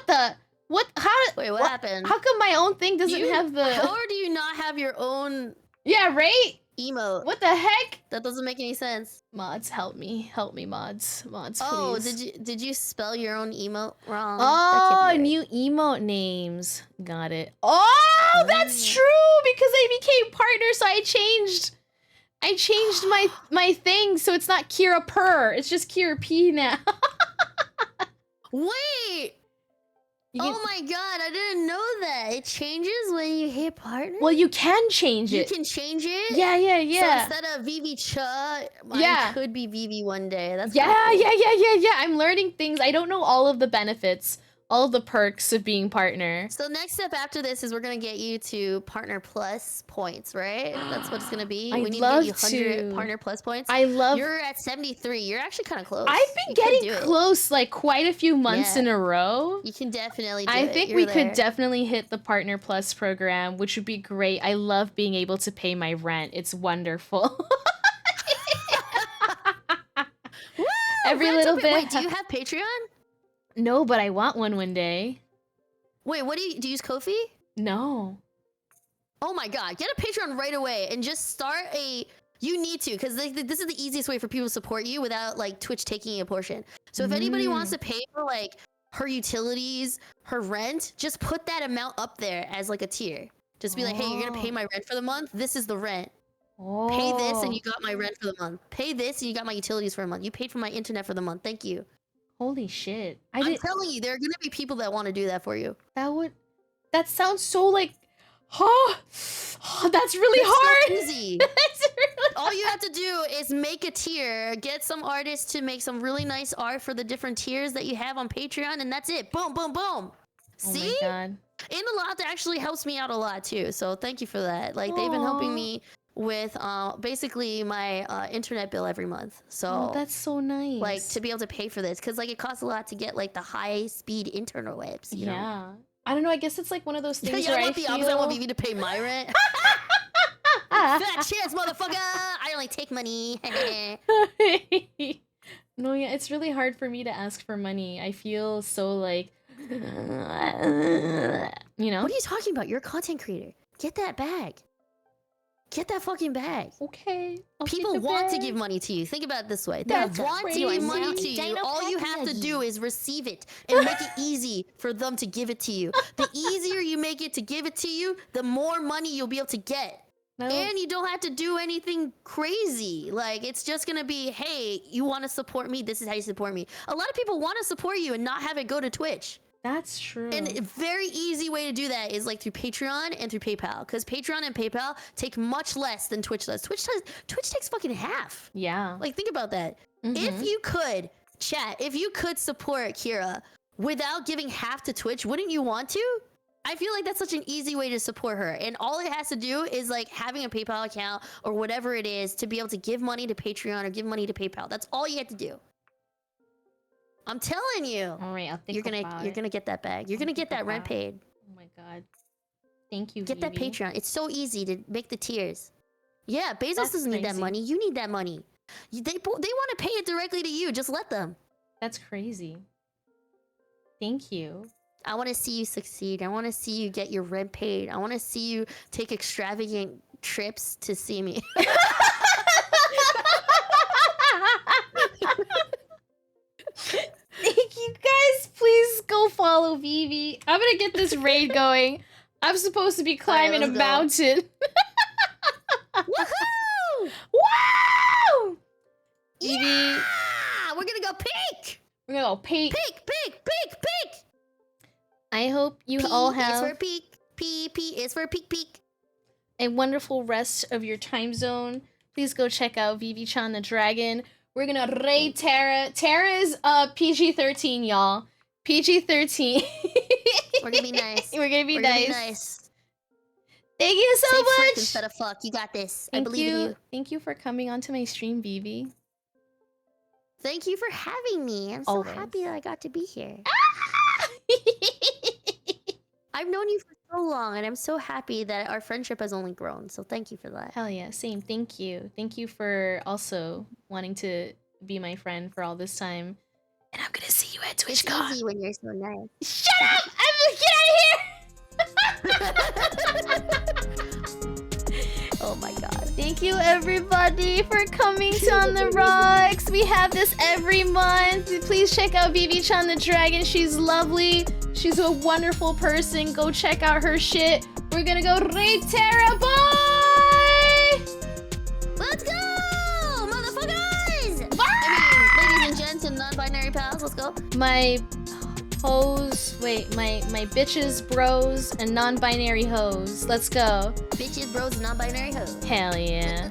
the? What? Wait, what happened? How come my own thing doesn't have the? How do you not have your own Yeah, right? emote? What the heck? That doesn't make any sense. Mods, help me, mods, please. Oh, did you spell your own emote wrong? That Oh, can't be right. new emote names. Got it. Oh, that's true because I became partner, so I changed my thing, so it's not Kira Per. It's just Kira P now. Wait! You can- Oh my god, I didn't know that. It changes when you hit partner? well, you can change You it. can change it? Yeah. So instead of Vivi Cha, Yeah. I could be Vivi one day. That's Yeah. kinda cool. I'm learning things. I don't know all of the benefits, all of the perks of being partner. So next step after this is we're gonna get you to Partner Plus points, right? That's what it's gonna be. I'd we need love to get you 100 to. Partner Plus points. I love. You're at 73. You're actually kind of close. I've been You could getting do it. close, like quite a few months Yeah. in a row. You can definitely do I it. think You're we there. could definitely hit the Partner Plus program, which would be great. I love being able to pay my rent. It's wonderful. Woo! Every Rent's little a bit. Wait, do you have Patreon? No, but I want one day. Wait, what do you use Kofi? No. Oh my god, get a Patreon right away and just start a. You need to, because this is the easiest way for people to support you without like Twitch taking a portion. So if anybody wants to pay for like her utilities, her rent, just put that amount up there as like a tier. Just be like, hey, you're gonna pay my rent for the month. This is the rent. Pay this and you got my rent for the month. Pay this and you got my utilities for a month. You paid for my internet for the month. Thank you. Holy shit. I'm telling you, there are gonna be people that want to do that for you. That sounds so like, that's really It's hard. so easy. That's really All you have to do is make a tier, get some artists to make some really nice art for the different tiers that you have on Patreon, and that's it. Boom, boom, boom. See? Oh my god. And a lot that actually helps me out a lot too. So thank you for that. Like they've been helping me with basically my internet bill every month. So Oh, that's so nice. like to be able to pay for this, because like it costs a lot to get like the high speed interwebs. You know? yeah. I don't know. I guess it's like one of those things Yeah, where I I want the feel. opposite. I want Vivi to pay my rent. Fat chance, motherfucker! I only take money. No, yeah, it's really hard for me to ask for money. I feel so like, you know. What are you talking about? You're a content creator. Get that bag. Get that fucking bag. Okay. I'll take People the want to bag. give money to you. Think about it this way. They That's want to give money to crazy. you. Dino All you Pack have to Nuggie. do is receive it and make it easy for them to give it to you. The easier you make it to give it to you, the more money you'll be able to get. No. And you don't have to do anything crazy. Like, it's just gonna be, hey, you want to support me? This is how you support me. A lot of people want to support you and not have it go to Twitch. That's true. And a very easy way to do that is like through Patreon and through PayPal. Because Patreon and PayPal take much less than Twitch does. Twitch takes fucking half. yeah. Like, think about that. If you could, chat, if you could support Kira without giving half to Twitch, wouldn't you want to? I feel like that's such an easy way to support her. And all it has to do is like having a PayPal account or whatever it is to be able to give money to Patreon or give money to PayPal. That's all you have to do. I'm telling you. All right, I'll think You're about it. gonna get that bag. You're gonna get that rent paid. Oh my god. Thank you. Get that Vivi. Patreon. It's so easy to make the tiers. Yeah, Bezos That's doesn't need that crazy. money. You need that money. They want to pay it directly to you. Just let them. That's crazy. Thank you. I want to see you succeed. I want to see you get your rent paid. I want to see you take extravagant trips to see me. Thank you guys. Please go follow Vivi. I'm gonna get this raid going. I'm supposed to be climbing let's a go. mountain. Woohoo! Wow! Vivi, Yeah! We're gonna go peak! we're gonna go peak. Peak, peak, peak, peak! I hope you P all is have for peak. P is for peak, peak. a wonderful rest of your time zone. Please go check out Vivi-chan the Dragon. We're gonna raid Terra. Terra is PG-13, y'all. PG-13. We're gonna be nice. We're gonna be We're gonna nice. be nice. Thank you so Say freak much. instead of fuck. You got this. I Thank believe in you. Thank you for coming onto my stream, Vivi. Thank you for having me. I'm so Always. happy that I got to be here. I've known you for so long, and I'm so happy that our friendship has only grown. So thank you for that. Hell yeah, same. Thank you. Thank you for also wanting to be my friend for all this time. And I'm gonna see you at It's TwitchCon. easy when you're so nice. Shut up! Get out of here! Oh my god. Thank you everybody for coming to On the Rocks. We have this every month. Please check out Vivi-chan the Dragon. She's lovely. She's a wonderful person. Go check out her shit. We're gonna go raid Terra. Bye! Let's go, motherfuckers! I mean, ladies and gents and non-binary pals, let's go. My hoes, wait, my bitches, bros, and non-binary hoes. Let's go. Bitches, bros, non-binary hoes. Hell yeah.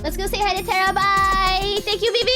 Let's go say hi to Terra. Bye! Thank you, Vivi!